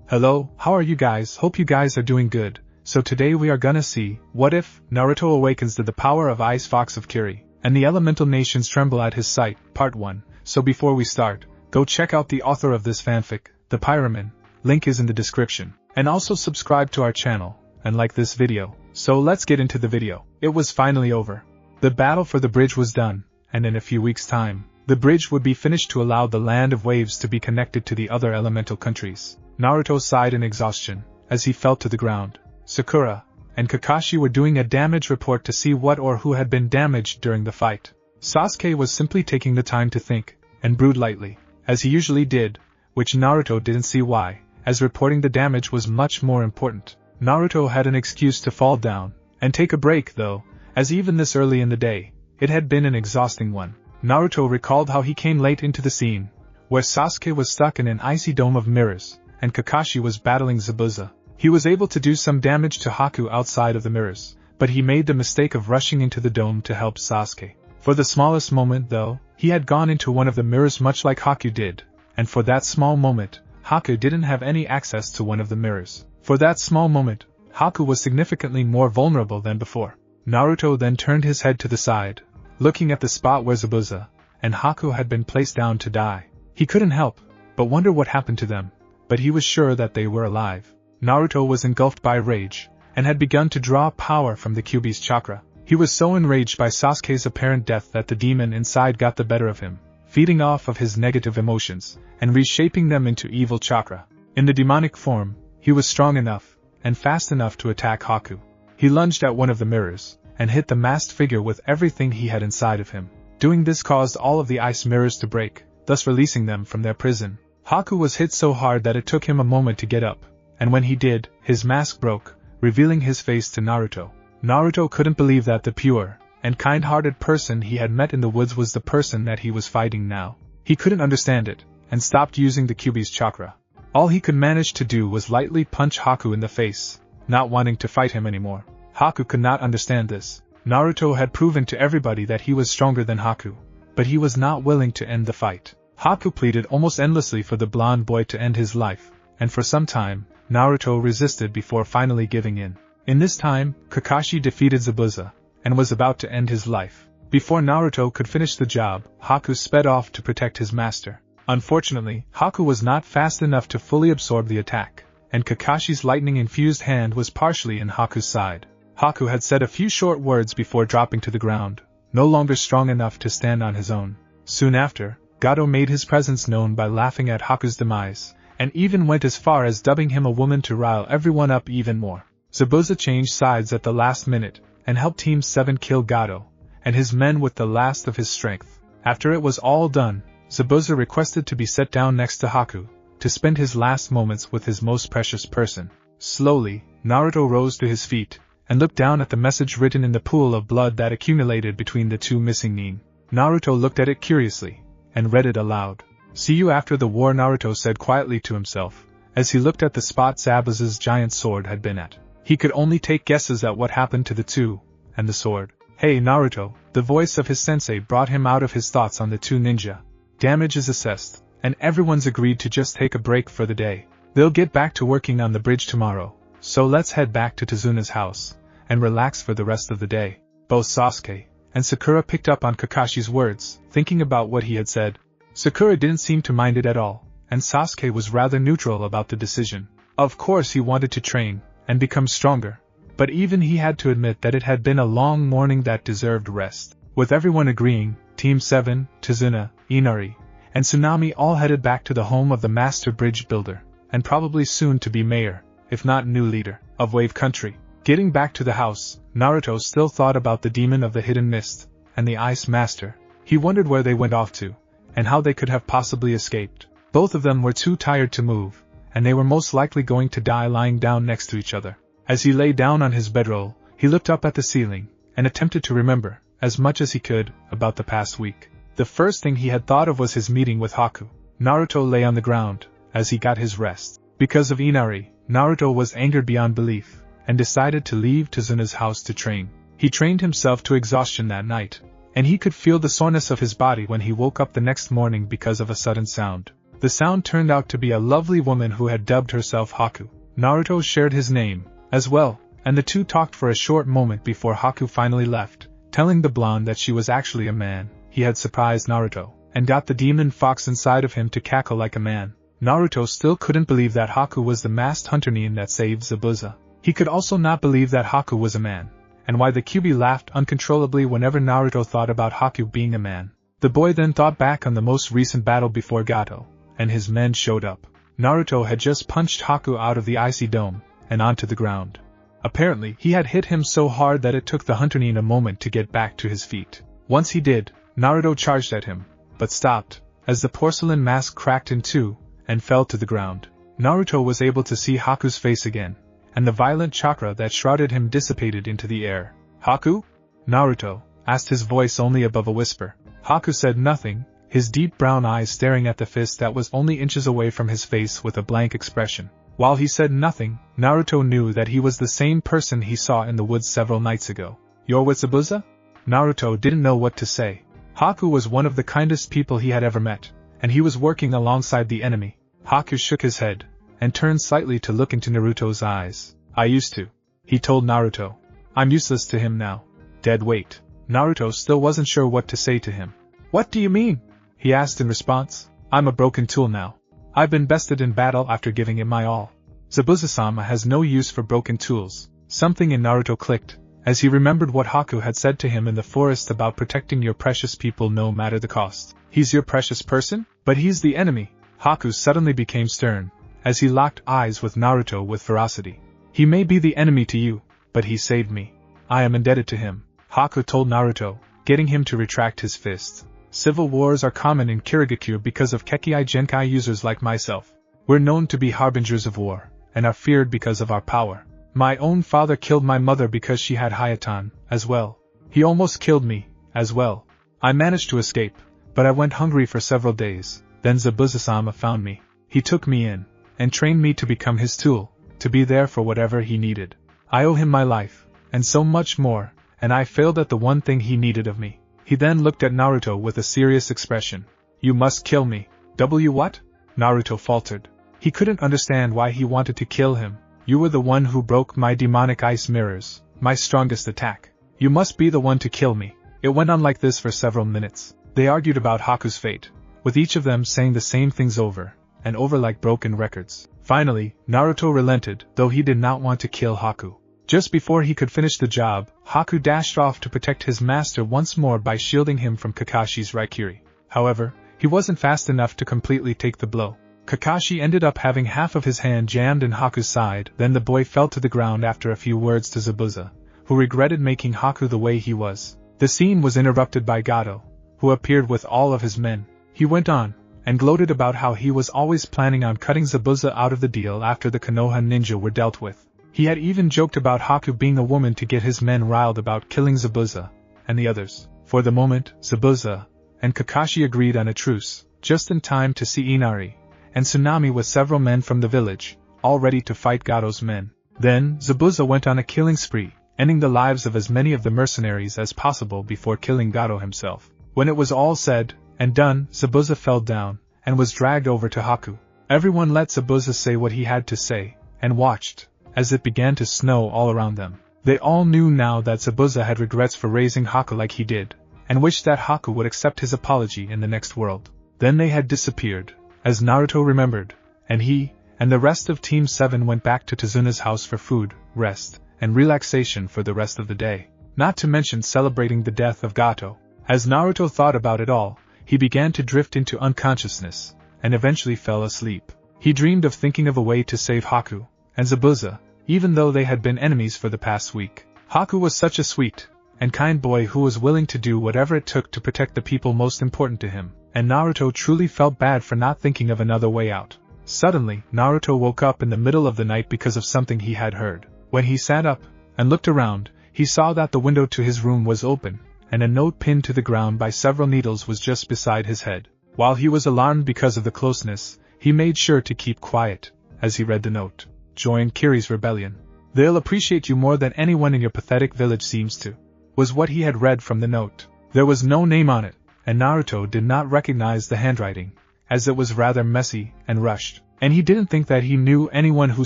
Hello, how are you guys? Hope you guys are doing good. So today we are gonna see, what if Naruto awakens to the power of Ice Fox of Kiri, and the Elemental Nations Tremble at his sight, part 1. So before we start, go check out the author of this fanfic, the Pyroman, link is in the description, and also subscribe to our channel, and like this video. So let's get into the video. It was finally over. The battle for the bridge was done, and in a few weeks' time, the bridge would be finished to allow the Land of Waves to be connected to the other elemental countries. Naruto sighed in exhaustion, as he fell to the ground. Sakura and Kakashi were doing a damage report to see what or who had been damaged during the fight. Sasuke was simply taking the time to think, and brood lightly, as he usually did, which Naruto didn't see why, as reporting the damage was much more important. Naruto had an excuse to fall down, and take a break though, as even this early in the day, it had been an exhausting one. Naruto recalled how he came late into the scene, where Sasuke was stuck in an icy dome of mirrors, and Kakashi was battling Zabuza. He was able to do some damage to Haku outside of the mirrors, but he made the mistake of rushing into the dome to help Sasuke. For the smallest moment though, he had gone into one of the mirrors much like Haku did, and for that small moment, Haku didn't have any access to one of the mirrors. For that small moment, Haku was significantly more vulnerable than before. Naruto then turned his head to the side, looking at the spot where Zabuza and Haku had been placed down to die. He couldn't help but wonder what happened to them, but he was sure that they were alive. Naruto was engulfed by rage, and had begun to draw power from the Kyuubi's chakra. He was so enraged by Sasuke's apparent death that the demon inside got the better of him, feeding off of his negative emotions, and reshaping them into evil chakra. In the demonic form, he was strong enough, and fast enough to attack Haku. He lunged at one of the mirrors, and hit the masked figure with everything he had inside of him. Doing this caused all of the ice mirrors to break, thus releasing them from their prison. Haku was hit so hard that it took him a moment to get up, and when he did, his mask broke, revealing his face to Naruto. Naruto couldn't believe that the pure and kind-hearted person he had met in the woods was the person that he was fighting now. He couldn't understand it, and stopped using the Kyuubi's chakra. All he could manage to do was lightly punch Haku in the face, not wanting to fight him anymore. Haku could not understand this. Naruto had proven to everybody that he was stronger than Haku, but he was not willing to end the fight. Haku pleaded almost endlessly for the blonde boy to end his life, and for some time, Naruto resisted before finally giving in. In this time, Kakashi defeated Zabuza, and was about to end his life. Before Naruto could finish the job, Haku sped off to protect his master. Unfortunately, Haku was not fast enough to fully absorb the attack, and Kakashi's lightning-infused hand was partially in Haku's side. Haku had said a few short words before dropping to the ground, no longer strong enough to stand on his own. Soon after, Gato made his presence known by laughing at Haku's demise, and even went as far as dubbing him a woman to rile everyone up even more. Zabuza changed sides at the last minute, and helped Team 7 kill Gato and his men with the last of his strength. After it was all done, Zabuza requested to be set down next to Haku, to spend his last moments with his most precious person. Slowly, Naruto rose to his feet, and looked down at the message written in the pool of blood that accumulated between the two missing nin. Naruto looked at it curiously, and read it aloud. "See you after the war," Naruto said quietly to himself, as he looked at the spot Zabuza's giant sword had been at. He could only take guesses at what happened to the two, and the sword. "Hey Naruto," the voice of his sensei brought him out of his thoughts on the two ninja. "Damage is assessed, and everyone's agreed to just take a break for the day. They'll get back to working on the bridge tomorrow, so let's head back to Tazuna's house, and relax for the rest of the day." Both Sasuke and Sakura picked up on Kakashi's words, thinking about what he had said. Sakura didn't seem to mind it at all, and Sasuke was rather neutral about the decision. Of course he wanted to train, and become stronger, but even he had to admit that it had been a long morning that deserved rest. With everyone agreeing, Team 7, Tazuna, Inari, and Tsunami all headed back to the home of the master bridge builder, and probably soon to be mayor, if not new leader, of Wave Country. Getting back to the house, Naruto still thought about the demon of the hidden mist, and the ice master. He wondered where they went off to, and how they could have possibly escaped. Both of them were too tired to move, and they were most likely going to die lying down next to each other. As he lay down on his bedroll, he looked up at the ceiling, and attempted to remember, as much as he could, about the past week. The first thing he had thought of was his meeting with Haku. Naruto lay on the ground, as he got his rest. Because of Inari, Naruto was angered beyond belief, and decided to leave Tazuna's house to train. He trained himself to exhaustion that night, and he could feel the soreness of his body when he woke up the next morning because of a sudden sound. The sound turned out to be a lovely woman who had dubbed herself Haku. Naruto shared his name, as well, and the two talked for a short moment before Haku finally left, telling the blonde that she was actually a man. He had surprised Naruto, and got the demon fox inside of him to cackle like a man. Naruto still couldn't believe that Haku was the masked hunter Nin that saved Zabuza. He could also not believe that Haku was a man, and why the QB laughed uncontrollably whenever Naruto thought about Haku being a man. The boy then thought back on the most recent battle before Gato, and his men showed up. Naruto had just punched Haku out of the icy dome, and onto the ground. Apparently, he had hit him so hard that it took the hunter Nin a moment to get back to his feet. Once he did, Naruto charged at him, but stopped, as the porcelain mask cracked in two, and fell to the ground. Naruto was able to see Haku's face again, and the violent chakra that shrouded him dissipated into the air. "Haku?" Naruto asked, his voice only above a whisper. Haku said nothing, his deep brown eyes staring at the fist that was only inches away from his face with a blank expression. While he said nothing, Naruto knew that he was the same person he saw in the woods several nights ago. "You're with Zabuza?" Naruto didn't know what to say. Haku was one of the kindest people he had ever met, and he was working alongside the enemy. Haku shook his head, and turned slightly to look into Naruto's eyes. "I used to," he told Naruto. "I'm useless to him now." Dead weight. Naruto still wasn't sure what to say to him. "What do you mean?" he asked in response. "I'm a broken tool now. I've been bested in battle after giving it my all. Zabuza-sama has no use for broken tools." Something in Naruto clicked, as he remembered what Haku had said to him in the forest about protecting your precious people no matter the cost. "He's your precious person? But he's the enemy." Haku suddenly became stern, as he locked eyes with Naruto with ferocity. "He may be the enemy to you, but he saved me. I am indebted to him," Haku told Naruto, getting him to retract his fist. "Civil wars are common in Kirigakure because of Kekkai Genkai users like myself. We're known to be harbingers of war, and are feared because of our power. My own father killed my mother because she had Hayatan, as well. He almost killed me, as well. I managed to escape, but I went hungry for several days. Then Zabuza-sama found me. He took me in, and trained me to become his tool, to be there for whatever he needed. I owe him my life, and so much more, and I failed at the one thing he needed of me." He then looked at Naruto with a serious expression. "You must kill me." What? Naruto faltered. He couldn't understand why he wanted to kill him. "You were the one who broke my demonic ice mirrors, my strongest attack. You must be the one to kill me." It went on like this for several minutes. They argued about Haku's fate, with each of them saying the same things over and over like broken records. Finally, Naruto relented, though he did not want to kill Haku. Just before he could finish the job, Haku dashed off to protect his master once more by shielding him from Kakashi's Raikiri. However, he wasn't fast enough to completely take the blow. Kakashi ended up having half of his hand jammed in Haku's side. Then the boy fell to the ground after a few words to Zabuza, who regretted making Haku the way he was. The scene was interrupted by Gato, who appeared with all of his men. He went on, and gloated about how he was always planning on cutting Zabuza out of the deal after the Konoha ninja were dealt with. He had even joked about Haku being a woman to get his men riled about killing Zabuza and the others. For the moment, Zabuza and Kakashi agreed on a truce, just in time to see Inari and Tsunami with several men from the village, all ready to fight Gato's men. Then, Zabuza went on a killing spree, ending the lives of as many of the mercenaries as possible before killing Gato himself. When it was all said and done, Zabuza fell down, and was dragged over to Haku. Everyone let Zabuza say what he had to say, and watched as it began to snow all around them. They all knew now that Zabuza had regrets for raising Haku like he did, and wished that Haku would accept his apology in the next world. Then they had disappeared, as Naruto remembered, and he and the rest of Team 7 went back to Tazuna's house for food, rest, and relaxation for the rest of the day, not to mention celebrating the death of Gato. As Naruto thought about it all, he began to drift into unconsciousness, and eventually fell asleep. He dreamed of thinking of a way to save Haku and Zabuza, even though they had been enemies for the past week. Haku was such a sweet and kind boy who was willing to do whatever it took to protect the people most important to him, and Naruto truly felt bad for not thinking of another way out. Suddenly, Naruto woke up in the middle of the night because of something he had heard. When he sat up and looked around, he saw that the window to his room was open, and a note pinned to the ground by several needles was just beside his head. While he was alarmed because of the closeness, he made sure to keep quiet as he read the note. "Join Kiri's rebellion. They'll appreciate you more than anyone in your pathetic village seems to," was what he had read from the note. There was no name on it, and Naruto did not recognize the handwriting, as it was rather messy and rushed, and he didn't think that he knew anyone who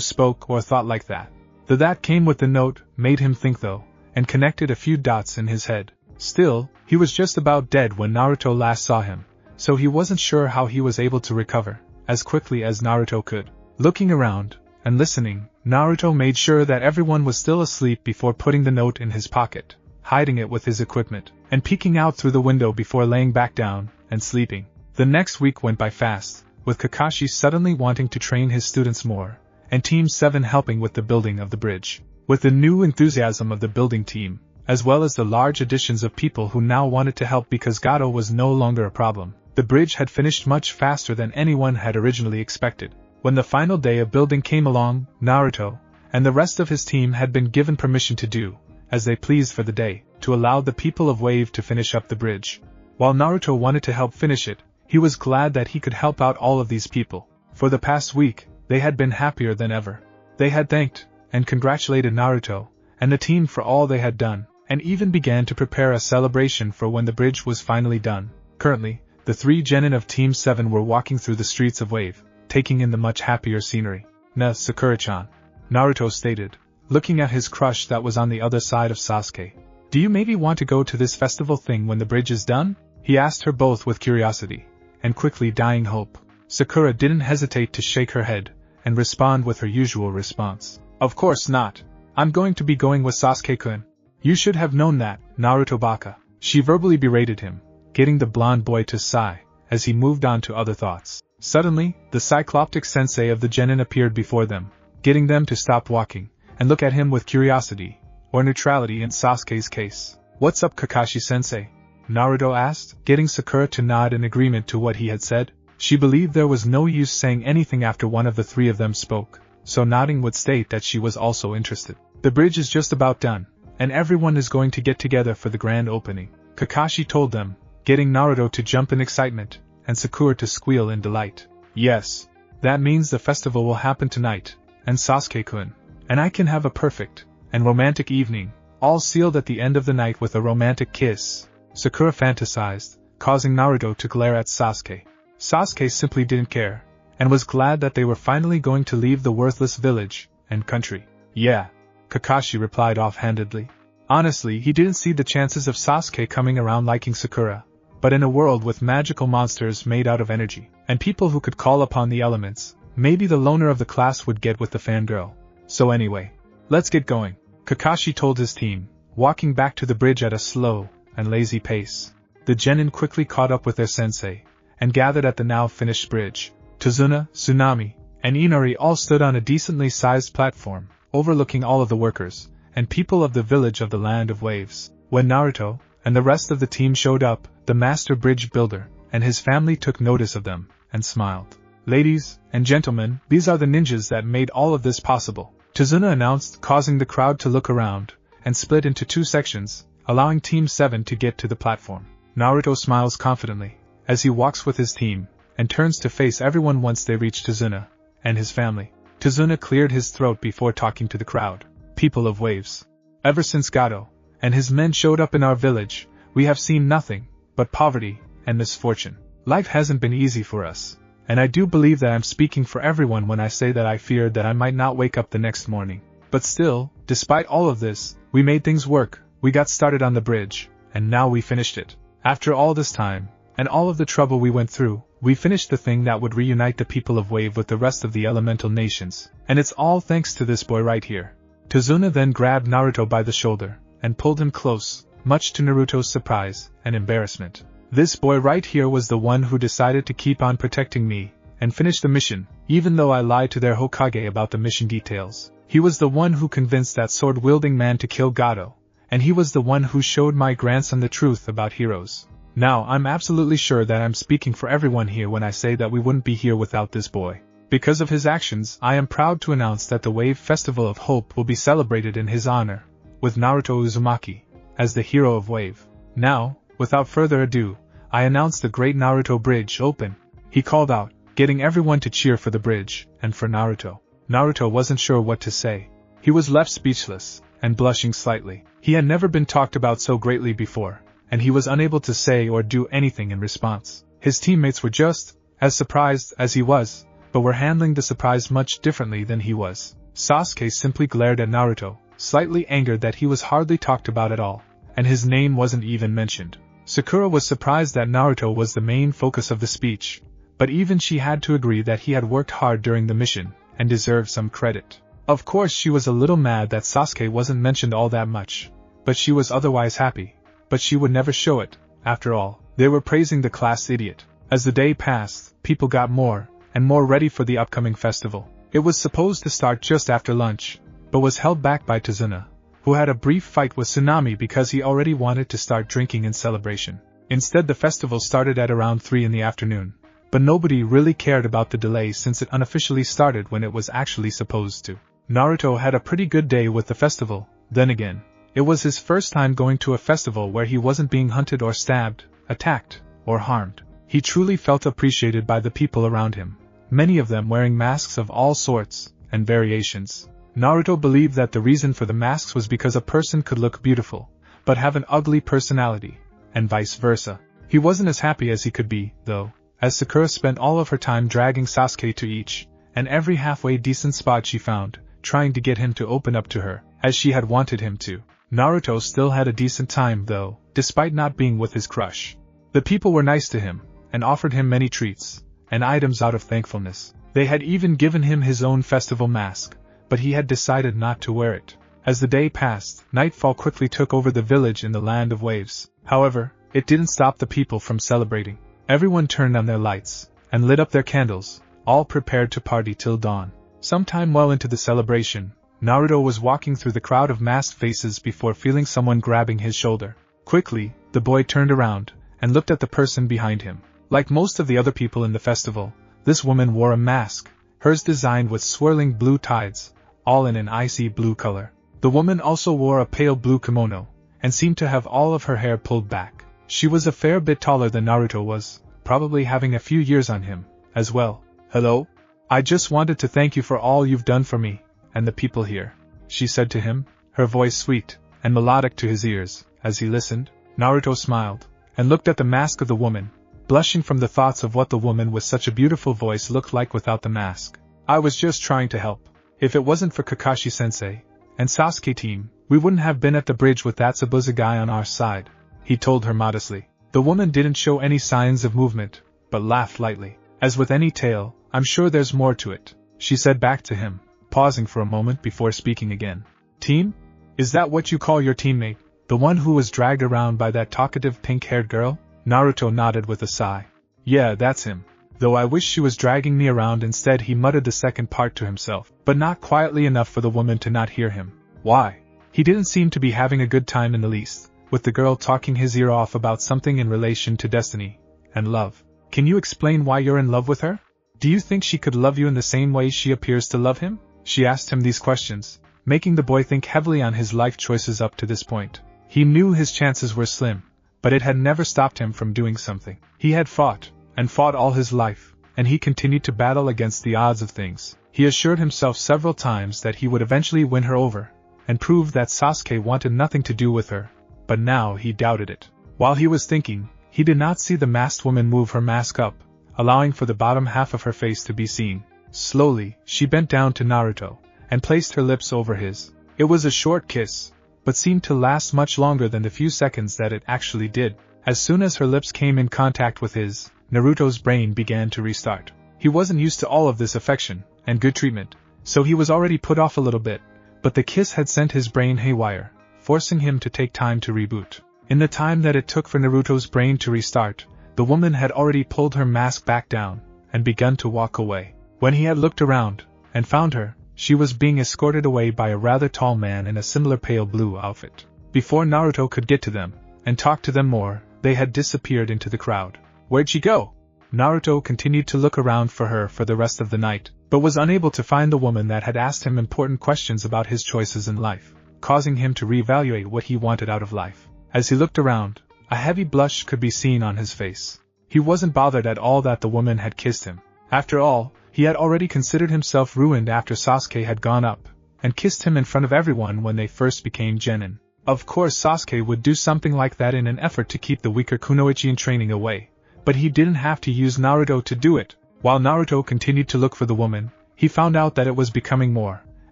spoke or thought like that. The "that" came with the note made him think though, and connected a few dots in his head. Still, he was just about dead when Naruto last saw him, so he wasn't sure how he was able to recover as quickly as Naruto could. Looking around and listening, Naruto made sure that everyone was still asleep before putting the note in his pocket, hiding it with his equipment, and peeking out through the window before laying back down and sleeping. The next week went by fast, with Kakashi suddenly wanting to train his students more, and Team 7 helping with the building of the bridge. With the new enthusiasm of the building team, as well as the large additions of people who now wanted to help because Gato was no longer a problem, the bridge had finished much faster than anyone had originally expected. When the final day of building came along, Naruto and the rest of his team had been given permission to do as they pleased for the day, to allow the people of Wave to finish up the bridge. While Naruto wanted to help finish it, he was glad that he could help out all of these people. For the past week, they had been happier than ever. They had thanked and congratulated Naruto and the team for all they had done, and even began to prepare a celebration for when the bridge was finally done. Currently, the 3 genin of Team 7 were walking through the streets of Wave, taking in the much happier scenery. "Na, Sakura-chan," Naruto stated, looking at his crush that was on the other side of Sasuke. "Do you maybe want to go to this festival thing when the bridge is done?" He asked her both with curiosity, and quickly dying hope. Sakura didn't hesitate to shake her head, and respond with her usual response. "Of course not. I'm going to be going with Sasuke-kun." "You should have known that, Naruto Baka." She verbally berated him, getting the blonde boy to sigh, as he moved on to other thoughts. Suddenly, the cycloptic sensei of the genin appeared before them, getting them to stop walking and look at him with curiosity, or neutrality in Sasuke's case. "What's up, Kakashi-sensei?" Naruto asked, getting Sakura to nod in agreement to what he had said. She believed there was no use saying anything after one of the 3 of them spoke, so nodding would state that she was also interested. "The bridge is just about done, and everyone is going to get together for the grand opening," Kakashi told them, getting Naruto to jump in excitement, and Sakura to squeal in delight. "Yes. That means the festival will happen tonight, and Sasuke-kun and I can have a perfect and romantic evening, all sealed at the end of the night with a romantic kiss," Sakura fantasized, causing Naruto to glare at Sasuke. Sasuke simply didn't care, and was glad that they were finally going to leave the worthless village and country. "Yeah," Kakashi replied offhandedly. Honestly, he didn't see the chances of Sasuke coming around liking Sakura, but in a world with magical monsters made out of energy, and people who could call upon the elements, maybe the loner of the class would get with the fangirl. So anyway, let's get going, Kakashi told his team, walking back to the bridge at a slow and lazy pace. The genin quickly caught up with their sensei, and gathered at the now finished bridge. Tazuna, Tsunami, and Inari all stood on a decently sized platform, overlooking all of the workers and people of the village of the Land of Waves. When Naruto and the rest of the team showed up, the master bridge builder and his family took notice of them and smiled. "Ladies and gentlemen, these are the ninjas that made all of this possible," Tazuna announced, causing the crowd to look around and split into 2 sections, allowing Team 7 to get to the platform. Naruto smiles confidently as he walks with his team and turns to face everyone once they reach Tazuna and his family. Tazuna cleared his throat before talking to the crowd. "People of Waves, ever since Gato and his men showed up in our village, we have seen nothing but poverty and misfortune. Life hasn't been easy for us, and I do believe that I'm speaking for everyone when I say that I feared that I might not wake up the next morning. But still, despite all of this, we made things work. We got started on the bridge, and now we finished it. After all this time, and all of the trouble we went through, we finished the thing that would reunite the people of Wave with the rest of the elemental nations, and it's all thanks to this boy right here." Tazuna then grabbed Naruto by the shoulder and pulled him close, much to Naruto's surprise and embarrassment. "This boy right here was the one who decided to keep on protecting me and finish the mission, even though I lied to their Hokage about the mission details. He was the one who convinced that sword-wielding man to kill Gato, and he was the one who showed my grandson the truth about heroes. Now I'm absolutely sure that I'm speaking for everyone here when I say that we wouldn't be here without this boy. Because of his actions, I am proud to announce that the Wave Festival of Hope will be celebrated in his honor, with Naruto Uzumaki as the hero of Wave. Now, without further ado, I announce the Great Naruto Bridge open," he called out, getting everyone to cheer for the bridge and for Naruto. Naruto wasn't sure what to say. He was left speechless and blushing slightly. He had never been talked about so greatly before, and he was unable to say or do anything in response. His teammates were just as surprised as he was, but were handling the surprise much differently than he was. Sasuke simply glared at Naruto, slightly angered that he was hardly talked about at all, and his name wasn't even mentioned. Sakura was surprised that Naruto was the main focus of the speech, but even she had to agree that he had worked hard during the mission, and deserved some credit. Of course she was a little mad that Sasuke wasn't mentioned all that much, but she was otherwise happy, but she would never show it. After all, they were praising the class idiot. As the day passed, people got more and more ready for the upcoming festival. It was supposed to start just after lunch, but was held back by Tazuna, who had a brief fight with Tsunami because he already wanted to start drinking in celebration. Instead, the festival started at around 3 in the afternoon, but nobody really cared about the delay since it unofficially started when it was actually supposed to. Naruto had a pretty good day with the festival. Then again, it was his first time going to a festival where he wasn't being hunted or stabbed, attacked, or harmed. He truly felt appreciated by the people around him, many of them wearing masks of all sorts and variations. Naruto believed that the reason for the masks was because a person could look beautiful, but have an ugly personality, and vice versa. He wasn't as happy as he could be, though, as Sakura spent all of her time dragging Sasuke to each and every halfway decent spot she found, trying to get him to open up to her, as she had wanted him to. Naruto still had a decent time though, despite not being with his crush. The people were nice to him, and offered him many treats and items out of thankfulness. They had even given him his own festival mask, but he had decided not to wear it. As the day passed, nightfall quickly took over the village in the land of waves. However, it didn't stop the people from celebrating. Everyone turned on their lights and lit up their candles, all prepared to party till dawn. Sometime well into the celebration, Naruto was walking through the crowd of masked faces before feeling someone grabbing his shoulder. Quickly, the boy turned around and looked at the person behind him. Like most of the other people in the festival, this woman wore a mask, hers designed with swirling blue tides, all in an icy blue color. The woman also wore a pale blue kimono, and seemed to have all of her hair pulled back. She was a fair bit taller than Naruto was, probably having a few years on him, as well. "Hello? I just wanted to thank you for all you've done for me, and the people here," she said to him, her voice sweet and melodic to his ears. As he listened, Naruto smiled, and looked at the mask of the woman, blushing from the thoughts of what the woman with such a beautiful voice looked like without the mask. "I was just trying to help. If it wasn't for Kakashi-sensei and Sasuke team, we wouldn't have been at the bridge with that Zabuza guy on our side," he told her modestly. The woman didn't show any signs of movement, but laughed lightly. "As with any tale, I'm sure there's more to it," she said back to him, pausing for a moment before speaking again. "Team? Is that what you call your teammate, the one who was dragged around by that talkative pink-haired girl?" Naruto nodded with a sigh. "Yeah, that's him. Though I wish she was dragging me around instead," he muttered the second part to himself, but not quietly enough for the woman to not hear him. Why? He didn't seem to be having a good time in the least, with the girl talking his ear off about something in relation to destiny and love. "Can you explain why you're in love with her? Do you think she could love you in the same way she appears to love him?" She asked him these questions, making the boy think heavily on his life choices up to this point. He knew his chances were slim, but it had never stopped him from doing something. He had fought, and fought all his life, and he continued to battle against the odds of things. He assured himself several times that he would eventually win her over, and prove that Sasuke wanted nothing to do with her, but now he doubted it. While he was thinking, he did not see the masked woman move her mask up, allowing for the bottom half of her face to be seen. Slowly, she bent down to Naruto, and placed her lips over his. It was a short kiss, but seemed to last much longer than the few seconds that it actually did. As soon as her lips came in contact with his, Naruto's brain began to restart. He wasn't used to all of this affection and good treatment, so he was already put off a little bit, but the kiss had sent his brain haywire, forcing him to take time to reboot. In the time that it took for Naruto's brain to restart, the woman had already pulled her mask back down and begun to walk away. When he had looked around and found her, she was being escorted away by a rather tall man in a similar pale blue outfit. Before Naruto could get to them and talk to them more, they had disappeared into the crowd. "Where'd she go?" Naruto continued to look around for her for the rest of the night, but was unable to find the woman that had asked him important questions about his choices in life, causing him to reevaluate what he wanted out of life. As he looked around, a heavy blush could be seen on his face. He wasn't bothered at all that the woman had kissed him. After all, he had already considered himself ruined after Sasuke had gone up and kissed him in front of everyone when they first became genin. Of course Sasuke would do something like that in an effort to keep the weaker Kunoichi in training away, but he didn't have to use Naruto to do it, While Naruto continued to look for the woman, he found out that it was becoming more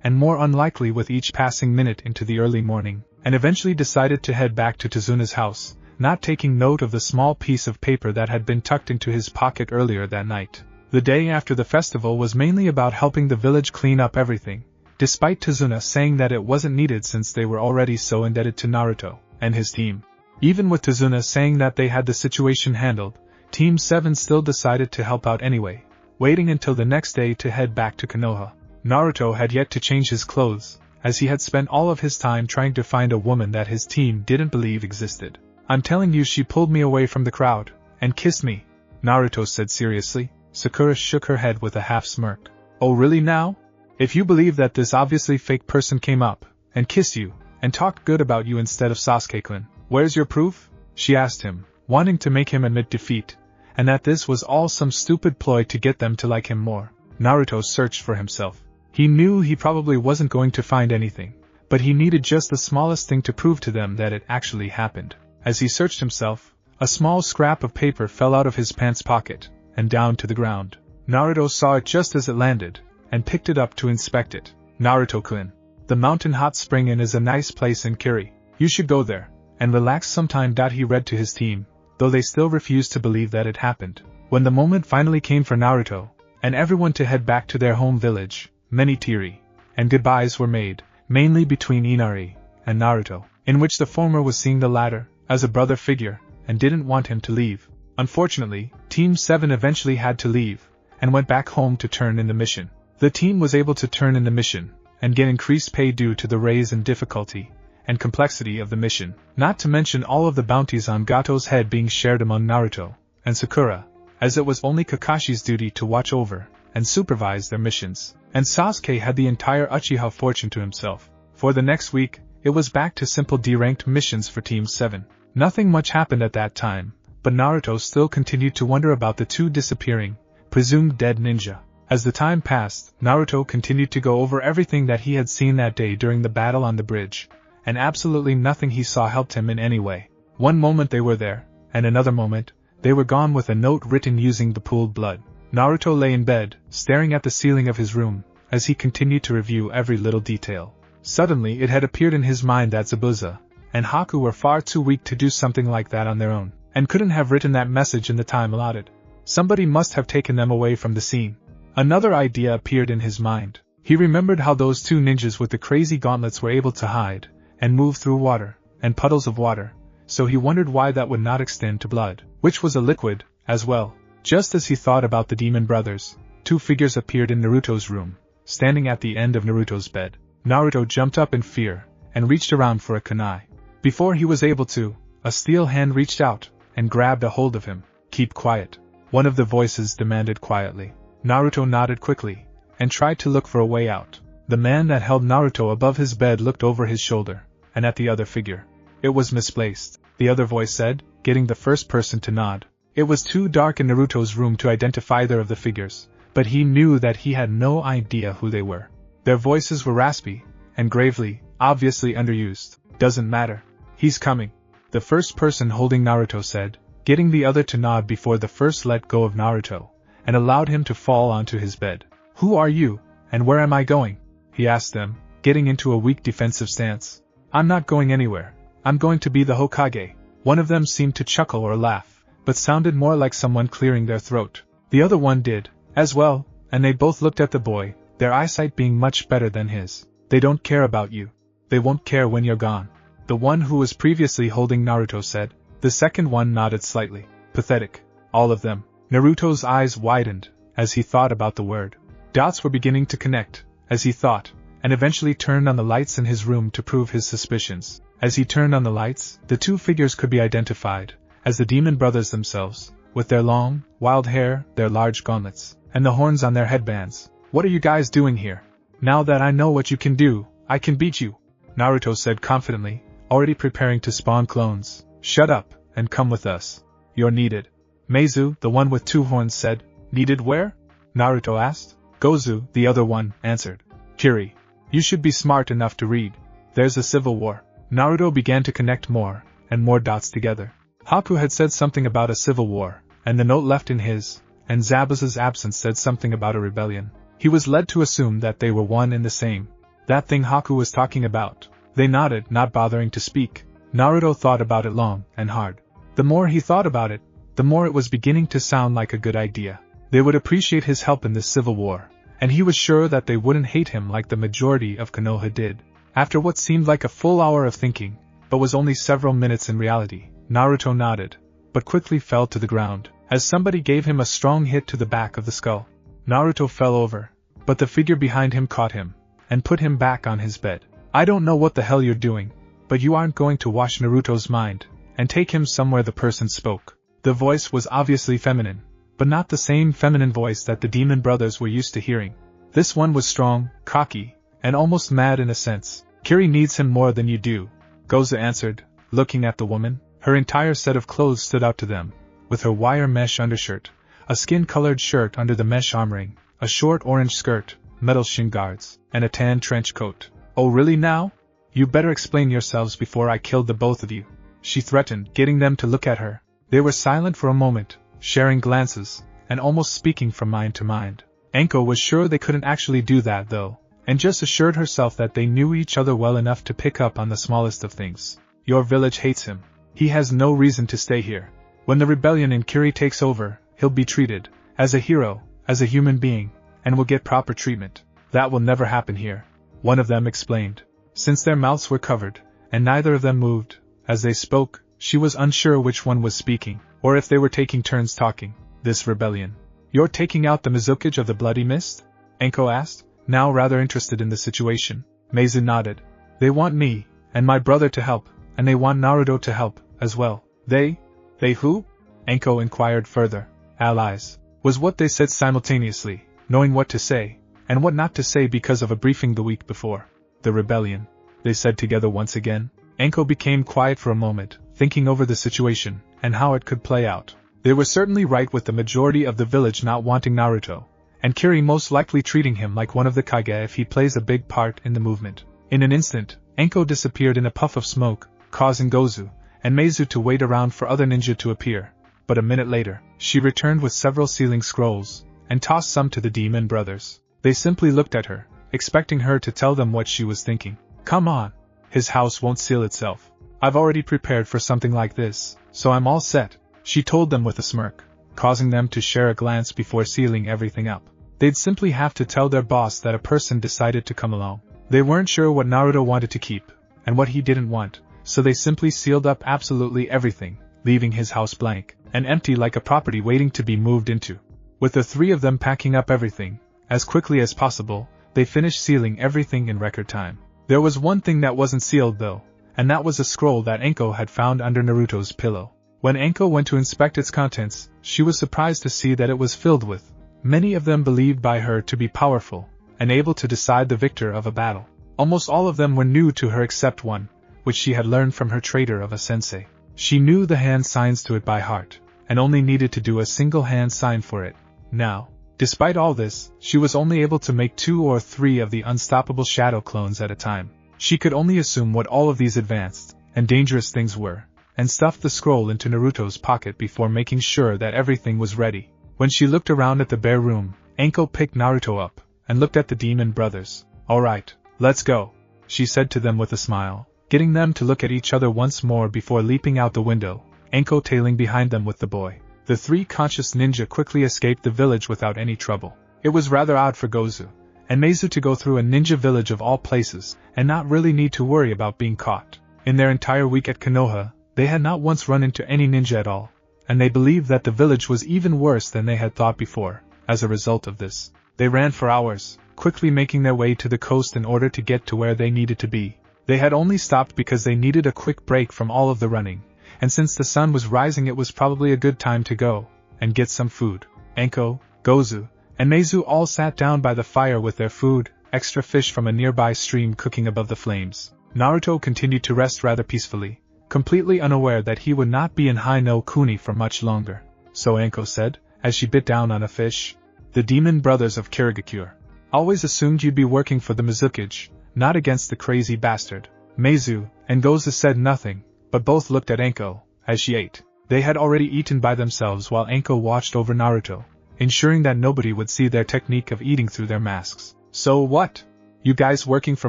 and more unlikely with each passing minute into the early morning, and eventually decided to head back to Tazuna's house, not taking note of the small piece of paper that had been tucked into his pocket earlier that night. The day after the festival was mainly about helping the village clean up everything, despite Tazuna saying that it wasn't needed since they were already so indebted to Naruto and his team. Even with Tazuna saying that they had the situation handled, Team 7 still decided to help out anyway, waiting until the next day to head back to Konoha. Naruto had yet to change his clothes, as he had spent all of his time trying to find a woman that his team didn't believe existed. "I'm telling you, she pulled me away from the crowd and kissed me," Naruto said seriously. Sakura shook her head with a half smirk. "Oh really now? If you believe that this obviously fake person came up and kissed you and talked good about you instead of Sasuke-kun, where's your proof?" she asked him, wanting to make him admit defeat, and that this was all some stupid ploy to get them to like him more. Naruto searched for himself. He knew he probably wasn't going to find anything, but he needed just the smallest thing to prove to them that it actually happened. As he searched himself, a small scrap of paper fell out of his pants pocket and down to the ground. Naruto saw it just as it landed, and picked it up to inspect it. "Naruto-kun, the mountain hot spring inn is a nice place in Kiri. You should go there and relax sometime." He read to his team, though they still refused to believe that it happened. When the moment finally came for Naruto and everyone to head back to their home village, many teary and goodbyes were made, mainly between Inari and Naruto, in which the former was seeing the latter as a brother figure and didn't want him to leave. Unfortunately, Team 7 eventually had to leave and went back home to turn in the mission. The team was able to turn in the mission and get increased pay due to the raise in difficulty and complexity of the mission, not to mention all of the bounties on Gato's head being shared among Naruto and Sakura, as it was only Kakashi's duty to watch over and supervise their missions, and Sasuke had the entire Uchiha fortune to himself. For the next week, it was back to simple D-ranked missions for Team 7. Nothing much happened at that time, but Naruto still continued to wonder about the two disappearing, presumed dead ninja. As the time passed, Naruto continued to go over everything that he had seen that day during the battle on the bridge, and absolutely nothing he saw helped him in any way. One moment they were there, and another moment, they were gone with a note written using the pooled blood. Naruto lay in bed, staring at the ceiling of his room, as he continued to review every little detail. Suddenly it had appeared in his mind that Zabuza and Haku were far too weak to do something like that on their own, and couldn't have written that message in the time allotted. Somebody must have taken them away from the scene. Another idea appeared in his mind. He remembered how those two ninjas with the crazy gauntlets were able to hide and move through water and puddles of water, so he wondered why that would not extend to blood, which was a liquid, as well. Just as he thought about the demon brothers, two figures appeared in Naruto's room, standing at the end of Naruto's bed. Naruto jumped up in fear and reached around for a kunai. Before he was able to, a steel hand reached out and grabbed a hold of him. "Keep quiet," one of the voices demanded quietly. Naruto nodded quickly and tried to look for a way out. The man that held Naruto above his bed looked over his shoulder and at the other figure. It was misplaced, the other voice said, getting the first person to nod. It was too dark in Naruto's room to identify either of the figures, but he knew that he had no idea who they were. Their voices were raspy and gravely, obviously underused. "Doesn't matter. He's coming," the first person holding Naruto said, getting the other to nod before the first let go of Naruto and allowed him to fall onto his bed. "Who are you, and where am I going?" he asked them, getting into a weak defensive stance. "I'm not going anywhere. I'm going to be the Hokage." One of them seemed to chuckle or laugh, but sounded more like someone clearing their throat. The other one did, as well, and they both looked at the boy, their eyesight being much better than his. "They don't care about you. They won't care when you're gone," the one who was previously holding Naruto said. The second one nodded slightly. "Pathetic. All of them." Naruto's eyes widened as he thought about the word. Dots were beginning to connect, as he thought, and eventually turned on the lights in his room to prove his suspicions. As he turned on the lights, the two figures could be identified as the demon brothers themselves, with their long, wild hair, their large gauntlets, and the horns on their headbands. "What are you guys doing here? Now that I know what you can do, I can beat you," Naruto said confidently, already preparing to spawn clones. "Shut up, and come with us. You're needed." Meizu, the one with two horns, said. "Needed where?" Naruto asked. "Gozu," the other one, answered. "Kiri, you should be smart enough to read. There's a civil war." Naruto began to connect more and more dots together. Haku had said something about a civil war, and the note left in his and Zabuza's absence said something about a rebellion. He was led to assume that they were one and the same. That thing Haku was talking about. They nodded, not bothering to speak. Naruto thought about it long and hard. The more he thought about it, the more it was beginning to sound like a good idea. They would appreciate his help in this civil war, and he was sure that they wouldn't hate him like the majority of Konoha did. After what seemed like a full hour of thinking, but was only several minutes in reality, Naruto nodded, but quickly fell to the ground, as somebody gave him a strong hit to the back of the skull. Naruto fell over, but the figure behind him caught him, and put him back on his bed. I don't know what the hell you're doing, but you aren't going to wash Naruto's mind, and take him somewhere, the person spoke. The voice was obviously feminine, but not the same feminine voice that the demon brothers were used to hearing. This one was strong, cocky, and almost mad in a sense. Kiri needs him more than you do, Gozu answered, looking at the woman. Her entire set of clothes stood out to them, with her wire mesh undershirt, a skin-colored shirt under the mesh armoring, a short orange skirt, metal shin guards, and a tan trench coat. Oh really now? You better explain yourselves before I kill the both of you, she threatened, getting them to look at her. They were silent for a moment, sharing glances, and almost speaking from mind to mind. Anko was sure they couldn't actually do that though, and just assured herself that they knew each other well enough to pick up on the smallest of things. Your village hates him. He has no reason to stay here. When the rebellion in Kiri takes over, he'll be treated as a hero, as a human being, and will get proper treatment. That will never happen here, one of them explained. Since their mouths were covered, and neither of them moved, as they spoke, she was unsure which one was speaking, or if they were taking turns talking. This rebellion. You're taking out the Mizukage of the Bloody Mist? Anko asked, now rather interested in the situation. Meizu nodded. They want me, and my brother to help, and they want Naruto to help, as well. They who? Anko inquired further. Allies, was what they said simultaneously, knowing what to say, and what not to say because of a briefing the week before. The rebellion, they said together once again. Anko became quiet for a moment, thinking over the situation, and how it could play out. They were certainly right with the majority of the village not wanting Naruto, and Kiri most likely treating him like one of the Kage if he plays a big part in the movement. In an instant, Anko disappeared in a puff of smoke, causing Gozu and Meizu to wait around for other ninja to appear, but a minute later, she returned with several sealing scrolls, and tossed some to the demon brothers. They simply looked at her, expecting her to tell them what she was thinking. Come on. His house won't seal itself. I've already prepared for something like this, so I'm all set, she told them with a smirk, causing them to share a glance before sealing everything up. They'd simply have to tell their boss that a person decided to come along. They weren't sure what Naruto wanted to keep, and what he didn't want, so they simply sealed up absolutely everything, leaving his house blank, and empty like a property waiting to be moved into. With the three of them packing up everything, as quickly as possible, they finished sealing everything in record time. There was one thing that wasn't sealed though, and that was a scroll that Anko had found under Naruto's pillow. When Anko went to inspect its contents, she was surprised to see that it was filled with many of them believed by her to be powerful, and able to decide the victor of a battle. Almost all of them were new to her except one, which she had learned from her trader of a sensei. She knew the hand signs to it by heart, and only needed to do a single hand sign for it. Now, despite all this, she was only able to make 2 or 3 of the unstoppable shadow clones at a time. She could only assume what all of these advanced and dangerous things were, and stuffed the scroll into Naruto's pocket before making sure that everything was ready. When she looked around at the bare room, Anko picked Naruto up, and looked at the demon brothers. Alright, let's go, she said to them with a smile, getting them to look at each other once more before leaping out the window, Anko tailing behind them with the boy. The 3 conscious ninja quickly escaped the village without any trouble. It was rather odd for Gozu and Meizu to go through a ninja village of all places, and not really need to worry about being caught. In their entire week at Konoha, they had not once run into any ninja at all, and they believed that the village was even worse than they had thought before. As a result of this, they ran for hours, quickly making their way to the coast in order to get to where they needed to be. They had only stopped because they needed a quick break from all of the running, and since the sun was rising it was probably a good time to go and get some food. Anko, Gozu, and Meizu all sat down by the fire with their food, extra fish from a nearby stream cooking above the flames. Naruto continued to rest rather peacefully, completely unaware that he would not be in High no Kuni for much longer. So Anko said, as she bit down on a fish, the demon brothers of Kirigakure. Always assumed you'd be working for the Mizukage, not against the crazy bastard. Meizu and Gozu said nothing, but both looked at Anko as she ate. They had already eaten by themselves while Anko watched over Naruto, ensuring that nobody would see their technique of eating through their masks. So what? You guys working for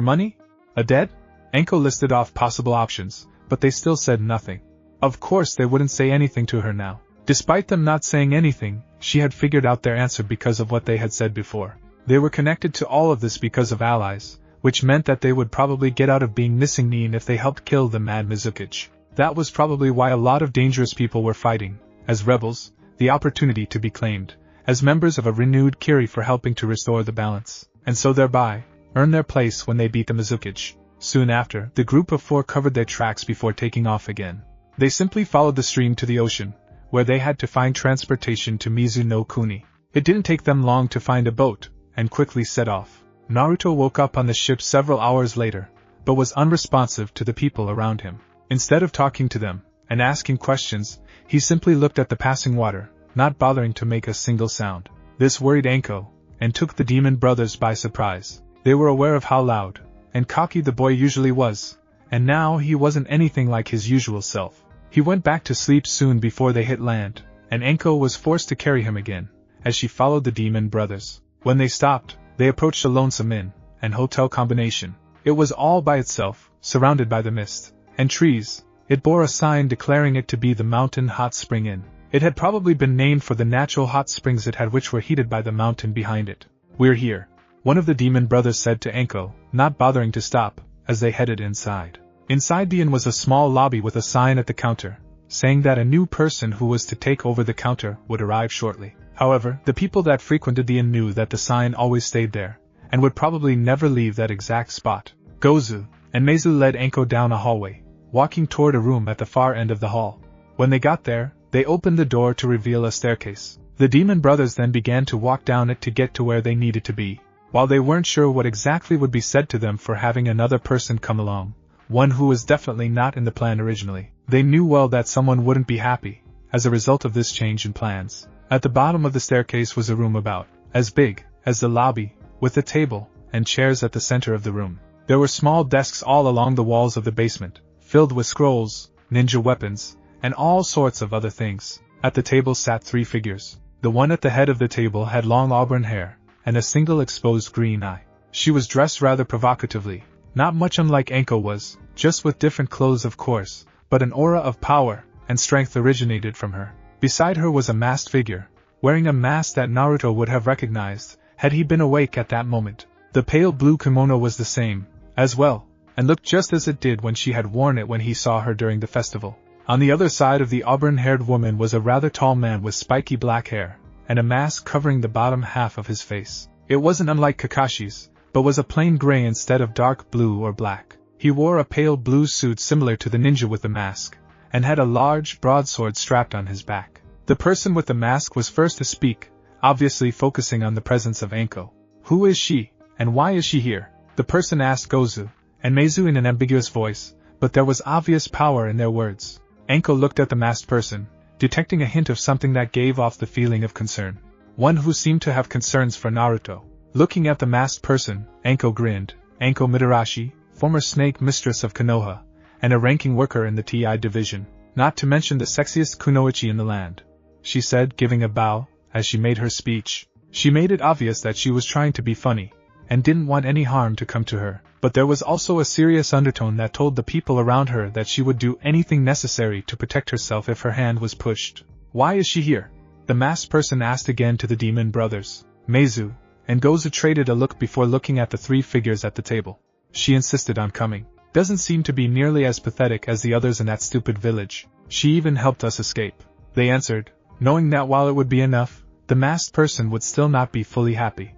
money? A dead? Anko listed off possible options, but they still said nothing. Of course they wouldn't say anything to her now. Despite them not saying anything, she had figured out their answer because of what they had said before. They were connected to all of this because of allies, which meant that they would probably get out of being missing Nin if they helped kill the Mad Mizukic. That was probably why a lot of dangerous people were fighting, as rebels, the opportunity to be claimed, as members of a renewed Kiri for helping to restore the balance, and so thereby, earn their place when they beat the Mizukic. Soon after, the group of 4 covered their tracks before taking off again. They simply followed the stream to the ocean, where they had to find transportation to Mizu no Kuni. It didn't take them long to find a boat, and quickly set off. Naruto woke up on the ship several hours later, but was unresponsive to the people around him. Instead of talking to them, and asking questions, he simply looked at the passing water, not bothering to make a single sound. This worried Anko, and took the demon brothers by surprise. They were aware of how loud and cocky the boy usually was, and now he wasn't anything like his usual self. He went back to sleep soon before they hit land, and Anko was forced to carry him again, as she followed the demon brothers. When they stopped, they approached a lonesome inn and hotel combination. It was all by itself, surrounded by the mist and trees. It bore a sign declaring it to be the Mountain Hot Spring Inn. It had probably been named for the natural hot springs it had, which were heated by the mountain behind it. "We're here," one of the demon brothers said to Anko, not bothering to stop, as they headed inside. Inside the inn was a small lobby with a sign at the counter, saying that a new person who was to take over the counter would arrive shortly. However, the people that frequented the inn knew that the sign always stayed there, and would probably never leave that exact spot. Gozu and Meizu led Anko down a hallway, walking toward a room at the far end of the hall. When they got there, they opened the door to reveal a staircase. The demon brothers then began to walk down it to get to where they needed to be. While they weren't sure what exactly would be said to them for having another person come along, one who was definitely not in the plan originally, they knew well that someone wouldn't be happy as a result of this change in plans. At the bottom of the staircase was a room about as big as the lobby, with a table and chairs at the center of the room. There were small desks all along the walls of the basement, filled with scrolls, ninja weapons, and all sorts of other things. At the table sat 3 figures. The one at the head of the table had long auburn hair, and a single exposed green eye. She was dressed rather provocatively, not much unlike Anko was, just with different clothes of course, but an aura of power and strength originated from her. Beside her was a masked figure, wearing a mask that Naruto would have recognized, had he been awake at that moment. The pale blue kimono was the same, as well, and looked just as it did when she had worn it when he saw her during the festival. On the other side of the auburn-haired woman was a rather tall man with spiky black hair, and a mask covering the bottom half of his face. It wasn't unlike Kakashi's, but was a plain gray instead of dark blue or black. He wore a pale blue suit similar to the ninja with the mask, and had a large broadsword strapped on his back. The person with the mask was first to speak, obviously focusing on the presence of Anko. "Who is she, and why is she here?" the person asked Gozu and Meizu in an ambiguous voice, but there was obvious power in their words. Anko looked at the masked person, detecting a hint of something that gave off the feeling of concern. One who seemed to have concerns for Naruto. Looking at the masked person, Anko grinned. Anko Midarashi, former snake mistress of Konoha, and a ranking worker in the TI division, not to mention the sexiest kunoichi in the land, she said, giving a bow, as she made her speech. She made it obvious that she was trying to be funny, and didn't want any harm to come to her, but there was also a serious undertone that told the people around her that she would do anything necessary to protect herself if her hand was pushed. "Why is she here?" the masked person asked again to the demon brothers. Meizu and Gozu traded a look before looking at the 3 figures at the table. "She insisted on coming. Doesn't seem to be nearly as pathetic as the others in that stupid village. She even helped us escape," they answered, knowing that while it would be enough, the masked person would still not be fully happy.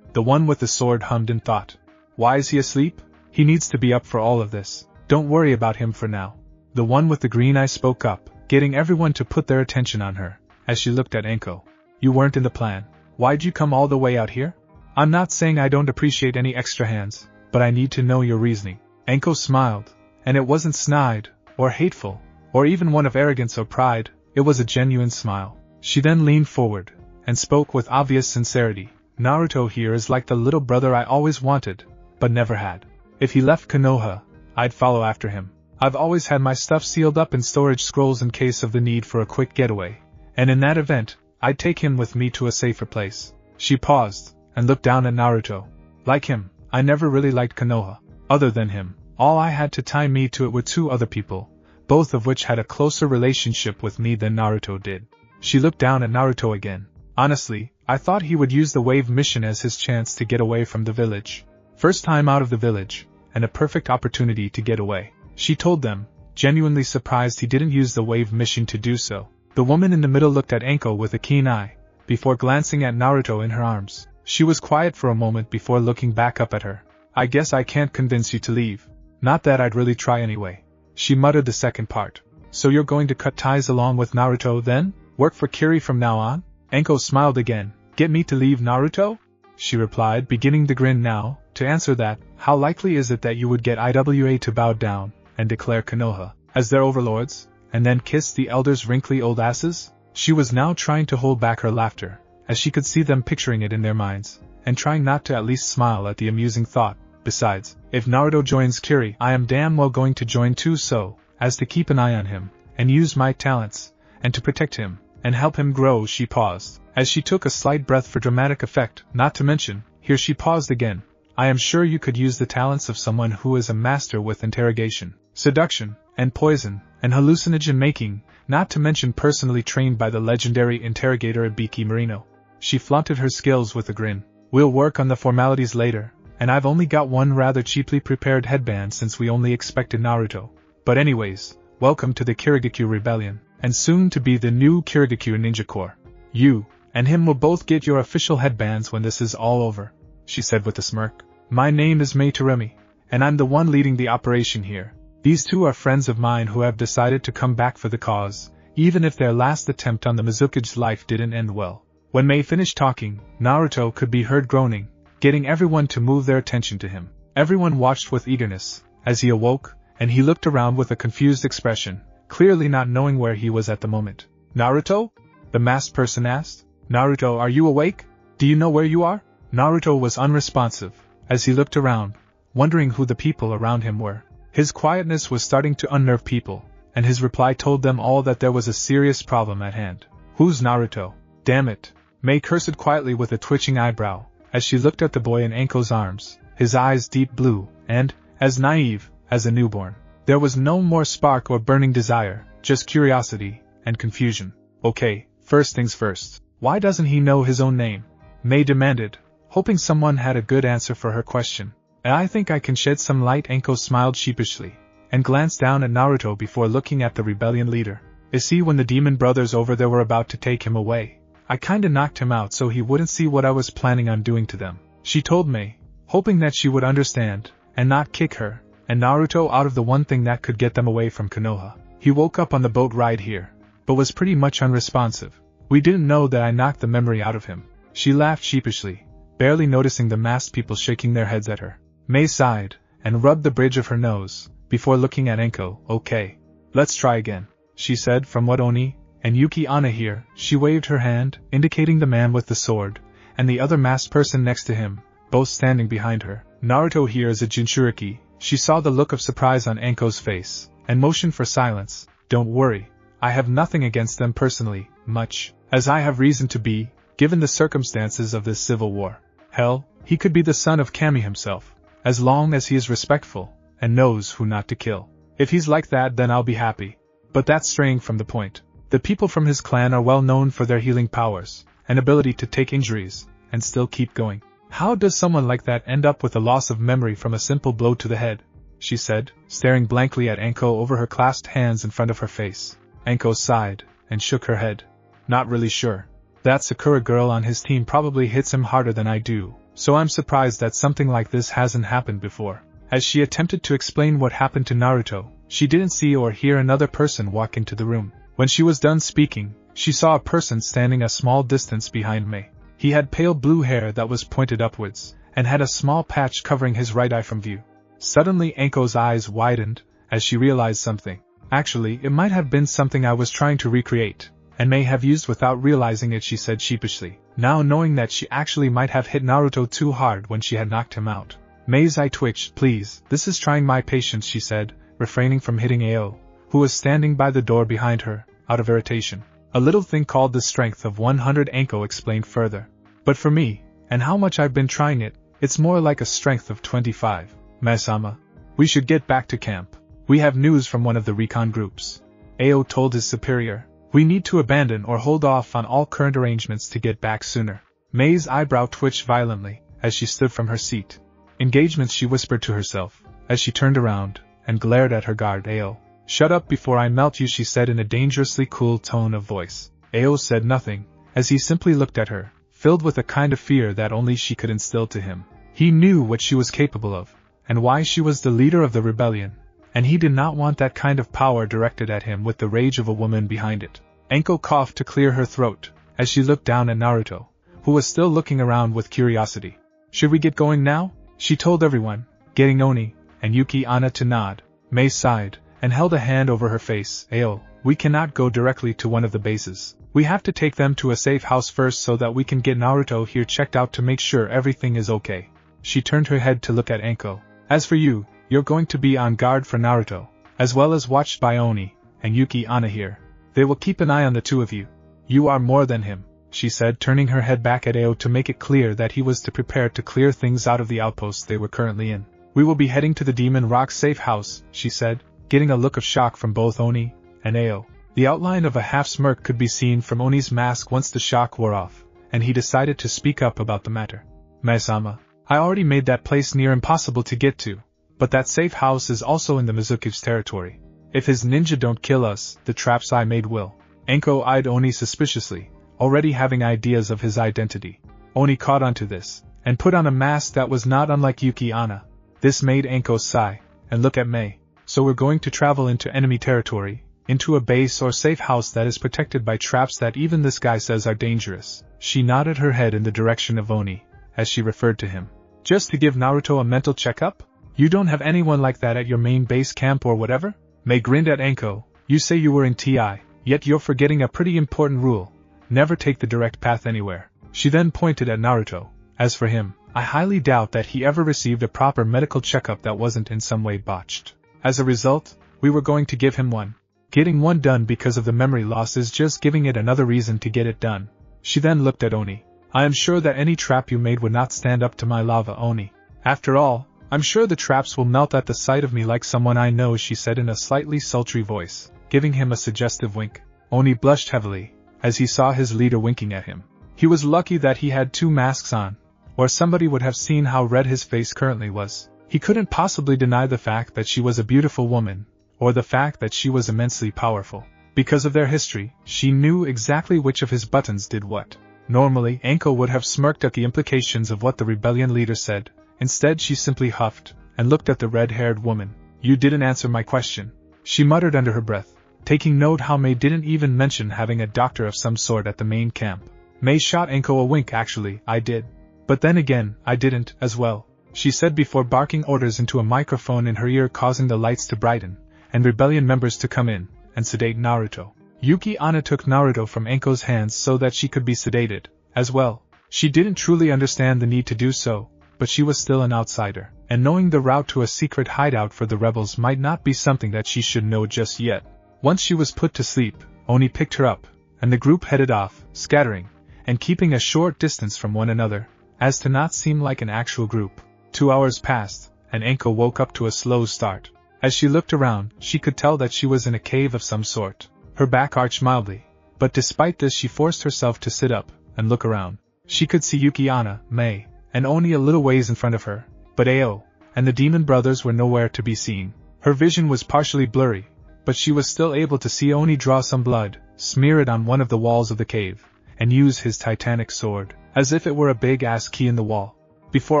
The one with the sword hummed in thought. "Why is he asleep? He needs to be up for all of this. Don't worry about him for now." The one with the green eye spoke up, getting everyone to put their attention on her, as she looked at Anko. "You weren't in the plan. Why'd you come all the way out here?" "I'm not saying I don't appreciate any extra hands, but I need to know your reasoning." Anko smiled, and it wasn't snide, or hateful, or even one of arrogance or pride, it was a genuine smile. She then leaned forward, and spoke with obvious sincerity. "Naruto here is like the little brother I always wanted, but never had. If he left Konoha, I'd follow after him. I've always had my stuff sealed up in storage scrolls in case of the need for a quick getaway, and in that event, I'd take him with me to a safer place. She paused, and looked down at Naruto. Like him, I never really liked Konoha. Other than him, all I had to tie me to it were 2 other people, both of which had a closer relationship with me than Naruto did. She looked down at Naruto again. Honestly, I thought he would use the wave mission as his chance to get away from the village. First time out of the village, and a perfect opportunity to get away. She told them, genuinely surprised he didn't use the wave mission to do so. The woman in the middle looked at Anko with a keen eye, before glancing at Naruto in her arms. She was quiet for a moment before looking back up at her. I guess I can't convince you to leave. Not that I'd really try anyway. She muttered the second part. So you're going to cut ties along with Naruto then? Work for Kiri from now on? Anko smiled again. Get me to leave Naruto? She replied, beginning to grin now. To answer that, how likely is it that you would get IWA to bow down and declare Konoha as their overlords, and then kiss the elders' wrinkly old asses? She was now trying to hold back her laughter, as she could see them picturing it in their minds, and trying not to at least smile at the amusing thought. Besides, if Naruto joins Kiri, I am damn well going to join too, so as to keep an eye on him, and use my talents, and to protect him, and help him grow. She paused, as she took a slight breath for dramatic effect, not to mention, here she paused again. I am sure you could use the talents of someone who is a master with interrogation, seduction, and poison, and hallucinogen making, not to mention personally trained by the legendary interrogator Ibiki Marino. She flaunted her skills with a grin. We'll work on the formalities later, and I've only got one rather cheaply prepared headband since we only expected Naruto. But anyways, welcome to the Kirigakyu Rebellion, and soon to be the new Kirigakyu Ninja Corps. You and him will both get your official headbands when this is all over, she said with a smirk. My name is Mei Terumi, and I'm the one leading the operation here. These 2 are friends of mine who have decided to come back for the cause, even if their last attempt on the Mizuki's life didn't end well. When Mei finished talking, Naruto could be heard groaning, getting everyone to move their attention to him. Everyone watched with eagerness, as he awoke, and he looked around with a confused expression, clearly not knowing where he was at the moment. Naruto? The masked person asked. Naruto, are you awake? Do you know where you are? Naruto was unresponsive, as he looked around, wondering who the people around him were. His quietness was starting to unnerve people, and his reply told them all that there was a serious problem at hand. Who's Naruto? Damn it! Mei cursed quietly with a twitching eyebrow, as she looked at the boy in Anko's arms, his eyes deep blue, and as naive as a newborn. There was no more spark or burning desire, just curiosity and confusion. Okay, first things first. Why doesn't he know his own name? Mei demanded, hoping someone had a good answer for her question. I think I can shed some light. Anko smiled sheepishly, and glanced down at Naruto before looking at the rebellion leader. See, when the demon brothers over there were about to take him away, I kinda knocked him out so he wouldn't see what I was planning on doing to them, she told Mei, hoping that she would understand, and not kick her and Naruto out of the one thing that could get them away from Konoha. He woke up on the boat ride here, but was pretty much unresponsive. We didn't know that I knocked the memory out of him. She laughed sheepishly, barely noticing the masked people shaking their heads at her. Mei sighed, and rubbed the bridge of her nose, before looking at Anko. Okay, let's try again, she said. From what Oni and Yuki Onna here? She waved her hand, indicating the man with the sword, and the other masked person next to him, both standing behind her. Naruto here is a Jinchuriki. She saw the look of surprise on Anko's face, and motioned for silence. Don't worry, I have nothing against them personally, much as I have reason to be, given the circumstances of this civil war. Hell, he could be the son of Kami himself, as long as he is respectful, and knows who not to kill. If he's like that, then I'll be happy. But that's straying from the point. The people from his clan are well known for their healing powers, and ability to take injuries, and still keep going. How does someone like that end up with a loss of memory from a simple blow to the head? She said, staring blankly at Anko over her clasped hands in front of her face. Anko sighed, and shook her head. Not really sure. That Sakura girl on his team probably hits him harder than I do, so I'm surprised that something like this hasn't happened before. As she attempted to explain what happened to Naruto, she didn't see or hear another person walk into the room. When she was done speaking, she saw a person standing a small distance behind Mei. He had pale blue hair that was pointed upwards, and had a small patch covering his right eye from view. Suddenly Anko's eyes widened, as she realized something. Actually, it might have been something I was trying to recreate, and may have used without realizing it, she said sheepishly, now knowing that she actually might have hit Naruto too hard when she had knocked him out. Mei's eye twitched. Please, this is trying my patience, she said, refraining from hitting Ao, who was standing by the door behind her, out of irritation. A little thing called the strength of 100, Anko explained further. But for me, and how much I've been trying it, it's more like a strength of 25. Masama, we should get back to camp. We have news from one of the recon groups. Ao told his superior. We need to abandon or hold off on all current arrangements to get back sooner. May's eyebrow twitched violently as she stood from her seat. Engagements, she whispered to herself, as she turned around and glared at her guard. Ao, shut up before I melt you, she said in a dangerously cool tone of voice. Ao said nothing, as he simply looked at her, filled with a kind of fear that only she could instill to him. He knew what she was capable of, and why she was the leader of the rebellion, and he did not want that kind of power directed at him with the rage of a woman behind it. Anko coughed to clear her throat, as she looked down at Naruto, who was still looking around with curiosity. Should we get going now? She told everyone, getting Oni and Yuki-Ana to nod. May sighed, and held a hand over her face. Ao, we cannot go directly to one of the bases. We have to take them to a safe house first so that we can get Naruto here checked out to make sure everything is okay. She turned her head to look at Anko. As for you, you're going to be on guard for Naruto, as well as watched by Oni and Yuki-Ana here. They will keep an eye on the two of you. You are more than him, she said, turning her head back at Ao to make it clear that he was to prepare to clear things out of the outpost they were currently in. We will be heading to the Demon Rock safe house, she said, getting a look of shock from both Oni and Ao. The outline of a half-smirk could be seen from Oni's mask once the shock wore off, and he decided to speak up about the matter. Masama, I already made that place near impossible to get to, but that safe house is also in the Mizuki's territory. If his ninja don't kill us, the traps I made will. Anko eyed Oni suspiciously, already having ideas of his identity. Oni caught onto this, and put on a mask that was not unlike Yuki-Ana. This made Anko sigh, and look at May. So we're going to travel into enemy territory, into a base or safe house that is protected by traps that even this guy says are dangerous. She nodded her head in the direction of Oni, as she referred to him. Just to give Naruto a mental checkup? You don't have anyone like that at your main base camp or whatever? May grinned at Anko. You say you were in TI, yet you're forgetting a pretty important rule. Never take the direct path anywhere. She then pointed at Naruto. As for him, I highly doubt that he ever received a proper medical checkup that wasn't in some way botched. As a result, we were going to give him one. Getting one done because of the memory loss is just giving it another reason to get it done. She then looked at Oni. I am sure that any trap you made would not stand up to my lava, Oni. After all, I'm sure the traps will melt at the sight of me like someone I know, she said in a slightly sultry voice, giving him a suggestive wink. Oni blushed heavily, as he saw his leader winking at him. He was lucky that he had two masks on, or somebody would have seen how red his face currently was. He couldn't possibly deny the fact that she was a beautiful woman, or the fact that she was immensely powerful. Because of their history, she knew exactly which of his buttons did what. Normally, Anko would have smirked at the implications of what the rebellion leader said. Instead, she simply huffed, and looked at the red-haired woman. You didn't answer my question, she muttered under her breath, taking note how May didn't even mention having a doctor of some sort at the main camp. May shot Anko a wink. Actually, I did. But then again, I didn't, as well, she said before barking orders into a microphone in her ear, causing the lights to brighten, and rebellion members to come in and sedate Naruto. Yuki-Ana took Naruto from Anko's hands so that she could be sedated, as well. She didn't truly understand the need to do so, but she was still an outsider, and knowing the route to a secret hideout for the rebels might not be something that she should know just yet. Once she was put to sleep, Oni picked her up, and the group headed off, scattering, and keeping a short distance from one another, as to not seem like an actual group. 2 hours passed, and Anko woke up to a slow start. As she looked around, she could tell that she was in a cave of some sort. Her back arched mildly, but despite this she forced herself to sit up and look around. She could see Yuki-Ana, May, and Oni a little ways in front of her, but Ao and the demon brothers were nowhere to be seen. Her vision was partially blurry, but she was still able to see Oni draw some blood, smear it on one of the walls of the cave, and use his titanic sword, as if it were a big-ass key in the wall. Before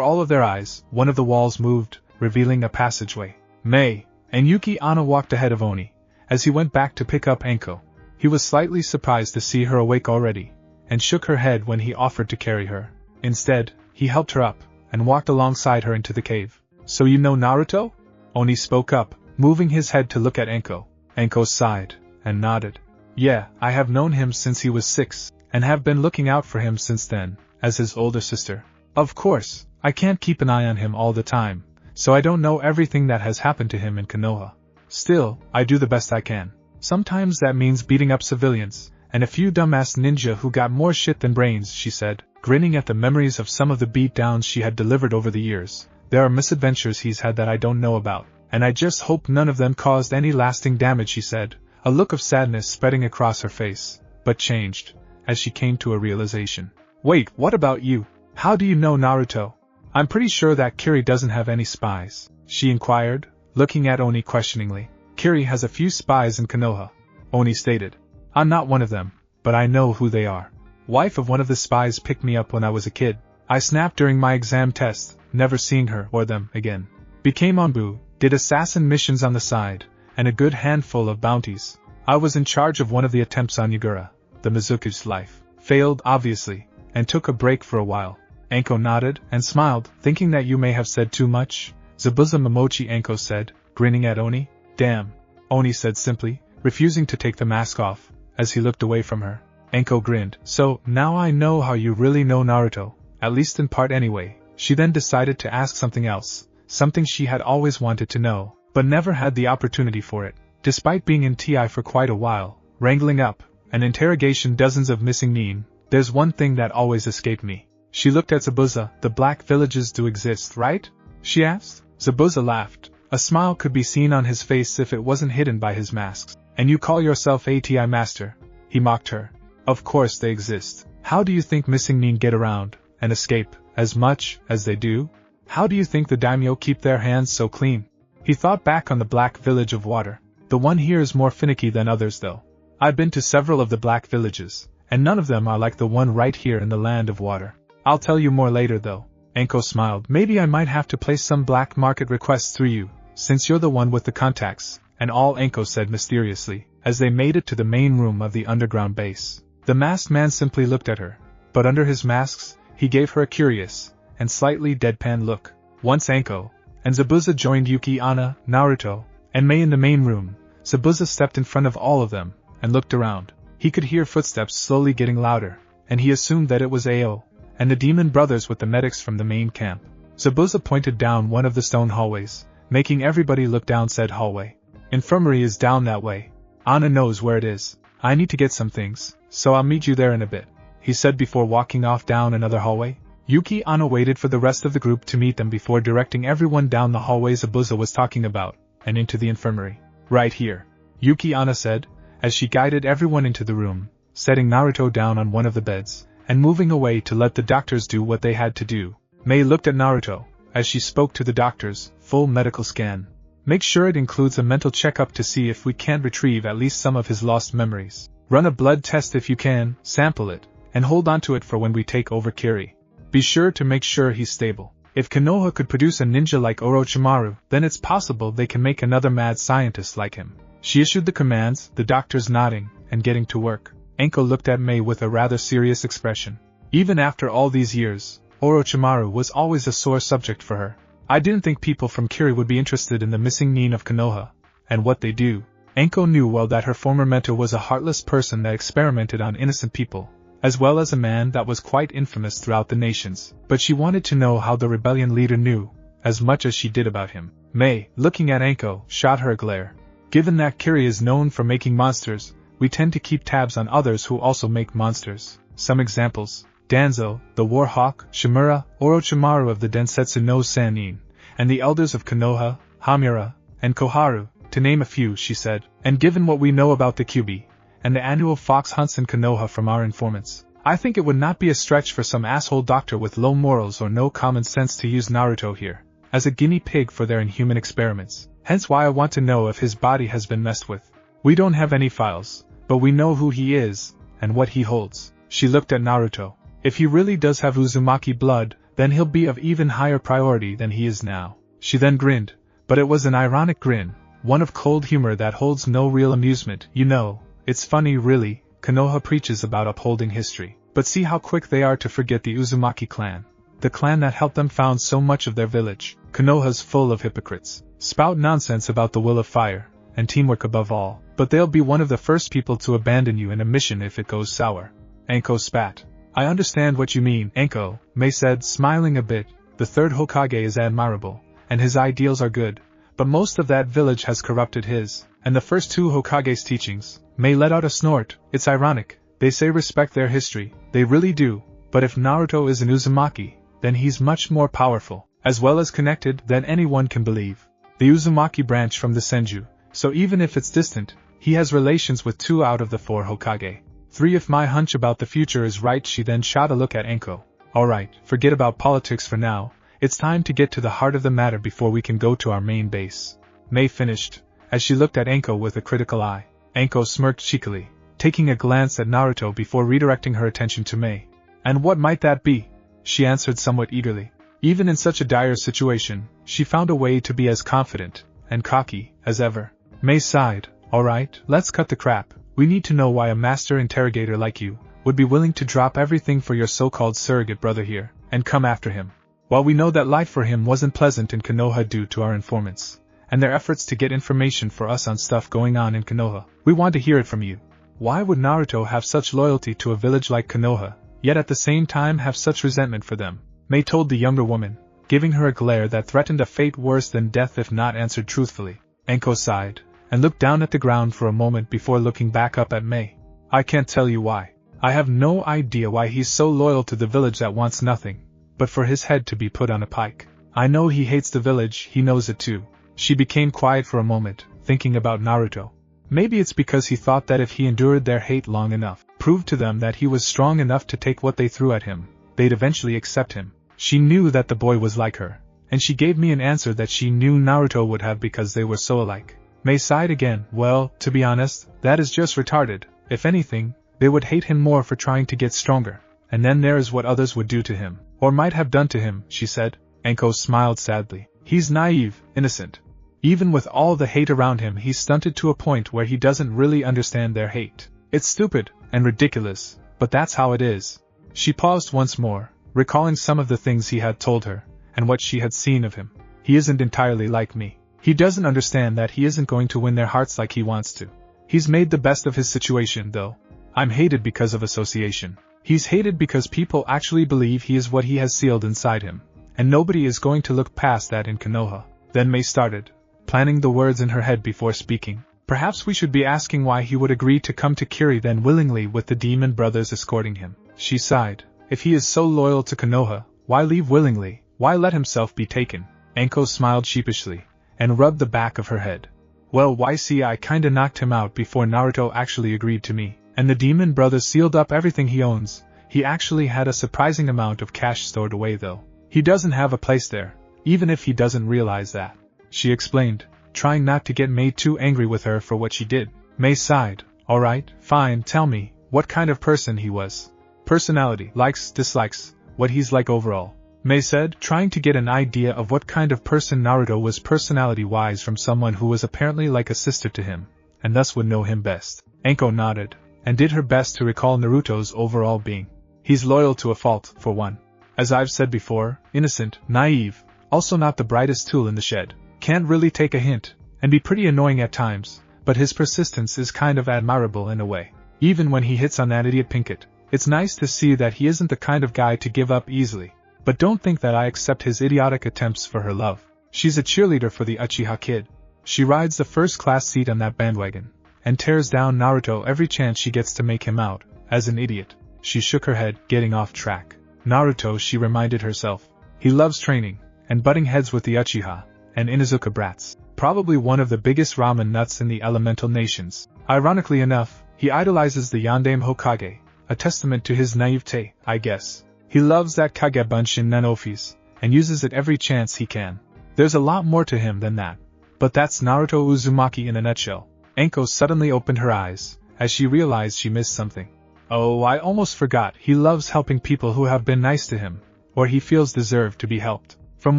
all of their eyes, one of the walls moved, revealing a passageway. May and Yuki-Ana walked ahead of Oni. As he went back to pick up Anko, he was slightly surprised to see her awake already, and shook her head when he offered to carry her. Instead, he helped her up, and walked alongside her into the cave. So you know Naruto? Oni spoke up, moving his head to look at Anko. Anko sighed, and nodded. Yeah, I have known him since he was 6, and have been looking out for him since then, as his older sister. Of course, I can't keep an eye on him all the time, so I don't know everything that has happened to him in Konoha. Still, I do the best I can. Sometimes that means beating up civilians, And a few dumbass ninja who got more shit than brains, she said, grinning at the memories of some of the beatdowns she had delivered over the years. There are misadventures he's had that I don't know about, and I just hope none of them caused any lasting damage, she said, a look of sadness spreading across her face, but changed, as she came to a realization. Wait, what about you? How do you know Naruto? I'm pretty sure that Kiri doesn't have any spies, she inquired, looking at Oni questioningly. Kiri has a few spies in Konoha, Oni stated. I'm not one of them, but I know who they are. Wife of one of the spies picked me up when I was a kid. I snapped during my exam test, never seeing her or them again. Became Onbu, did assassin missions on the side, and a good handful of bounties. I was in charge of one of the attempts on Yagura, the Mizuki's life. Failed, obviously, and took a break for a while. Anko nodded and smiled, thinking that you may have said too much. Zabuza Momochi, Anko said, grinning at Oni. Damn, Oni said simply, refusing to take the mask off, as he looked away from her. Anko grinned. So, now I know how you really know Naruto, at least in part anyway. She then decided to ask something else, something she had always wanted to know, but never had the opportunity for it. Despite being in TI for quite a while, wrangling up, and interrogation dozens of missing nin, there's one thing that always escaped me. She looked at Zabuza. The black villages do exist, right? She asked. Zabuza laughed. A smile could be seen on his face if it wasn't hidden by his masks. And you call yourself a TI master? He mocked her. Of course they exist. How do you think missing nin get around, and escape, as much as they do? How do you think the daimyo keep their hands so clean? He thought back on the black village of water. The one here is more finicky than others though. I've been to several of the black villages, and none of them are like the one right here in the land of water. I'll tell you more later though. Anko smiled. Maybe I might have to place some black market requests through you, since you're the one with the contacts, and all, Anko said mysteriously, as they made it to the main room of the underground base. The masked man simply looked at her, but under his masks, he gave her a curious, and slightly deadpan look. Once Anko and Zabuza joined Yuki, Anna, Naruto, and Mei in the main room, Zabuza stepped in front of all of them, and looked around. He could hear footsteps slowly getting louder, and he assumed that it was Ao, and the demon brothers with the medics from the main camp. Zabuza pointed down one of the stone hallways, making everybody look down said hallway. Infirmary is down that way. Anna knows where it is. I need to get some things, so I'll meet you there in a bit, he said before walking off down another hallway. Yuki, Anna waited for the rest of the group to meet them before directing everyone down the hallway Zabuza was talking about, and into the infirmary. Right here, Yuki, Anna said, as she guided everyone into the room, setting Naruto down on one of the beds, and moving away to let the doctors do what they had to do. Mei looked at Naruto, as she spoke to the doctors. Full medical scan. Make sure it includes a mental checkup to see if we can't retrieve at least some of his lost memories. Run a blood test if you can, sample it, and hold on to it for when we take over Kiri. Be sure to make sure he's stable. If Konoha could produce a ninja like Orochimaru, then it's possible they can make another mad scientist like him. She issued the commands, the doctors nodding, and getting to work. Anko looked at Mei with a rather serious expression. Even after all these years, Orochimaru was always a sore subject for her. I didn't think people from Kiri would be interested in the missing nin of Konoha, and what they do. Anko knew well that her former mentor was a heartless person that experimented on innocent people, as well as a man that was quite infamous throughout the nations, but she wanted to know how the rebellion leader knew, as much as she did about him. Mei, looking at Anko, shot her a glare. Given that Kiri is known for making monsters, we tend to keep tabs on others who also make monsters. Some examples: Danzo, the Warhawk, Shimura, Orochimaru of the Densetsu no Sannin, and the elders of Konoha, Hamura, and Koharu, to name a few, she said. And given what we know about the Kyuubi, and the annual fox hunts in Konoha from our informants, I think it would not be a stretch for some asshole doctor with low morals or no common sense to use Naruto here as a guinea pig for their inhuman experiments. Hence why I want to know if his body has been messed with. We don't have any files, but we know who he is, and what he holds. She looked at Naruto. If he really does have Uzumaki blood, then he'll be of even higher priority than he is now. She then grinned, but it was an ironic grin, one of cold humor that holds no real amusement. You know, it's funny really, Konoha preaches about upholding history, but see how quick they are to forget the Uzumaki clan. The clan that helped them found so much of their village. Konoha's full of hypocrites. Spout nonsense about the will of fire, and teamwork above all, but they'll be one of the first people to abandon you in a mission if it goes sour. Anko spat. I understand what you mean, Anko, Mei said, smiling a bit. The third Hokage is admirable, and his ideals are good, but most of that village has corrupted his, and the first two Hokage's teachings. Mei let out a snort. It's ironic, They say respect their history, they really do, but if Naruto is an Uzumaki, then he's much more powerful, as well as connected, than anyone can believe. The Uzumaki branch from the Senju, so even if it's distant, he has relations with 2 out of the 4 Hokage. 3 if my hunch about the future is right. She then shot a look at Anko. Alright, forget about politics for now, it's time to get to the heart of the matter before we can go to our main base. Mei finished, as she looked at Anko with a critical eye. Anko smirked cheekily, taking a glance at Naruto before redirecting her attention to Mei. And what might that be? She answered somewhat eagerly. Even in such a dire situation, she found a way to be as confident and cocky as ever. Mei sighed. Alright, let's cut the crap. We need to know why a master interrogator like you would be willing to drop everything for your so-called surrogate brother here and come after him. While we know that life for him wasn't pleasant in Konoha due to our informants and their efforts to get information for us on stuff going on in Konoha, we want to hear it from you. Why would Naruto have such loyalty to a village like Konoha, yet at the same time have such resentment for them? Mei told the younger woman, giving her a glare that threatened a fate worse than death if not answered truthfully. Anko sighed, and looked down at the ground for a moment before looking back up at Mei. I can't tell you why. I have no idea why he's so loyal to the village that wants nothing but for his head to be put on a pike. I know he hates the village, he knows it too. She became quiet for a moment, thinking about Naruto. Maybe it's because he thought that if he endured their hate long enough, proved to them that he was strong enough to take what they threw at him, they'd eventually accept him. She knew that the boy was like her, and she gave me an answer that she knew Naruto would have because they were so alike. Mei sighed again. Well, to be honest, that is just retarded. If anything, they would hate him more for trying to get stronger. And then there is what others would do to him, or might have done to him, she said. Anko smiled sadly. He's naive, innocent. Even with all the hate around him, he's stunted to a point where he doesn't really understand their hate. It's stupid and ridiculous, but that's how it is. She paused once more, recalling some of the things he had told her, and what she had seen of him. He isn't entirely like me. He doesn't understand that he isn't going to win their hearts like he wants to. He's made the best of his situation, though. I'm hated because of association. He's hated because people actually believe he is what he has sealed inside him, and nobody is going to look past that in Konoha. Then Mei started, planning the words in her head before speaking. Perhaps we should be asking why he would agree to come to Kiri then willingly with the demon brothers escorting him. She sighed. If he is so loyal to Konoha, why leave willingly? Why let himself be taken? Anko smiled sheepishly, and rubbed the back of her head. Well, why see, I kinda knocked him out before Naruto actually agreed to me, and the demon brothers sealed up everything he owns. He actually had a surprising amount of cash stored away though. He doesn't have a place there, even if he doesn't realize that. She explained, trying not to get Mei too angry with her for what she did. Mei sighed. Alright, fine, tell me, what kind of person he was. Personality, likes, dislikes, what he's like overall. Mei said, trying to get an idea of what kind of person Naruto was personality-wise from someone who was apparently like a sister to him, and thus would know him best. Anko nodded, and did her best to recall Naruto's overall being. He's loyal to a fault, for one. As I've said before, innocent, naive, also not the brightest tool in the shed. Can't really take a hint, and be pretty annoying at times, but his persistence is kind of admirable in a way. Even when he hits on that idiot Pinkett, it's nice to see that he isn't the kind of guy to give up easily. But don't think that I accept his idiotic attempts for her love. She's a cheerleader for the Uchiha kid. She rides the first-class seat on that bandwagon, and tears down Naruto every chance she gets to make him out as an idiot. She shook her head, getting off track. Naruto, she reminded herself. He loves training, and butting heads with the Uchiha and Inuzuka brats. Probably one of the biggest ramen nuts in the Elemental Nations. Ironically enough, he idolizes the Yondaime Hokage, a testament to his naivete, I guess. He loves that Kagebunshin Nanofis, and uses it every chance he can. There's a lot more to him than that. But that's Naruto Uzumaki in a nutshell. Anko suddenly opened her eyes, as she realized she missed something. Oh, I almost forgot, he loves helping people who have been nice to him, or he feels deserve to be helped. From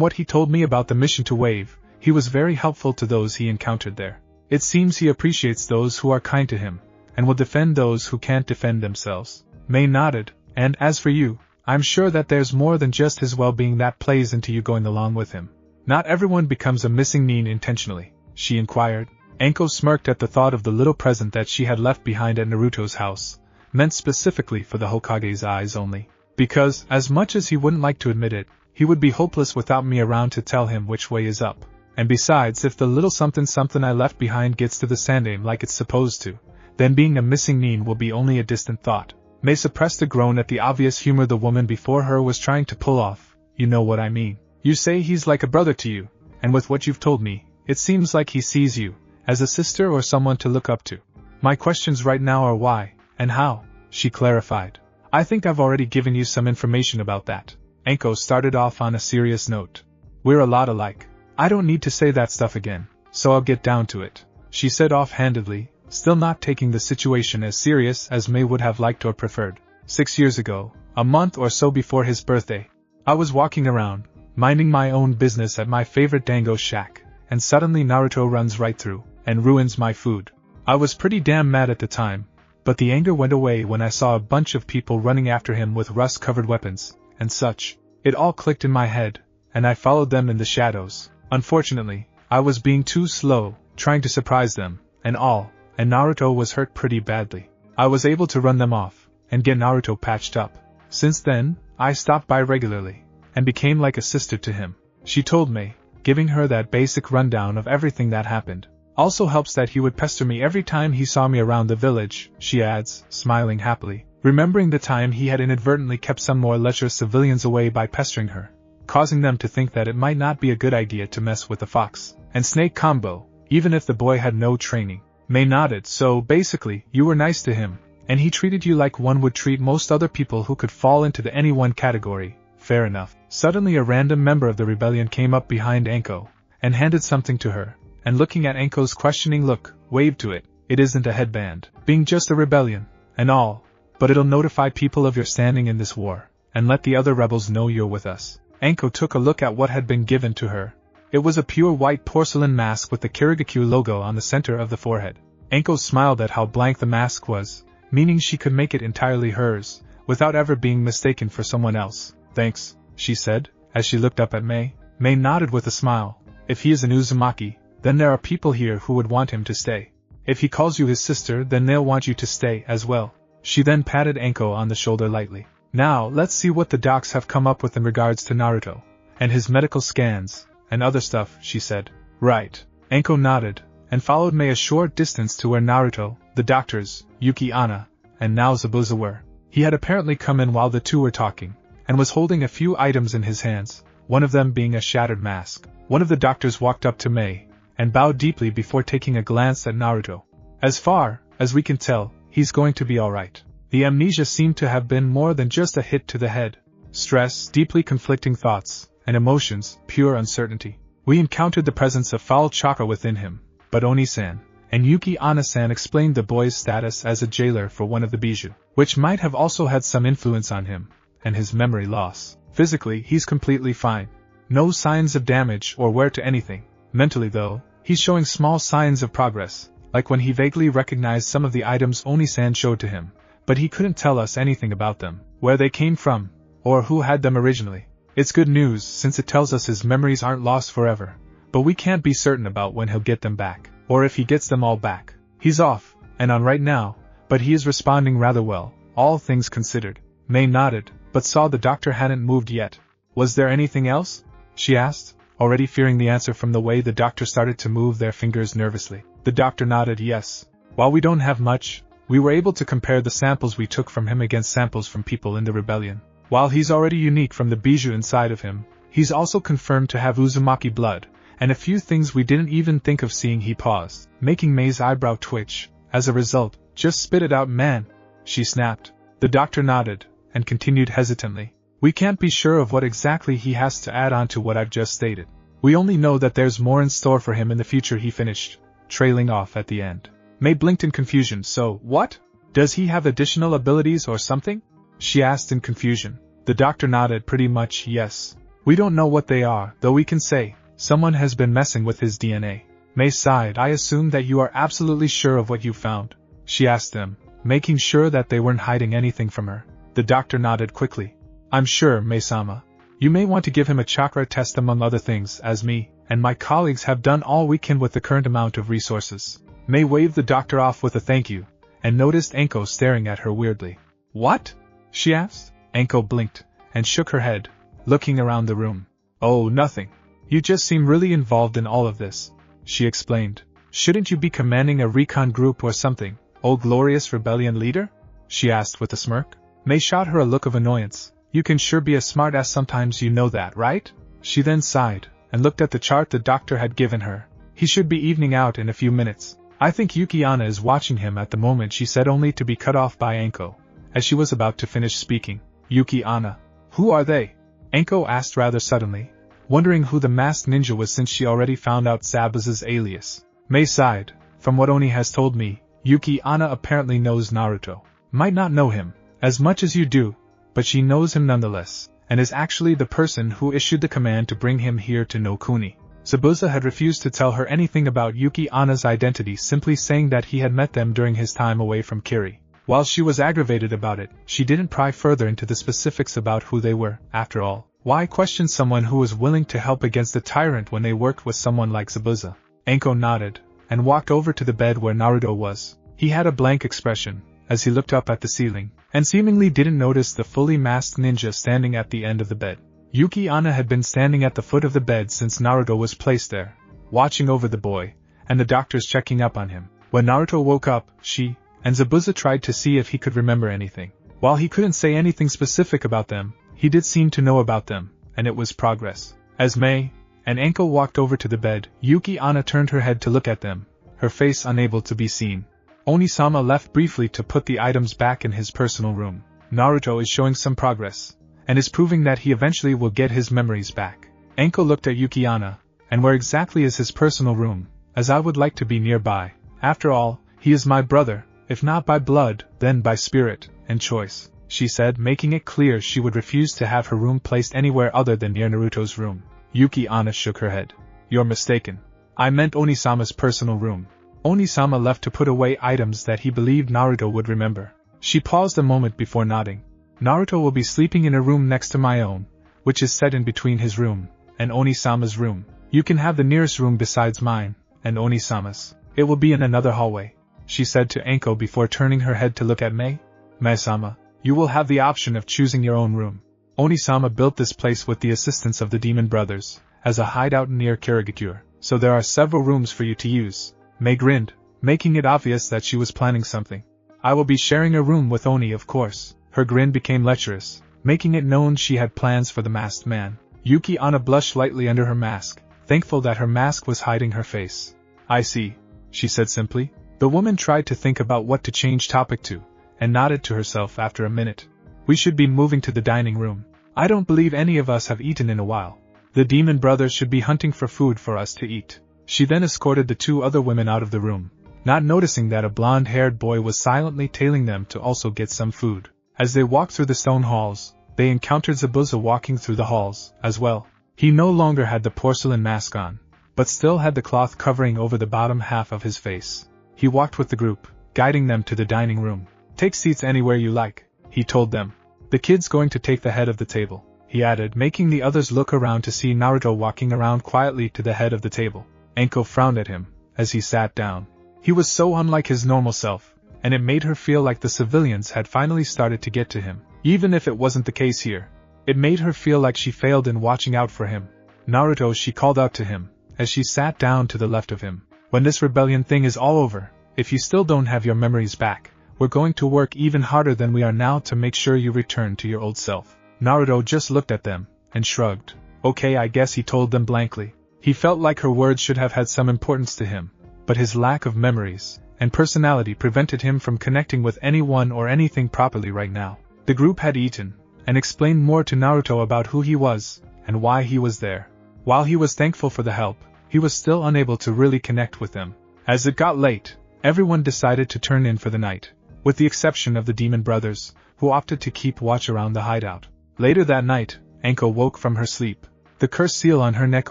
what he told me about the mission to Wave, he was very helpful to those he encountered there. It seems he appreciates those who are kind to him, and will defend those who can't defend themselves. Mei nodded, and as for you, I'm sure that there's more than just his well-being that plays into you going along with him. Not everyone becomes a missing nin intentionally, she inquired. Anko smirked at the thought of the little present that she had left behind at Naruto's house, meant specifically for the Hokage's eyes only. Because, as much as he wouldn't like to admit it, he would be hopeless without me around to tell him which way is up. And besides, if the little something I left behind gets to the Sandaime like it's supposed to, then being a missing nin will be only a distant thought. May suppressed a groan at the obvious humor the woman before her was trying to pull off. You know what I mean. You say he's like a brother to you, and with what you've told me, it seems like he sees you as a sister or someone to look up to. My questions right now are why, and how, she clarified. I think I've already given you some information about that. Anko started off on a serious note. We're a lot alike. I don't need to say that stuff again, so I'll get down to it, she said offhandedly, still not taking the situation as serious as May would have liked or preferred. 6 years ago, a month or so before his birthday, I was walking around, minding my own business at my favorite dango shack, and suddenly Naruto runs right through, and ruins my food. I was pretty damn mad at the time, but the anger went away when I saw a bunch of people running after him with rust-covered weapons, and such. It all clicked in my head, and I followed them in the shadows. Unfortunately, I was being too slow, trying to surprise them, and Naruto was hurt pretty badly. I was able to run them off, and get Naruto patched up. Since then, I stopped by regularly, and became like a sister to him. She told me, giving her that basic rundown of everything that happened. Also helps that he would pester me every time he saw me around the village, she adds, smiling happily, remembering the time he had inadvertently kept some more lecherous civilians away by pestering her, causing them to think that it might not be a good idea to mess with the fox and snake combo, even if the boy had no training. May nodded. So basically, you were nice to him, and he treated you like one would treat most other people who could fall into the any one category. Fair enough. Suddenly a random member of the rebellion came up behind Anko, and handed something to her, and looking at Anko's questioning look, waved to it. It isn't a headband, being just a rebellion, and all, but it'll notify people of your standing in this war, and let the other rebels know you're with us. Anko took a look at what had been given to her. It was a pure white porcelain mask with the Kirigakure logo on the center of the forehead. Anko smiled at how blank the mask was, meaning she could make it entirely hers, without ever being mistaken for someone else. Thanks, she said, as she looked up at May. May nodded with a smile. If he is an Uzumaki, then there are people here who would want him to stay. If he calls you his sister, then they'll want you to stay as well. She then patted Anko on the shoulder lightly. Now, let's see what the docs have come up with in regards to Naruto, and his medical scans, and other stuff, she said. Right. Anko nodded, and followed May a short distance to where Naruto, the doctors, Yuki Anna, and now Zabuza were. He had apparently come in while the two were talking, and was holding a few items in his hands, one of them being a shattered mask. One of the doctors walked up to May, and bowed deeply before taking a glance at Naruto. As far as we can tell, he's going to be alright. The amnesia seemed to have been more than just a hit to the head. Stress, deeply conflicting thoughts, and emotions, pure uncertainty. We encountered the presence of foul chakra within him, but Oni-san and Yuki Anna-san explained the boy's status as a jailer for one of the bijou, which might have also had some influence on him, and his memory loss. Physically, he's completely fine. No signs of damage or wear to anything. Mentally though, he's showing small signs of progress, like when he vaguely recognized some of the items Oni-san showed to him, but he couldn't tell us anything about them, where they came from, or who had them originally. It's good news since it tells us his memories aren't lost forever, but we can't be certain about when he'll get them back, or if he gets them all back. He's off, and on right now, but he is responding rather well, all things considered. May nodded, but saw the doctor hadn't moved yet. Was there anything else? She asked, already fearing the answer from the way the doctor started to move their fingers nervously. The doctor nodded yes. While we don't have much, we were able to compare the samples we took from him against samples from people in the rebellion. While he's already unique from the bijou inside of him, he's also confirmed to have Uzumaki blood, and a few things we didn't even think of seeing. He paused, making May's eyebrow twitch. As a result, just spit it out, man, she snapped. The doctor nodded, and continued hesitantly. We can't be sure of what exactly he has to add on to what I've just stated. We only know that there's more in store for him in the future, he finished, trailing off at the end. May blinked in confusion. So, what? Does he have additional abilities or something? She asked in confusion. The doctor nodded. Pretty much, yes. We don't know what they are, though we can say, someone has been messing with his DNA. May sighed. I assume that you are absolutely sure of what you found, she asked them, making sure that they weren't hiding anything from her. The doctor nodded quickly. I'm sure, May-sama. You may want to give him a chakra test among other things, as me and my colleagues have done all we can with the current amount of resources. May waved the doctor off with a thank you, and noticed Anko staring at her weirdly. What? She asked. Anko blinked, and shook her head, looking around the room. Oh, nothing. You just seem really involved in all of this, she explained. Shouldn't you be commanding a recon group or something, "Oh, glorious rebellion leader?" she asked with a smirk. Mei shot her a look of annoyance. "You can sure be a smartass sometimes, you know that, right?" She then sighed, and looked at the chart the doctor had given her. "He should be evening out in a few minutes. I think Yuki-Ana is watching him at the moment," she said, only to be cut off by Anko, as she was about to finish speaking. "Yuki-Ana? Who are they?" Anko asked rather suddenly, wondering who the masked ninja was since she already found out Zabuza's alias. Mei sighed. "From what Oni has told me, Yuki-Ana apparently knows Naruto. Might not know him as much as you do, but she knows him nonetheless, and is actually the person who issued the command to bring him here to no Kuni." Zabuza had refused to tell her anything about Yuki-Ana's identity, simply saying that he had met them during his time away from Kiri. While she was aggravated about it, she didn't pry further into the specifics about who they were. After all, why question someone who was willing to help against a tyrant when they worked with someone like Zabuza? Anko nodded, and walked over to the bed where Naruto was. He had a blank expression, as he looked up at the ceiling, and seemingly didn't notice the fully masked ninja standing at the end of the bed. Yuki-Ana had been standing at the foot of the bed since Naruto was placed there, watching over the boy, and the doctors checking up on him. When Naruto woke up, she and Zabuza tried to see if he could remember anything. While he couldn't say anything specific about them, he did seem to know about them, and it was progress. As Mei and Anko walked over to the bed, Yuki-Ana turned her head to look at them, her face unable to be seen. Oni-sama left briefly to put the items back in his personal room. Naruto is showing some progress, and is proving that he eventually will get his memories back. Anko looked at Yuki-Ana, and where exactly is his personal room, as I would like to be nearby. After all, he is my brother, if not by blood, then by spirit and choice, she said, making it clear she would refuse to have her room placed anywhere other than near Naruto's room. Yuki-Ana shook her head. "You're mistaken. I meant Oni-sama's personal room." Oni-sama left to put away items that he believed Naruto would remember. She paused a moment before nodding. "Naruto will be sleeping in a room next to my own, which is set in between his room and Oni-sama's room. You can have the nearest room besides mine and Oni-sama's. It will be in another hallway," she said to Anko before turning her head to look at Mei. "Mei-sama, you will have the option of choosing your own room. Oni-sama built this place with the assistance of the Demon Brothers, as a hideout near Kirigakure, so there are several rooms for you to use." Mei grinned, making it obvious that she was planning something. "I will be sharing a room with Oni, of course." Her grin became lecherous, making it known she had plans for the masked man. Yuki-Ana blushed lightly under her mask, thankful that her mask was hiding her face. "I see," she said simply. The woman tried to think about what to change topic to, and nodded to herself after a minute. "We should be moving to the dining room. I don't believe any of us have eaten in a while. The Demon Brothers should be hunting for food for us to eat." She then escorted the two other women out of the room, not noticing that a blonde-haired boy was silently tailing them to also get some food. As they walked through the stone halls, they encountered Zabuza walking through the halls, as well. He no longer had the porcelain mask on, but still had the cloth covering over the bottom half of his face. He walked with the group, guiding them to the dining room. "Take seats anywhere you like," he told them. "The kid's going to take the head of the table," he added, making the others look around to see Naruto walking around quietly to the head of the table. Anko frowned at him, as he sat down. He was so unlike his normal self, and it made her feel like the civilians had finally started to get to him. Even if it wasn't the case here, it made her feel like she failed in watching out for him. "Naruto," she called out to him, as she sat down to the left of him. "When this rebellion thing is all over, if you still don't have your memories back, we're going to work even harder than we are now to make sure you return to your old self." Naruto just looked at them, and shrugged. "Okay, I guess," he told them blankly. He felt like her words should have had some importance to him, but his lack of memories and personality prevented him from connecting with anyone or anything properly right now. The group had eaten, and explained more to Naruto about who he was, and why he was there. While he was thankful for the help, he was still unable to really connect with them. As it got late, everyone decided to turn in for the night, with the exception of the Demon Brothers, who opted to keep watch around the hideout. Later that night, Anko woke from her sleep. The cursed seal on her neck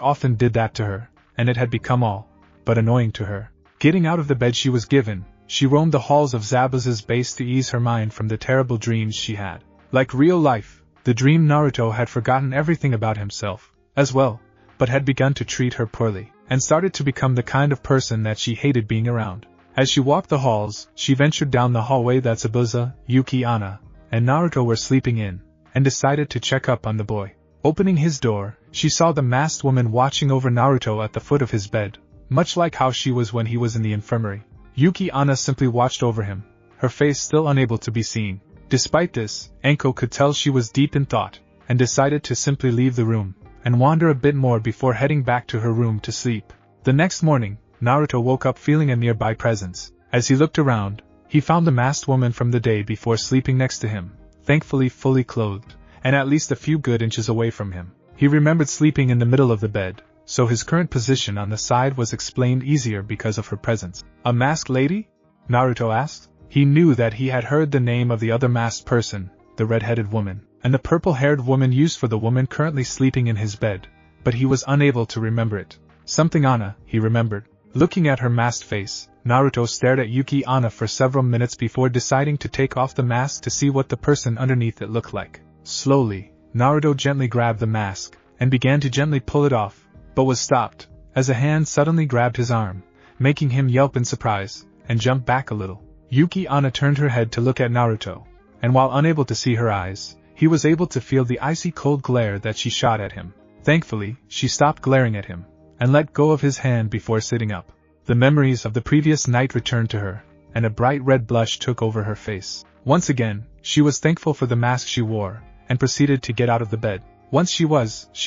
often did that to her, and it had become all but annoying to her. Getting out of the bed she was given, she roamed the halls of Zabuza's base to ease her mind from the terrible dreams she had. Like real life, the dream Naruto had forgotten everything about himself, as well, but had begun to treat her poorly, and started to become the kind of person that she hated being around. As she walked the halls, she ventured down the hallway that Zabuza, Yuki-Ana, and Naruto were sleeping in, and decided to check up on the boy. Opening his door, she saw the masked woman watching over Naruto at the foot of his bed, much like how she was when he was in the infirmary. Yuki Anna simply watched over him, her face still unable to be seen. Despite this, Anko could tell she was deep in thought, and decided to simply leave the room, and wander a bit more before heading back to her room to sleep. The next morning, Naruto woke up feeling a nearby presence. As he looked around, he found the masked woman from the day before sleeping next to him, thankfully fully clothed, and at least a few good inches away from him. He remembered sleeping in the middle of the bed, so his current position on the side was explained easier because of her presence. A masked lady? Naruto asked. He knew that he had heard the name of the other masked person, the red-headed woman, and the purple-haired woman used for the woman currently sleeping in his bed, but he was unable to remember it. Something Anna, he remembered. Looking at her masked face, Naruto stared at Yuki Anna for several minutes before deciding to take off the mask to see what the person underneath it looked like. Slowly, Naruto gently grabbed the mask, and began to gently pull it off, but was stopped, as a hand suddenly grabbed his arm, making him yelp in surprise, and jump back a little. Yuki Anna turned her head to look at Naruto, and while unable to see her eyes, he was able to feel the icy cold glare that she shot at him. Thankfully, she stopped glaring at him, and let go of his hand before sitting up. The memories of the previous night returned to her, and a bright red blush took over her face. Once again, she was thankful for the mask she wore, and proceeded to get out of the bed. Once she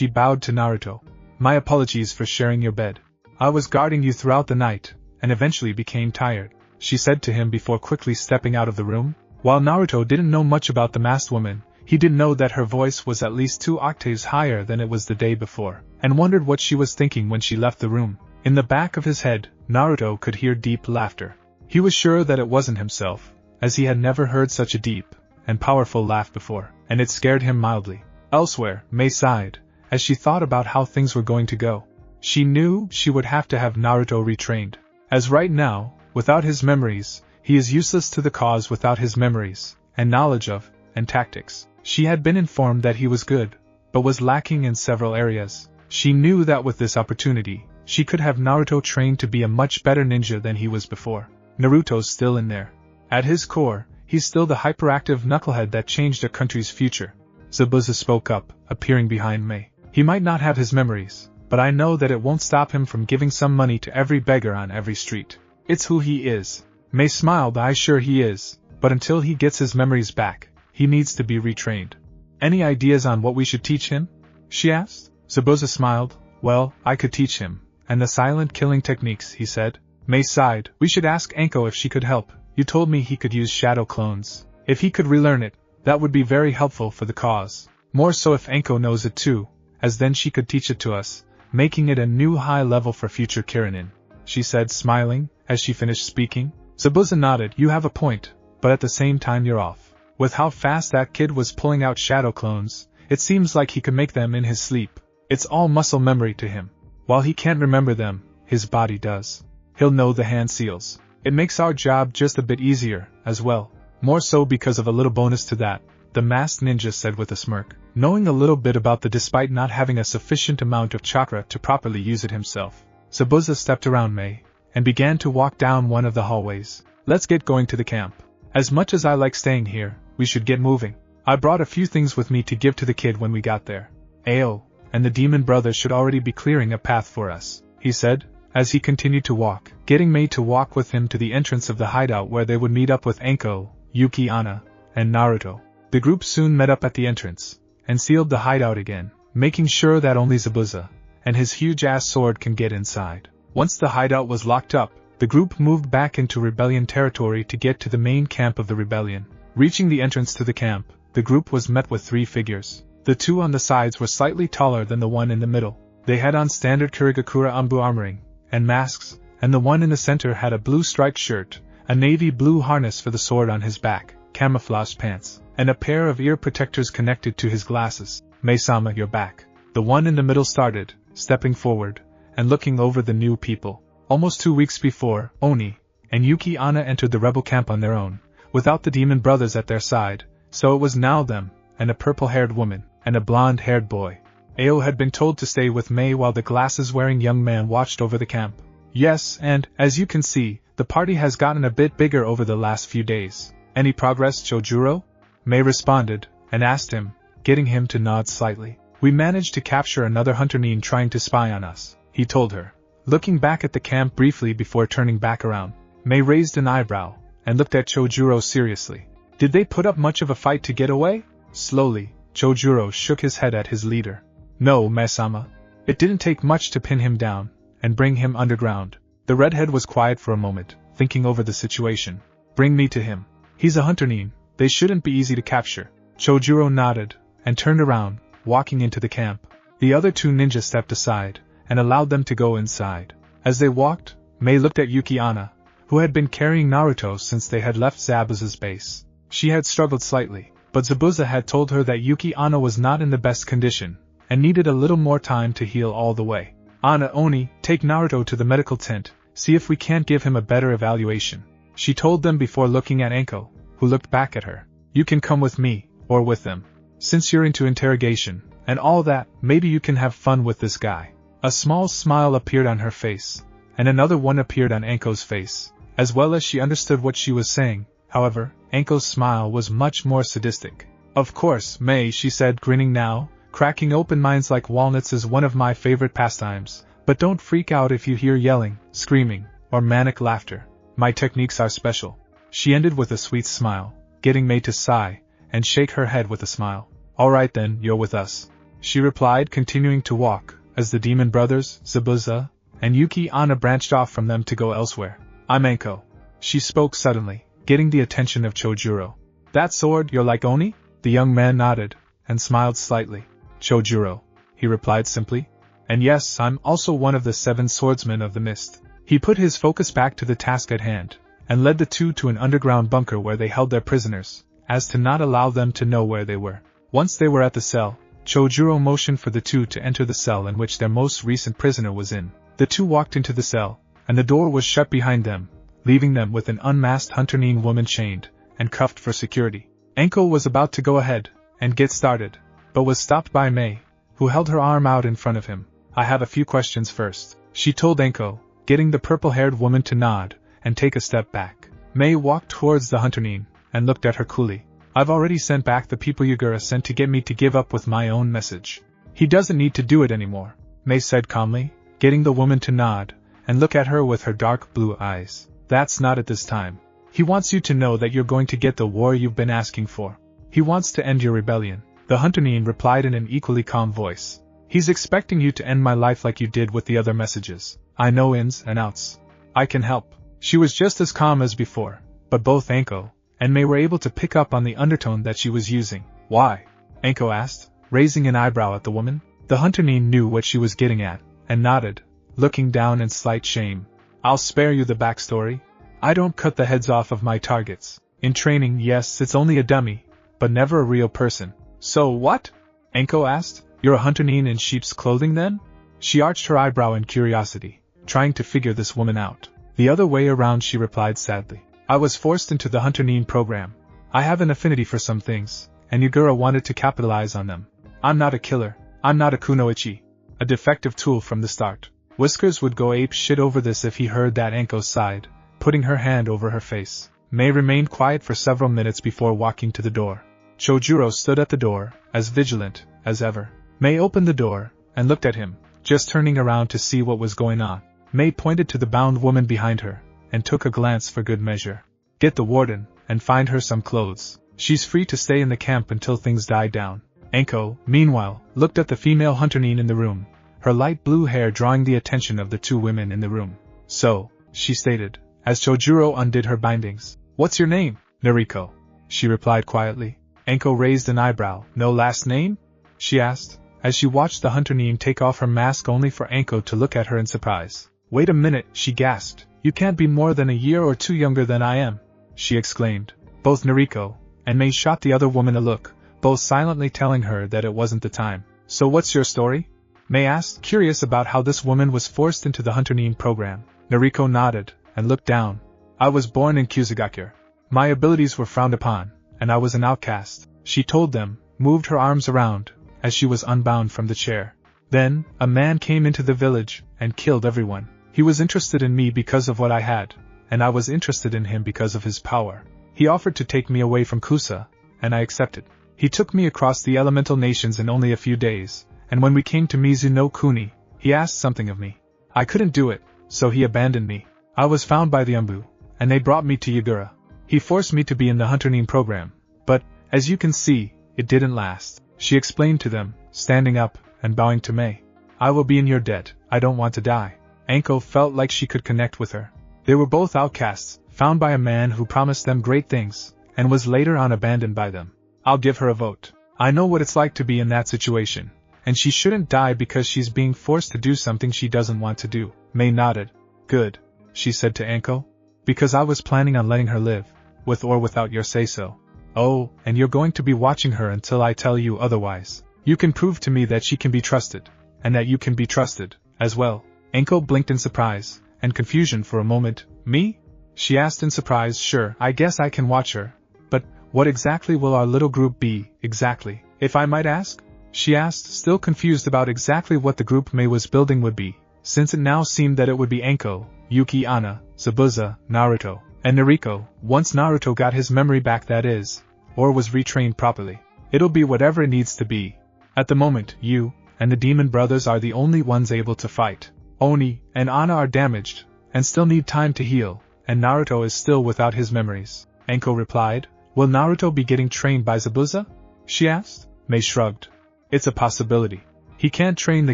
bowed to Naruto. My apologies for sharing your bed. I was guarding you throughout the night, and eventually became tired, she said to him before quickly stepping out of the room. While Naruto didn't know much about the masked woman, he did know that her voice was at least 2 octaves higher than it was the day before, and wondered what she was thinking when she left the room. In the back of his head, Naruto could hear deep laughter. He was sure that it wasn't himself, as he had never heard such a deep and powerful laugh before, and it scared him mildly. Elsewhere, Mei sighed, as she thought about how things were going to go. She knew she would have to have Naruto retrained, as right now, without his memories, he is useless to the cause without his memories, and knowledge of, and tactics. She had been informed that he was good, but was lacking in several areas. She knew that with this opportunity, she could have Naruto trained to be a much better ninja than he was before. Naruto's still in there. At his core, he's still the hyperactive knucklehead that changed a country's future. Zabuza spoke up, appearing behind Mei. He might not have his memories, but I know that it won't stop him from giving some money to every beggar on every street. It's who he is. Mei smiled. I sure he is, but until he gets his memories back, he needs to be retrained. Any ideas on what we should teach him? She asked. Zabuza smiled. Well, I could teach him, and the silent killing techniques, he said. Mei sighed. We should ask Anko if she could help. You told me he could use shadow clones. If he could relearn it, that would be very helpful for the cause. More so if Anko knows it too, as then she could teach it to us, making it a new high level for future Kiranin, she said smiling, as she finished speaking. Zabuza nodded. You have a point, but at the same time you're off. With how fast that kid was pulling out shadow clones, it seems like he could make them in his sleep. It's all muscle memory to him. While he can't remember them, his body does. He'll know the hand seals. It makes our job just a bit easier, as well. More so because of a little bonus to that, the masked ninja said with a smirk, knowing a little bit about the despite not having a sufficient amount of chakra to properly use it himself. Zabuza stepped around Mei, and began to walk down one of the hallways. Let's get going to the camp. As much as I like staying here, we should get moving. I brought a few things with me to give to the kid when we got there. Ao, and the demon brothers should already be clearing a path for us, he said, as he continued to walk, getting Mei to walk with him to the entrance of the hideout where they would meet up with Anko, Yuki Anna, and Naruto. The group soon met up at the entrance, and sealed the hideout again, making sure that only Zabuza and his huge-ass sword can get inside. Once the hideout was locked up, the group moved back into rebellion territory to get to the main camp of the rebellion. Reaching the entrance to the camp, the group was met with 3 figures. The 2 on the sides were slightly taller than the one in the middle. They had on standard Kurigakura Ambu armoring and masks, and the one in the center had a blue striped shirt, a navy blue harness for the sword on his back, camouflage pants, and a pair of ear protectors connected to his glasses. Mei-sama, you're back. The one in the middle started, stepping forward, and looking over the new people. Almost 2 weeks before, Oni and Yuki Anna entered the rebel camp on their own, without the demon brothers at their side, so it was now them, and a purple-haired woman, and a blonde-haired boy. Ao had been told to stay with Mei while the glasses-wearing young man watched over the camp. Yes, and, as you can see, the party has gotten a bit bigger over the last few days. Any progress, Chojuro? Mei responded, and asked him, getting him to nod slightly. We managed to capture another hunter Nin trying to spy on us, he told her, looking back at the camp briefly before turning back around. Mei raised an eyebrow, and looked at Chojuro seriously. Did they put up much of a fight to get away? Slowly, Chojuro shook his head at his leader. No, Mei-sama. It didn't take much to pin him down, and bring him underground. The redhead was quiet for a moment, thinking over the situation. Bring me to him. He's a hunter nin, they shouldn't be easy to capture. Chojuro nodded, and turned around, walking into the camp. The other two ninjas stepped aside, and allowed them to go inside. As they walked, Mei looked at Yuki-Ana, who had been carrying Naruto since they had left Zabuza's base. She had struggled slightly, but Zabuza had told her that Yuki-Ana was not in the best condition, and needed a little more time to heal all the way. Ana Oni, take Naruto to the medical tent, see if we can't give him a better evaluation. She told them before looking at Anko, who looked back at her. You can come with me, or with them. Since you're into interrogation, and all that, maybe you can have fun with this guy. A small smile appeared on her face, and another one appeared on Anko's face. As well as she understood what she was saying, however, Anko's smile was much more sadistic. Of course, Mei, she said, grinning now, cracking open minds like walnuts is one of my favorite pastimes, but don't freak out if you hear yelling, screaming, or manic laughter. My techniques are special. She ended with a sweet smile, getting Mei to sigh, and shake her head with a smile. Alright then, you're with us. She replied, continuing to walk, as the demon brothers, Zabuza, and Yuki-Ana branched off from them to go elsewhere. I'm Anko. She spoke suddenly, getting the attention of Chojuro. That sword, you're like Oni? The young man nodded, and smiled slightly. Chojuro, he replied simply. And yes, I'm also one of the 7 swordsmen of the mist. He put his focus back to the task at hand, and led the two to an underground bunker where they held their prisoners, as to not allow them to know where they were. Once they were at the cell, Chojuro motioned for the two to enter the cell in which their most recent prisoner was in. The two walked into the cell, and the door was shut behind them, leaving them with an unmasked hunter nin woman chained and cuffed for security. Anko was about to go ahead and get started, but was stopped by Mei, who held her arm out in front of him. I have a few questions first, she told Anko, getting the purple-haired woman to nod and take a step back. Mei walked towards the hunter nin and looked at her coolly. I've already sent back the people Yagura sent to get me to give up with my own message. He doesn't need to do it anymore, Mei said calmly, getting the woman to nod and look at her with her dark blue eyes. That's not at this time. He wants you to know that you're going to get the war you've been asking for. He wants to end your rebellion, the hunter nin replied in an equally calm voice. He's expecting you to end my life like you did with the other messages. I know ins and outs. I can help. She was just as calm as before, but both Anko and Mei were able to pick up on the undertone that she was using. Why? Anko asked, raising an eyebrow at the woman. The hunter nin knew what she was getting at, and nodded, looking down in slight shame. I'll spare you the backstory. I don't cut the heads off of my targets. In training, yes, it's only a dummy, but never a real person. So what? Anko asked. You're a hunter nin in sheep's clothing then? She arched her eyebrow in curiosity, trying to figure this woman out. The other way around, she replied sadly. I was forced into the hunter nin program. I have an affinity for some things, and Yagura wanted to capitalize on them. I'm not a killer. I'm not a kunoichi. A defective tool from the start. Whiskers would go ape shit over this if he heard that. Anko sighed, putting her hand over her face. Mei remained quiet for several minutes before walking to the door. Chojuro stood at the door, as vigilant as ever. Mei opened the door, and looked at him, just turning around to see what was going on. Mei pointed to the bound woman behind her, and took a glance for good measure. Get the warden, and find her some clothes. She's free to stay in the camp until things die down. Anko, meanwhile, looked at the female hunter nin in the room, her light blue hair drawing the attention of the two women in the room. So, she stated, as Chojuro undid her bindings. What's your name? Nariko. She replied quietly. Anko raised an eyebrow. No last name? She asked, as she watched the hunter nin take off her mask only for Anko to look at her in surprise. Wait a minute, she gasped. You can't be more than a year or two younger than I am, she exclaimed. Both Nariko and Mei shot the other woman a look, both silently telling her that it wasn't the time. So what's your story? Mei asked, curious about how this woman was forced into the hunter nin program. Nariko nodded, and looked down. I was born in Kusagakure. My abilities were frowned upon, and I was an outcast, she told them, moved her arms around, as she was unbound from the chair. Then, a man came into the village, and killed everyone. He was interested in me because of what I had, and I was interested in him because of his power. He offered to take me away from Kusa, and I accepted. He took me across the Elemental Nations in only a few days, and when we came to Mizu no Kuni, he asked something of me. I couldn't do it, so he abandoned me. I was found by the Umbu, and they brought me to Yagura. He forced me to be in the Hunterine program, but, as you can see, it didn't last, she explained to them, standing up and bowing to May. I will be in your debt, I don't want to die. Anko felt like she could connect with her. They were both outcasts, found by a man who promised them great things, and was later on abandoned by them. I'll give her a vote. I know what it's like to be in that situation, and she shouldn't die because she's being forced to do something she doesn't want to do. May nodded. Good, she said to Anko. Because I was planning on letting her live, with or without your say-so. Oh, and you're going to be watching her until I tell you otherwise. You can prove to me that she can be trusted, and that you can be trusted, as well. Anko blinked in surprise and confusion for a moment. Me? She asked in surprise. Sure, I guess I can watch her. But, what exactly will our little group be, exactly, if I might ask? She asked, still confused about exactly what the group May was building would be, since it now seemed that it would be Anko, Yuki Anna, Zabuza, Naruto, and Nariko, once Naruto got his memory back, that is, or was retrained properly. It'll be whatever it needs to be. At the moment, you and the demon brothers are the only ones able to fight. Oni and Anna are damaged, and still need time to heal, and Naruto is still without his memories. Anko replied. Will Naruto be getting trained by Zabuza? She asked. May shrugged. It's a possibility. He can't train the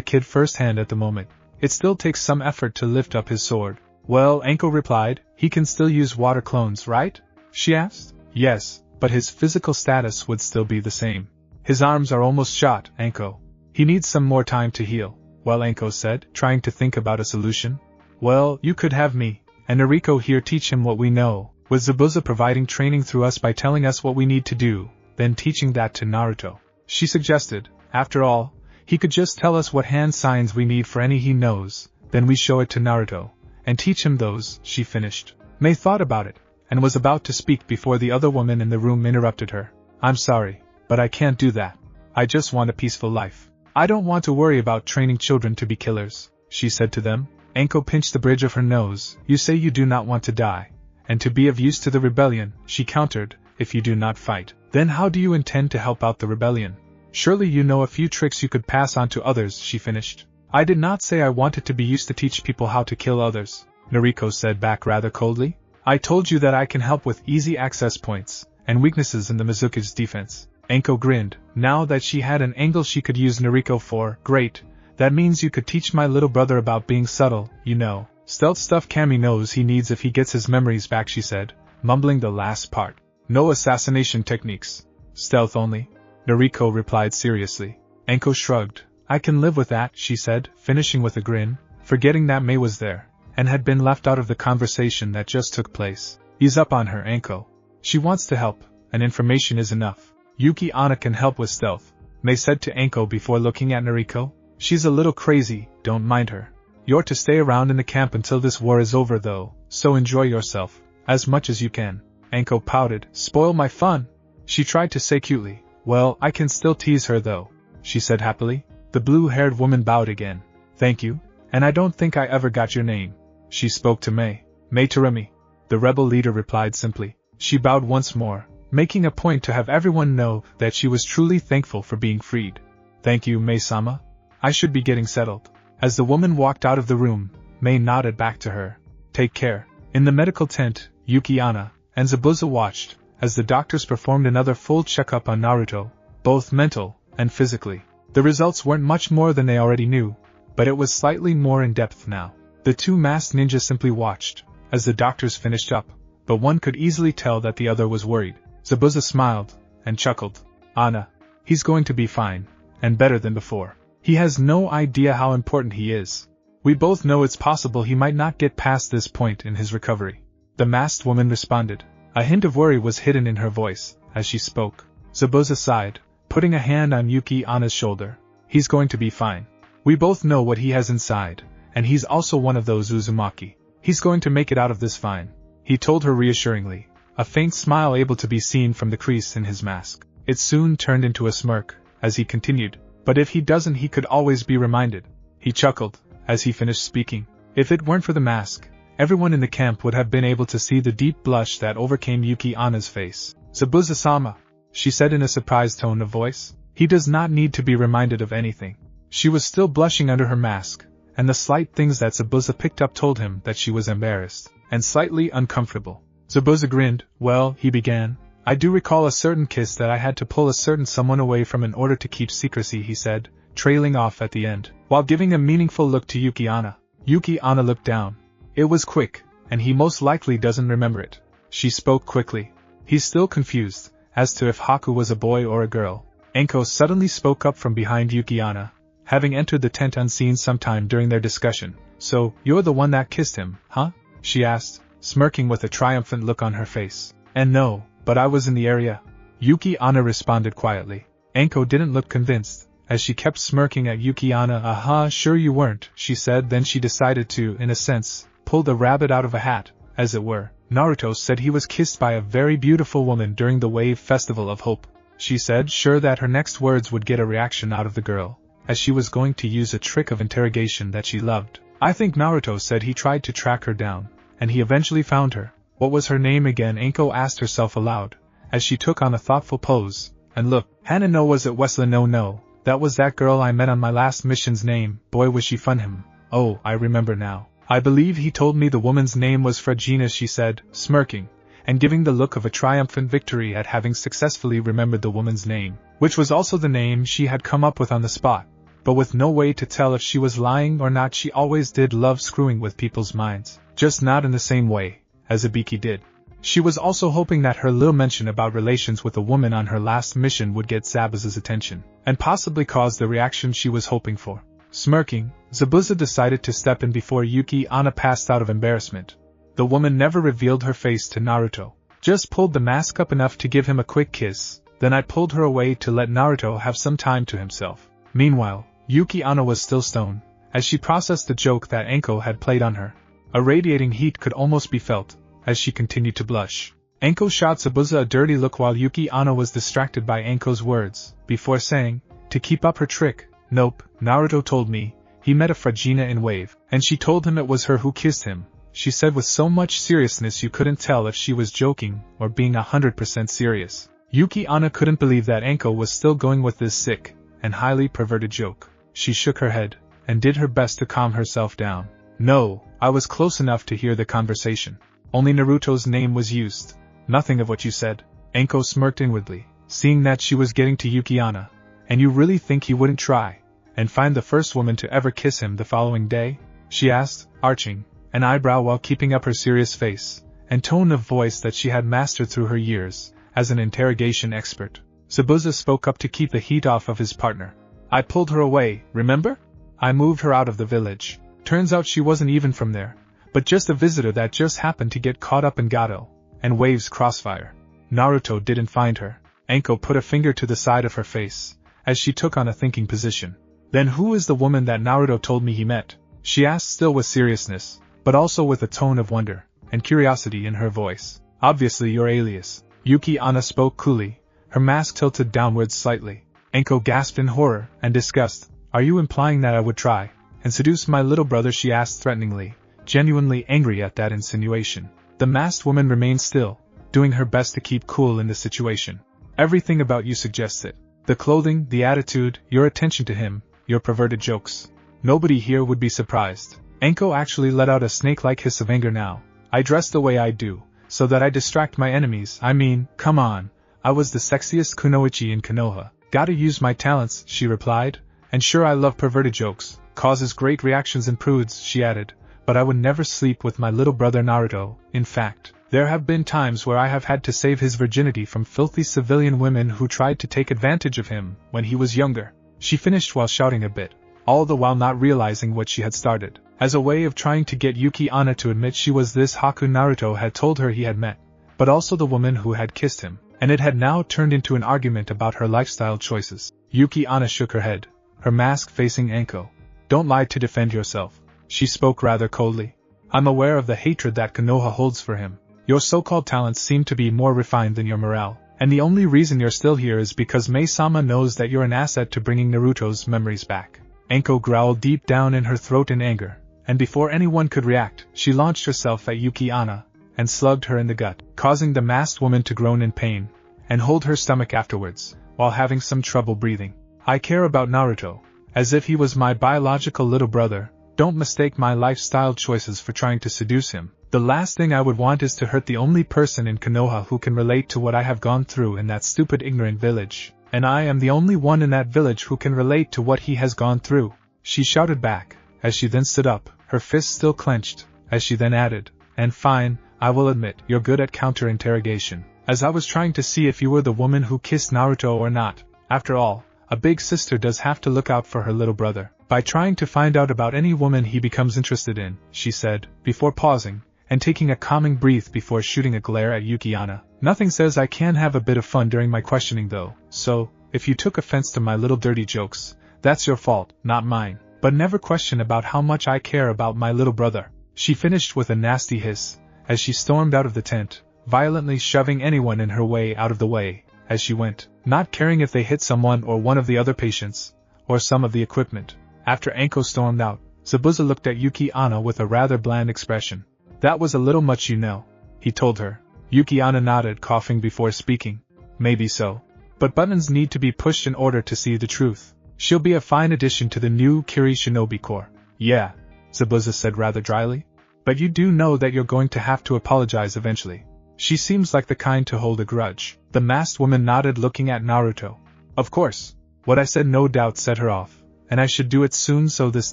kid firsthand at the moment. It still takes some effort to lift up his sword. Well, Anko replied, he can still use water clones, right? She asked. Yes, but his physical status would still be the same. His arms are almost shot, Anko. He needs some more time to heal. Well, Anko said, trying to think about a solution. Well, you could have me and Nariko here teach him what we know, with Zabuza providing training through us by telling us what we need to do, then teaching that to Naruto. She suggested. After all, he could just tell us what hand signs we need for any he knows, then we show it to Naruto, and teach him those, she finished. May thought about it, and was about to speak before the other woman in the room interrupted her. I'm sorry, but I can't do that. I just want a peaceful life. I don't want to worry about training children to be killers, she said to them. Anko pinched the bridge of her nose. You say you do not want to die, and to be of use to the rebellion, she countered, if you do not fight. Then how do you intend to help out the rebellion? Surely you know a few tricks you could pass on to others, she finished. I did not say I wanted to be used to teach people how to kill others, Nariko said back rather coldly. I told you that I can help with easy access points, and weaknesses in the Mizuki's defense. Anko grinned. Now that she had an angle she could use Nariko for, great. That means you could teach my little brother about being subtle, you know. Stealth stuff Kami knows he needs if he gets his memories back, she said, mumbling the last part. No assassination techniques. Stealth only. Nariko replied seriously. Anko shrugged. I can live with that, she said, finishing with a grin, forgetting that May was there, and had been left out of the conversation that just took place. Ease up on her, Anko. She wants to help, and information is enough. Yuki Anna can help with stealth, May said to Anko before looking at Nariko. She's a little crazy, don't mind her. You're to stay around in the camp until this war is over though, so enjoy yourself, as much as you can. Anko pouted. Spoil my fun. She tried to say cutely. Well, I can still tease her though, she said happily. The blue-haired woman bowed again. Thank you, and I don't think I ever got your name. She spoke to May. May Terumi. The rebel leader replied simply. She bowed once more, making a point to have everyone know that she was truly thankful for being freed. Thank you, May-sama. I should be getting settled. As the woman walked out of the room, May nodded back to her. Take care. In the medical tent, Yuki Anna and Zabuza watched, as the doctors performed another full checkup on Naruto, both mental and physically. The results weren't much more than they already knew, but it was slightly more in depth now. The two masked ninjas simply watched, as the doctors finished up, but one could easily tell that the other was worried. Zabuza smiled, and chuckled. Anna. He's going to be fine, and better than before. He has no idea how important he is. We both know it's possible he might not get past this point in his recovery. The masked woman responded. A hint of worry was hidden in her voice, as she spoke. Zabuza sighed, putting a hand on Yuki Anna's shoulder. He's going to be fine. We both know what he has inside, and he's also one of those Uzumaki. He's going to make it out of this fine, he told her reassuringly, a faint smile able to be seen from the crease in his mask. It soon turned into a smirk, as he continued. But if he doesn't, he could always be reminded. He chuckled, as he finished speaking. If it weren't for the mask, everyone in the camp would have been able to see the deep blush that overcame Yuki Anna's face. Zabuza-sama, she said in a surprised tone of voice. He does not need to be reminded of anything. She was still blushing under her mask, and the slight things that Zabuza picked up told him that she was embarrassed. and slightly uncomfortable. Zabuza grinned. Well, he began, I do recall a certain kiss that I had to pull a certain someone away from in order to keep secrecy, he said, trailing off at the end, while giving a meaningful look to Yuki-ana. Yuki-ana looked down. It was quick, and he most likely doesn't remember it. She spoke quickly. He's still confused, as to if Haku was a boy or a girl. Anko suddenly spoke up from behind Yuki-ana, having entered the tent unseen sometime during their discussion. So, you're the one that kissed him, huh? She asked, smirking with a triumphant look on her face. And no, but I was in the area. Yuki-ana responded quietly. Anko didn't look convinced, as she kept smirking at Yuki-ana. Aha, sure you weren't, she said. Then she decided to, in a sense, pull the rabbit out of a hat, as it were. Naruto said he was kissed by a very beautiful woman during the Wave Festival of Hope. She said, sure that her next words would get a reaction out of the girl, as she was going to use a trick of interrogation that she loved. I think Naruto said he tried to track her down, and he eventually found her. What was her name again? Anko asked herself aloud, as she took on a thoughtful pose, and looked. Hana no, was it Wesley? No, that was that girl I met on my last mission's name. Boy, was she fun. Him. Oh, I remember now. I believe he told me the woman's name was Fragina, she said, smirking, and giving the look of a triumphant victory at having successfully remembered the woman's name, which was also the name she had come up with on the spot. But with no way to tell if she was lying or not. She always did love screwing with people's minds, just not in the same way as Ibiki did. She was also hoping that her little mention about relations with a woman on her last mission would get Zabuza's attention, and possibly cause the reaction she was hoping for. Smirking, Zabuza decided to step in before Yuki-ana passed out of embarrassment. The woman never revealed her face to Naruto, just pulled the mask up enough to give him a quick kiss, then I pulled her away to let Naruto have some time to himself. Meanwhile, Yuki-ana was still stoned, as she processed the joke that Anko had played on her. A radiating heat could almost be felt, as she continued to blush. Anko shot Zabuza a dirty look while Yuki-ana was distracted by Anko's words, before saying, to keep up her trick, nope, Naruto told me, he met a Fragina in Wave, and she told him it was her who kissed him, she said with so much seriousness you couldn't tell if she was joking or being 100% serious. Yuki-ana couldn't believe that Anko was still going with this sick and highly perverted joke. She shook her head, and did her best to calm herself down. No, I was close enough to hear the conversation. Only Naruto's name was used. Nothing of what you said. Anko smirked inwardly, seeing that she was getting to Yuki-ana. And you really think he wouldn't try, and find the first woman to ever kiss him the following day? She asked, arching an eyebrow while keeping up her serious face, and tone of voice that she had mastered through her years, as an interrogation expert. Zabuza spoke up to keep the heat off of his partner. I pulled her away, remember? I moved her out of the village. Turns out she wasn't even from there, but just a visitor that just happened to get caught up in Gato and Wave's crossfire. Naruto didn't find her. Anko put a finger to the side of her face, as she took on a thinking position. Then who is the woman that Naruto told me he met? She asked, still with seriousness, but also with a tone of wonder and curiosity in her voice. Obviously your alias. Yuki-ana spoke coolly, her mask tilted downwards slightly. Anko gasped in horror and disgust. Are you implying that I would try and seduce my little brother? She asked threateningly, genuinely angry at that insinuation. The masked woman remained still, doing her best to keep cool in the situation. Everything about you suggests it. The clothing, the attitude, your attention to him, your perverted jokes. Nobody here would be surprised. Anko actually let out a snake-like hiss of anger now. I dress the way I do, so that I distract my enemies. I mean, come on. I was the sexiest kunoichi in Konoha. Gotta use my talents, she replied. And sure, I love perverted jokes, causes great reactions in prudes, she added, but I would never sleep with my little brother Naruto. In fact, there have been times where I have had to save his virginity from filthy civilian women who tried to take advantage of him when he was younger. She finished while shouting a bit, all the while not realizing what she had started, as a way of trying to get Yuki-ana to admit she was this Haku Naruto had told her he had met, but also the woman who had kissed him, and it had now turned into an argument about her lifestyle choices. Yuki-ana shook her head, her mask facing Anko. Don't lie to defend yourself. She spoke rather coldly. I'm aware of the hatred that Konoha holds for him. Your so-called talents seem to be more refined than your morale, and the only reason you're still here is because Mai-sama knows that you're an asset to bringing Naruto's memories back. Anko growled deep down in her throat in anger, and before anyone could react, she launched herself at Yuki-ana, and slugged her in the gut, causing the masked woman to groan in pain, and hold her stomach afterwards, while having some trouble breathing. I care about Naruto, as if he was my biological little brother. Don't mistake my lifestyle choices for trying to seduce him. The last thing I would want is to hurt the only person in Konoha who can relate to what I have gone through in that stupid ignorant village, and I am the only one in that village who can relate to what he has gone through," she shouted back, as she then stood up, her fists still clenched, as she then added, "And fine, I will admit, you're good at counter-interrogation, as I was trying to see if you were the woman who kissed Naruto or not. After all, a big sister does have to look out for her little brother, by trying to find out about any woman he becomes interested in," she said, before pausing, and taking a calming breath before shooting a glare at Yuki-ana. "Nothing says I can't have a bit of fun during my questioning though, so, if you took offense to my little dirty jokes, that's your fault, not mine. But never question about how much I care about my little brother," she finished with a nasty hiss, as she stormed out of the tent, violently shoving anyone in her way out of the way, as she went, not caring if they hit someone or one of the other patients, or some of the equipment. After Anko stormed out, Zabuza looked at Yuki-ana with a rather bland expression. "That was a little much, you know," he told her. Yuki-ana nodded, coughing before speaking. "Maybe so. But buttons need to be pushed in order to see the truth. She'll be a fine addition to the new Kiri Shinobi Corps." "Yeah," Zabuza said rather dryly. "But you do know that you're going to have to apologize eventually. She seems like the kind to hold a grudge." The masked woman nodded, looking at Naruto. "Of course. What I said no doubt set her off, and I should do it soon so this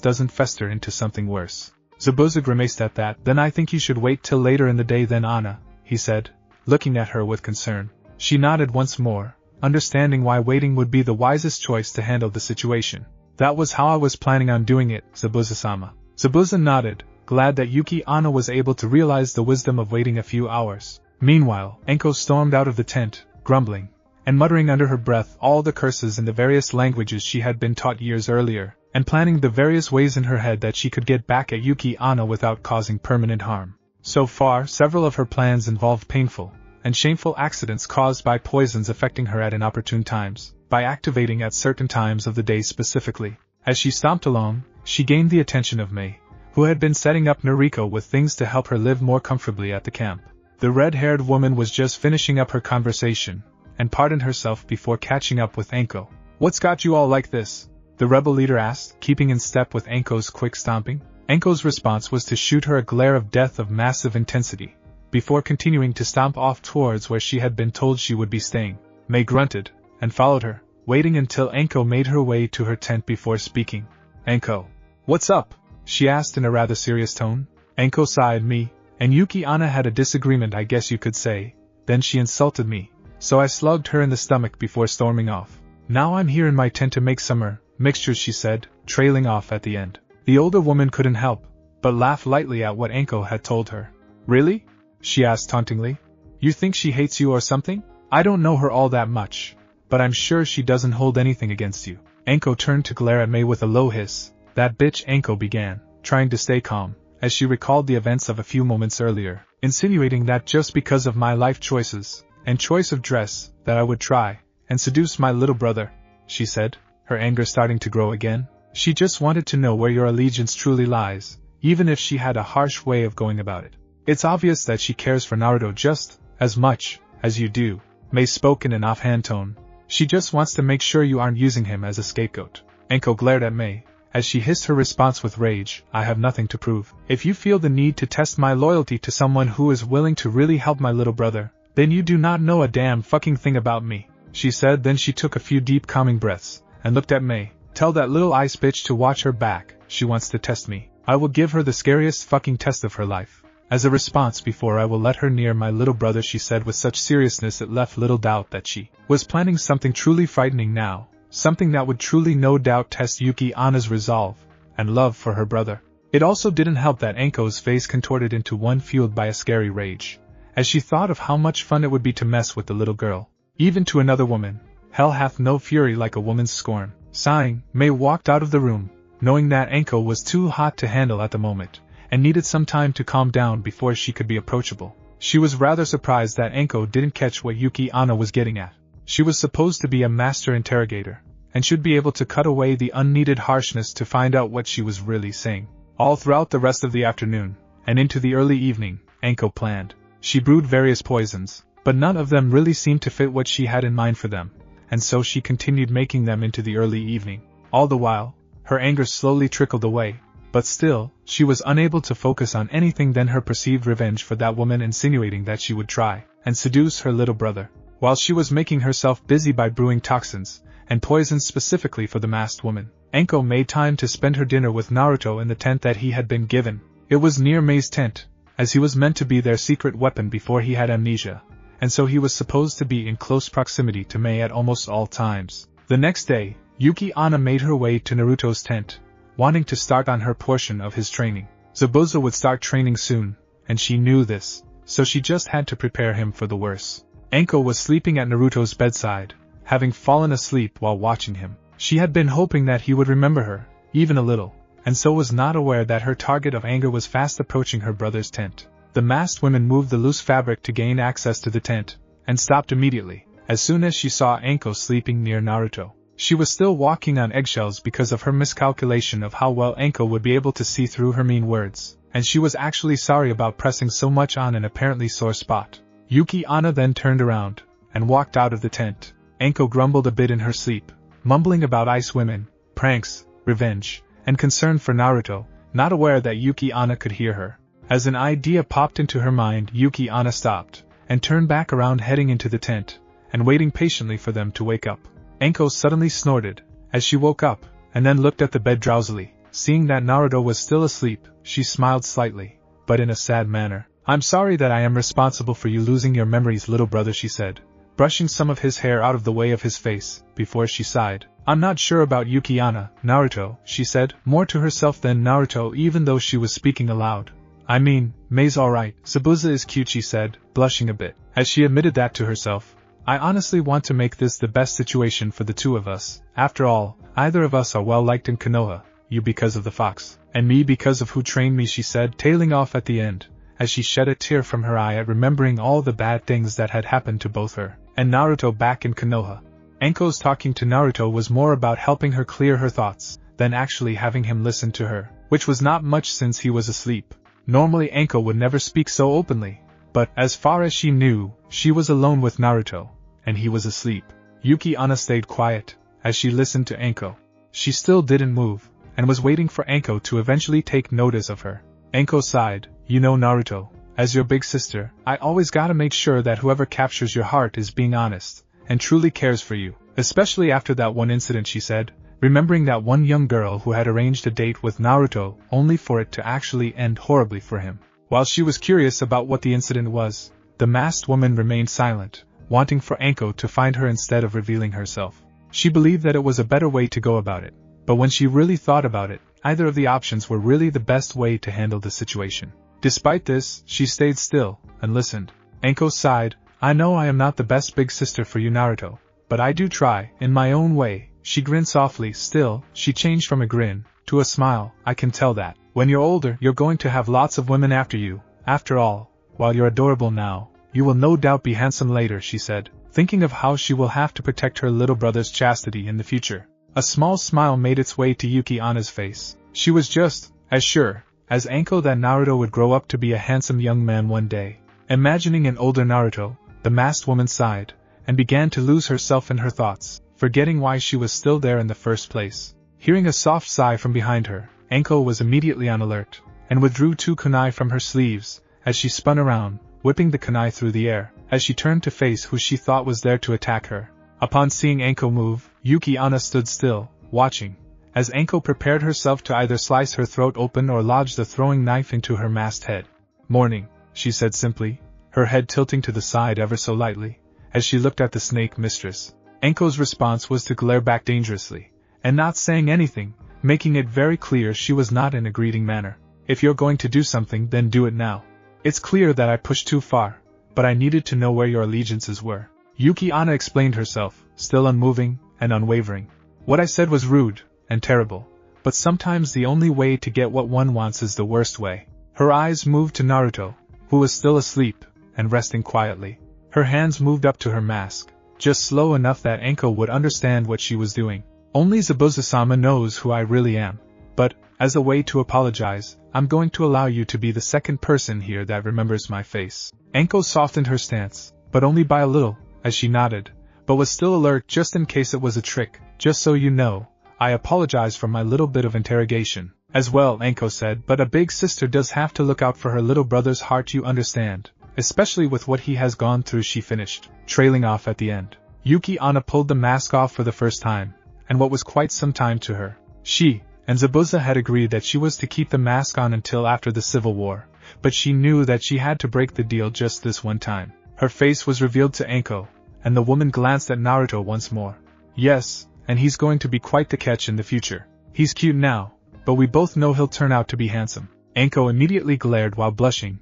doesn't fester into something worse." Zabuza grimaced at that. "Then I think you should wait till later in the day then, Anna," he said, looking at her with concern. She nodded once more, understanding why waiting would be the wisest choice to handle the situation. "That was how I was planning on doing it, Zabuza-sama." Zabuza nodded, glad that Yuki-ana was able to realize the wisdom of waiting a few hours. Meanwhile, Anko stormed out of the tent, grumbling, and muttering under her breath all the curses in the various languages she had been taught years earlier, and planning the various ways in her head that she could get back at Yuki-ana without causing permanent harm. So far, several of her plans involved painful and shameful accidents caused by poisons affecting her at inopportune times, by activating at certain times of the day specifically. As she stomped along, she gained the attention of Mei, who had been setting up Noriko with things to help her live more comfortably at the camp. The red-haired woman was just finishing up her conversation, and pardoned herself before catching up with Anko. "What's got you all like this?" the rebel leader asked, keeping in step with Anko's quick stomping. Anko's response was to shoot her a glare of death of massive intensity, before continuing to stomp off towards where she had been told she would be staying. Mei grunted, and followed her, waiting until Anko made her way to her tent before speaking. "Anko, what's up?" she asked in a rather serious tone. Anko sighed. "Me and Yuki-ana had a disagreement, I guess you could say. Then she insulted me, so I slugged her in the stomach before storming off. Now I'm here in my tent to make summer mixtures," she said, trailing off at the end. The older woman couldn't help but laugh lightly at what Anko had told her. "Really?" she asked tauntingly. "You think she hates you or something? I don't know her all that much, but I'm sure she doesn't hold anything against you." Anko turned to glare at Mei with a low hiss. "That bitch," Anko began, trying to stay calm, as she recalled the events of a few moments earlier, insinuating that just because of my life choices, and choice of dress, that I would try and seduce my little brother, she said, her anger starting to grow again. "She just wanted to know where your allegiance truly lies, even if she had a harsh way of going about it. It's obvious that she cares for Naruto just as much as you do," Mei spoke in an offhand tone. "She just wants to make sure you aren't using him as a scapegoat." Anko glared at Mei, as she hissed her response with rage. "I have nothing to prove. If you feel the need to test my loyalty to someone who is willing to really help my little brother, then you do not know a damn fucking thing about me," she said. Then she took a few deep calming breaths, and looked at Mei. "Tell that little ice bitch to watch her back. She wants to test me. I will give her the scariest fucking test of her life as a response before I will let her near my little brother," she said with such seriousness it left little doubt that she was planning something truly frightening now, something that would truly no doubt test Yuki-ana's resolve and love for her brother. It also didn't help that Anko's face contorted into one fueled by a scary rage, as she thought of how much fun it would be to mess with the little girl. Even to another woman, hell hath no fury like a woman's scorn. Sighing, Mei walked out of the room, knowing that Anko was too hot to handle at the moment, and needed some time to calm down before she could be approachable. She was rather surprised that Anko didn't catch what Yuki-ana was getting at. She was supposed to be a master interrogator, and should be able to cut away the unneeded harshness to find out what she was really saying. All throughout the rest of the afternoon, and into the early evening, Anko planned. She brewed various poisons, but none of them really seemed to fit what she had in mind for them, and so she continued making them into the early evening. All the while, her anger slowly trickled away, but still, she was unable to focus on anything than her perceived revenge for that woman, insinuating that she would try and seduce her little brother. While she was making herself busy by brewing toxins and poisons specifically for the masked woman, Anko made time to spend her dinner with Naruto in the tent that he had been given. It was near Mei's tent, as he was meant to be their secret weapon before he had amnesia, and so he was supposed to be in close proximity to Mei at almost all times. The next day, Yuki-Onna made her way to Naruto's tent, wanting to start on her portion of his training. Zabuza would start training soon, and she knew this, so she just had to prepare him for the worst. Anko was sleeping at Naruto's bedside, having fallen asleep while watching him. She had been hoping that he would remember her, even a little, and so was not aware that her target of anger was fast approaching her brother's tent. The masked woman moved the loose fabric to gain access to the tent, and stopped immediately, as soon as she saw Anko sleeping near Naruto. She was still walking on eggshells because of her miscalculation of how well Anko would be able to see through her mean words, and she was actually sorry about pressing so much on an apparently sore spot. Yuki-Onna then turned around, and walked out of the tent. Anko grumbled a bit in her sleep, mumbling about ice women, pranks, revenge, and concern for Naruto, not aware that Yuki-Onna could hear her. As an idea popped into her mind, Yuki-Onna stopped, and turned back around, heading into the tent, and waiting patiently for them to wake up. Anko suddenly snorted, as she woke up, and then looked at the bed drowsily. Seeing that Naruto was still asleep, she smiled slightly, but in a sad manner. "I'm sorry that I am responsible for you losing your memories, little brother," she said, brushing some of his hair out of the way of his face, before she sighed. "I'm not sure about Yuki-Onna, Naruto," she said, more to herself than Naruto, even though she was speaking aloud. "I mean, Mei's alright, Zabuza is cute," she said, blushing a bit, as she admitted that to herself. "I honestly want to make this the best situation for the two of us. After all, either of us are well liked in Konoha, you because of the fox, and me because of who trained me," she said, tailing off at the end, as she shed a tear from her eye at remembering all the bad things that had happened to both her and Naruto back in Konoha. Anko's talking to Naruto was more about helping her clear her thoughts than actually having him listen to her, which was not much since he was asleep. Normally Anko would never speak so openly, but, as far as she knew, she was alone with Naruto, and he was asleep. Yuki-Onna stayed quiet, as she listened to Anko. She still didn't move, and was waiting for Anko to eventually take notice of her. Anko sighed. "You know, Naruto, as your big sister, I always gotta make sure that whoever captures your heart is being honest, and truly cares for you, especially after that one incident," she said, remembering that one young girl who had arranged a date with Naruto only for it to actually end horribly for him. While she was curious about what the incident was, the masked woman remained silent, wanting for Anko to find her instead of revealing herself. She believed that it was a better way to go about it, but when she really thought about it, either of the options were really the best way to handle the situation. Despite this, she stayed still, and listened. Anko sighed. "I know I am not the best big sister for you, Naruto, but I do try, in my own way." She grinned softly. Still, she changed from a grin to a smile. "I can tell that. When you're older, you're going to have lots of women after you. After all, while you're adorable now, you will no doubt be handsome later," she said, thinking of how she will have to protect her little brother's chastity in the future. A small smile made its way to Yuki-Onna's face. She was just as sure as Anko that Naruto would grow up to be a handsome young man one day. Imagining an older Naruto, the masked woman sighed, and began to lose herself in her thoughts, forgetting why she was still there in the first place. Hearing a soft sigh from behind her, Anko was immediately on alert, and withdrew 2 kunai from her sleeves, as she spun around, whipping the kunai through the air, as she turned to face who she thought was there to attack her. Upon seeing Anko move, Yuki-Onna stood still, watching, as Anko prepared herself to either slice her throat open or lodge the throwing knife into her masked head. "Morning," she said simply, her head tilting to the side ever so lightly, as she looked at the snake mistress. Anko's response was to glare back dangerously, and not saying anything, making it very clear she was not in a greeting manner. "If you're going to do something, then do it now. It's clear that I pushed too far, but I needed to know where your allegiances were." Yuki-Onna explained herself, still unmoving and unwavering. "What I said was rude and terrible, but sometimes the only way to get what one wants is the worst way." Her eyes moved to Naruto, who was still asleep and resting quietly. Her hands moved up to her mask, just slow enough that Anko would understand what she was doing. "Only Zabuza-sama knows who I really am, but, as a way to apologize, I'm going to allow you to be the second person here that remembers my face." Anko softened her stance, but only by a little, as she nodded, but was still alert just in case it was a trick. "Just so you know, I apologize for my little bit of interrogation, As well, Anko said, but a big sister does have to look out for her little brother's heart, you understand. Especially with what he has gone through, she finished, trailing off at the end. Yuki Anna pulled the mask off for the first time, and what was quite some time to her. She and Zabuza had agreed that she was to keep the mask on until after the Civil War, but she knew that she had to break the deal just this one time. Her face was revealed to Anko, and the woman glanced at Naruto once more. Yes, and he's going to be quite the catch in the future. He's cute now, but we both know he'll turn out to be handsome. Anko immediately glared while blushing.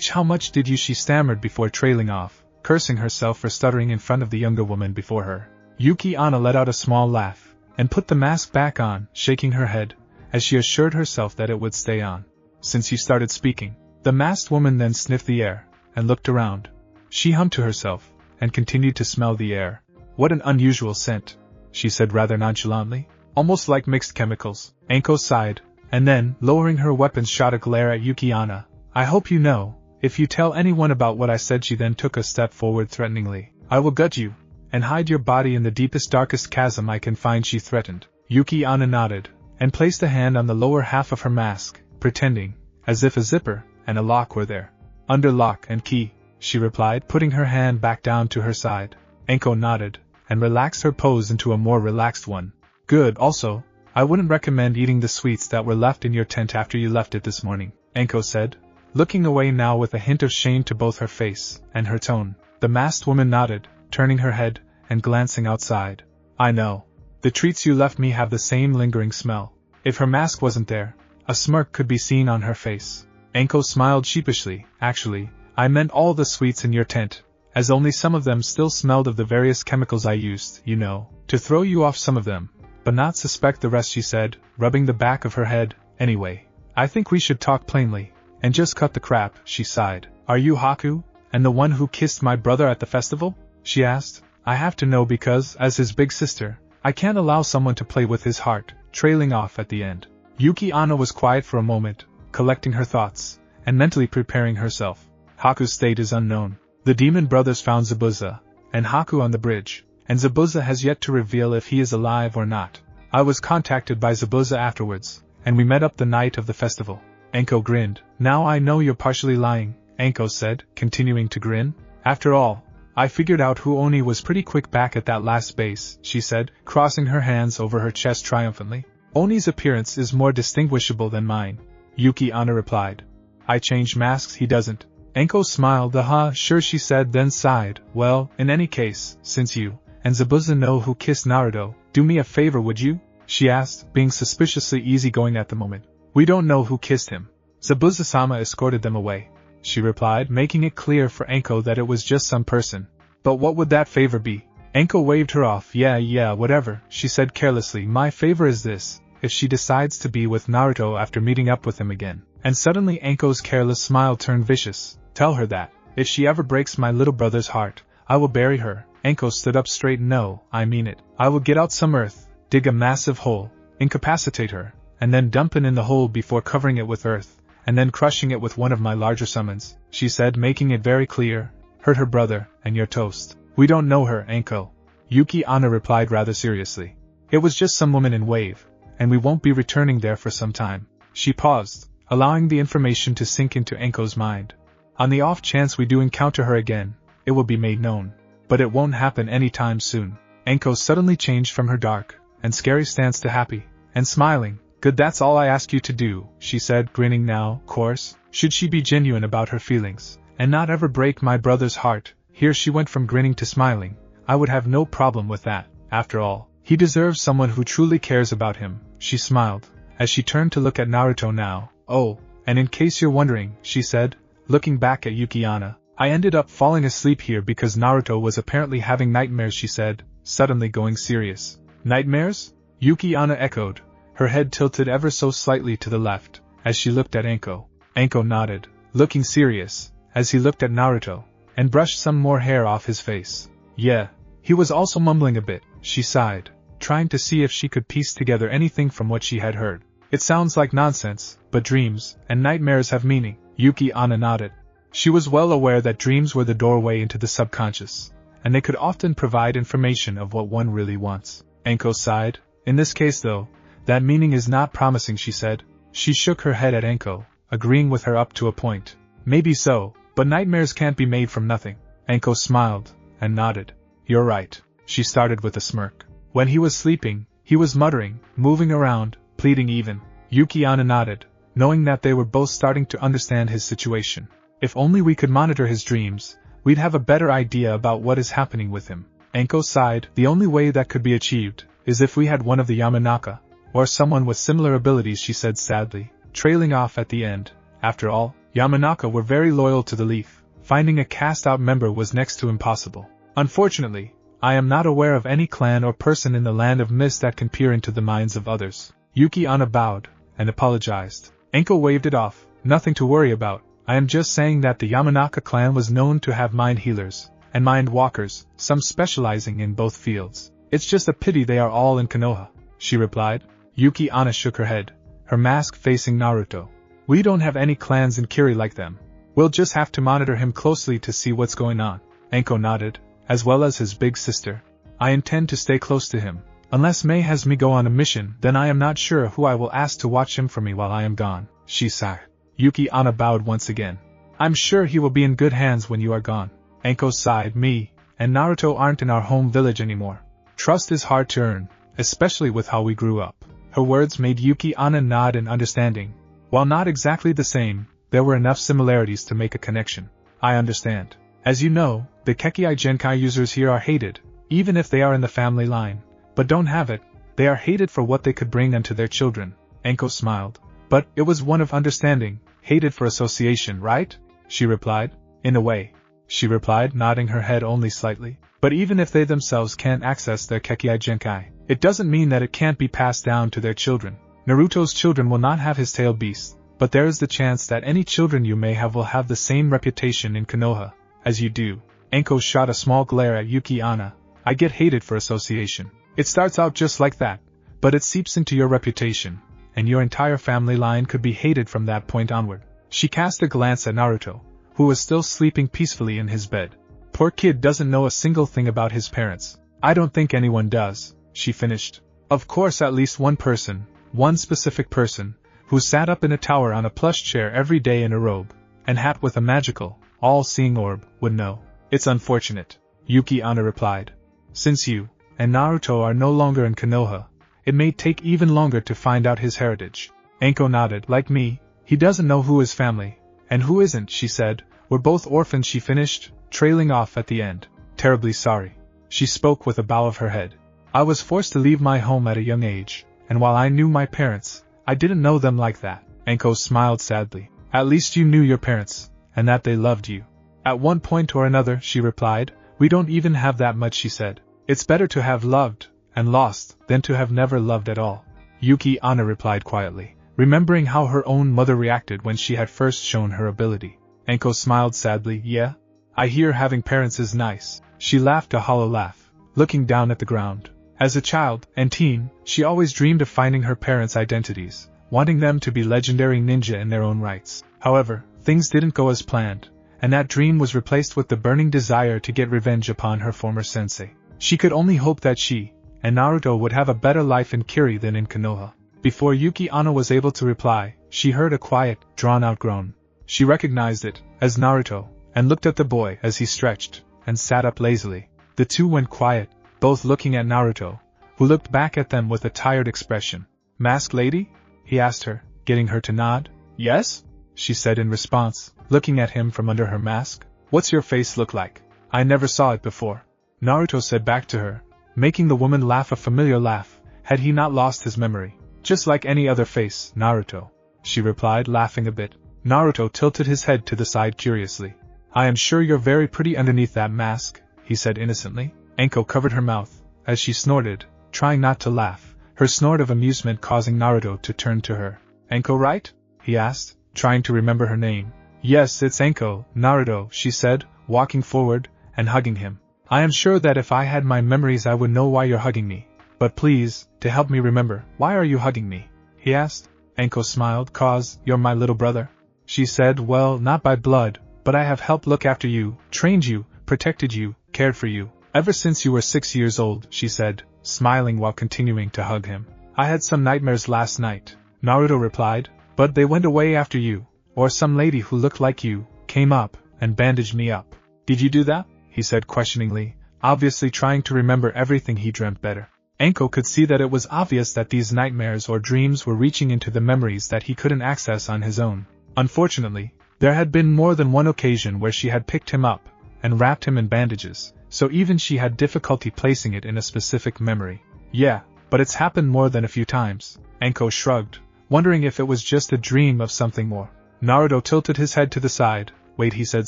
How much did you? She stammered before trailing off, cursing herself for stuttering in front of the younger woman before her. Yuki Anna let out a small laugh, and put the mask back on, shaking her head, as she assured herself that it would stay on. Since you started speaking. The masked woman then sniffed the air, and looked around. She hummed to herself, and continued to smell the air. What an unusual scent, she said rather nonchalantly. Almost like mixed chemicals. Anko sighed, and then, lowering her weapon, shot a glare at Yuki Anna. I hope you know, if you tell anyone about what I said. She then took a step forward threateningly. I will gut you, and hide your body in the deepest darkest chasm I can find, she threatened. Yuki Anna nodded, and placed a hand on the lower half of her mask, pretending, as if a zipper and a lock were there. Under lock and key, she replied, putting her hand back down to her side. Anko nodded, and relaxed her pose into a more relaxed one. Good. Also, I wouldn't recommend eating the sweets that were left in your tent after you left it this morning, Anko said, looking away now with a hint of shame to both her face and her tone. The masked woman nodded, turning her head and glancing outside. I know. The treats you left me have the same lingering smell. If her mask wasn't there, a smirk could be seen on her face. Anko smiled sheepishly. Actually, I meant all the sweets in your tent, as only some of them still smelled of the various chemicals I used, you know, to throw you off some of them, but not suspect the rest, she said, rubbing the back of her head. Anyway, I think we should talk plainly, and just cut the crap, she sighed. Are you Haku, and the one who kissed my brother at the festival? She asked. I have to know because, as his big sister, I can't allow someone to play with his heart, trailing off at the end. Yuki Anna was quiet for a moment, collecting her thoughts, and mentally preparing herself. Haku's state is unknown. The demon brothers found Zabuza and Haku on the bridge, and Zabuza has yet to reveal if he is alive or not. I was contacted by Zabuza afterwards, and we met up the night of the festival. Anko grinned. Now I know you're partially lying, Anko said, continuing to grin. After all, I figured out who Oni was pretty quick back at that last base, she said, crossing her hands over her chest triumphantly. Oni's appearance is more distinguishable than mine, Yuki Anna replied. I change masks, he doesn't. Anko smiled. Sure, she said, then sighed. Well, in any case, since you and Zabuza know who kissed Naruto, do me a favor, would you? She asked, being suspiciously easygoing at the moment. We don't know who kissed him. Zabuza-sama escorted them away, she replied, making it clear for Anko that it was just some person. But what would that favor be? Anko waved her off. Yeah, whatever, she said carelessly. My favor is this: if she decides to be with Naruto after meeting up with him again. And suddenly Anko's careless smile turned vicious. Tell her that, if she ever breaks my little brother's heart, I will bury her. Anko stood up straight. No, I mean it. I will get out some earth, dig a massive hole, incapacitate her, and then dump it in the hole before covering it with earth, and then crushing it with one of my larger summons, she said, making it very clear. Hurt her brother, and you're toast. We don't know her, Anko, Yuki Anna replied rather seriously. It was just some woman in Wave, and we won't be returning there for some time. She paused, allowing the information to sink into Anko's mind. On the off chance we do encounter her again, it will be made known. But it won't happen anytime soon. Anko suddenly changed from her dark and scary stance to happy and smiling. Good, that's all I ask you to do, she said, grinning now. Of course, should she be genuine about her feelings, and not ever break my brother's heart, here she went from grinning to smiling, I would have no problem with that. After all, he deserves someone who truly cares about him, she smiled, as she turned to look at Naruto now. Oh, and in case you're wondering, she said, looking back at Yuki Anna, I ended up falling asleep here because Naruto was apparently having nightmares, she said, suddenly going serious. Nightmares? Yuki Anna echoed, her head tilted ever so slightly to the left, as she looked at Anko. Anko nodded, looking serious, as he looked at Naruto, and brushed some more hair off his face. Yeah, he was also mumbling a bit, she sighed, trying to see if she could piece together anything from what she had heard. It sounds like nonsense, but dreams and nightmares have meaning. Yuki Anna nodded. She was well aware that dreams were the doorway into the subconscious, and they could often provide information of what one really wants. Anko sighed. In this case though, that meaning is not promising, she said. She shook her head at Anko, agreeing with her up to a point. Maybe so, but nightmares can't be made from nothing. Anko smiled, and nodded. You're right. She started with a smirk. When he was sleeping, he was muttering, moving around, pleading even. Yuki-onna nodded, knowing that they were both starting to understand his situation. If only we could monitor his dreams, we'd have a better idea about what is happening with him. Anko sighed. The only way that could be achieved is if we had one of the Yamanaka, or someone with similar abilities, she said sadly, trailing off at the end. After all, Yamanaka were very loyal to the leaf. Finding a cast-out member was next to impossible. Unfortunately, I am not aware of any clan or person in the land of mist that can peer into the minds of others. Yuki-onna bowed, and apologized. Anko waved it off. Nothing to worry about. I am just saying that the Yamanaka clan was known to have mind healers, and mind walkers, some specializing in both fields. It's just a pity they are all in Konoha, she replied. Yuki-onna shook her head, her mask facing Naruto. We don't have any clans in Kiri like them. We'll just have to monitor him closely to see what's going on. Anko nodded, as well as his big sister. I intend to stay close to him. Unless Mei has me go on a mission, then I am not sure who I will ask to watch him for me while I am gone, she sighed. Yuki-onna bowed once again. I'm sure he will be in good hands when you are gone. Anko sighed. Me and Naruto aren't in our home village anymore. Trust is hard to earn, especially with how we grew up. Her words made Yuki-onna nod in understanding. While not exactly the same, there were enough similarities to make a connection. I understand. As you know, the Kekkai Genkai users here are hated, even if they are in the family line. But don't have it, they are hated for what they could bring unto their children. Anko smiled. But it was one of understanding, hated for association, right? She replied. In a way, she replied, nodding her head only slightly. But even if they themselves can't access their Kekkai Genkai, it doesn't mean that it can't be passed down to their children. Naruto's children will not have his tail beast, but there is the chance that any children you may have will have the same reputation in Konoha as you do. Anko shot a small glare at Yuki-onna. I get hated for association. It starts out just like that, but it seeps into your reputation, and your entire family line could be hated from that point onward. She cast a glance at Naruto, who was still sleeping peacefully in his bed. Poor kid doesn't know a single thing about his parents. I don't think anyone does, she finished. Of course at least one person, one specific person, who sat up in a tower on a plush chair every day in a robe, and hat with a magical, all-seeing orb, would know. It's unfortunate, Yuki-onna replied. Since you and Naruto are no longer in Konoha, it may take even longer to find out his heritage. Anko nodded. Like me, he doesn't know who is family, and who isn't, she said. We're both orphans, she finished, trailing off at the end. Terribly sorry. She spoke with a bow of her head. I was forced to leave my home at a young age, and while I knew my parents, I didn't know them like that. Anko smiled sadly. At least you knew your parents, and that they loved you. At one point or another, she replied. We don't even have that much, she said. It's better to have loved and lost than to have never loved at all. Yuki-onna replied quietly, remembering how her own mother reacted when she had first shown her ability. Anko smiled sadly. Yeah? I hear having parents is nice. She laughed a hollow laugh, looking down at the ground. As a child and teen, she always dreamed of finding her parents' identities, wanting them to be legendary ninja in their own rights. However, things didn't go as planned, and that dream was replaced with the burning desire to get revenge upon her former sensei. She could only hope that she and Naruto would have a better life in Kiri than in Konoha. Before Yuki-onna was able to reply, she heard a quiet, drawn-out groan. She recognized it as Naruto, and looked at the boy as he stretched and sat up lazily. The two went quiet, both looking at Naruto, who looked back at them with a tired expression. Masked lady? He asked her, getting her to nod. Yes? She said in response, looking at him from under her mask. What's your face look like? I never saw it before. Naruto said back to her, making the woman laugh a familiar laugh. Had he not lost his memory? Just like any other face, Naruto, she replied, laughing a bit. Naruto tilted his head to the side curiously. I am sure you're very pretty underneath that mask, he said innocently. Anko covered her mouth as she snorted, trying not to laugh, her snort of amusement causing Naruto to turn to her. Anko, right? He asked, trying to remember her name. Yes, it's Anko, Naruto, she said, walking forward and hugging him. I am sure that if I had my memories I would know why you're hugging me. But please, to help me remember, why are you hugging me? He asked. Anko smiled. Cause you're my little brother. She said, well, not by blood, but I have helped look after you, trained you, protected you, cared for you. Ever since you were 6 years old, she said, smiling while continuing to hug him. I had some nightmares last night, Naruto replied, But they went away after you, or some lady who looked like you, came up, and bandaged me up. Did you do that? He said questioningly, obviously trying to remember everything he dreamt better. Anko could see that it was obvious that these nightmares or dreams were reaching into the memories that he couldn't access on his own. Unfortunately, there had been more than one occasion where she had picked him up and wrapped him in bandages, so even she had difficulty placing it in a specific memory. Yeah, but it's happened more than a few times. Anko shrugged, wondering if it was just a dream of something more. Naruto tilted his head to the side. Wait, he said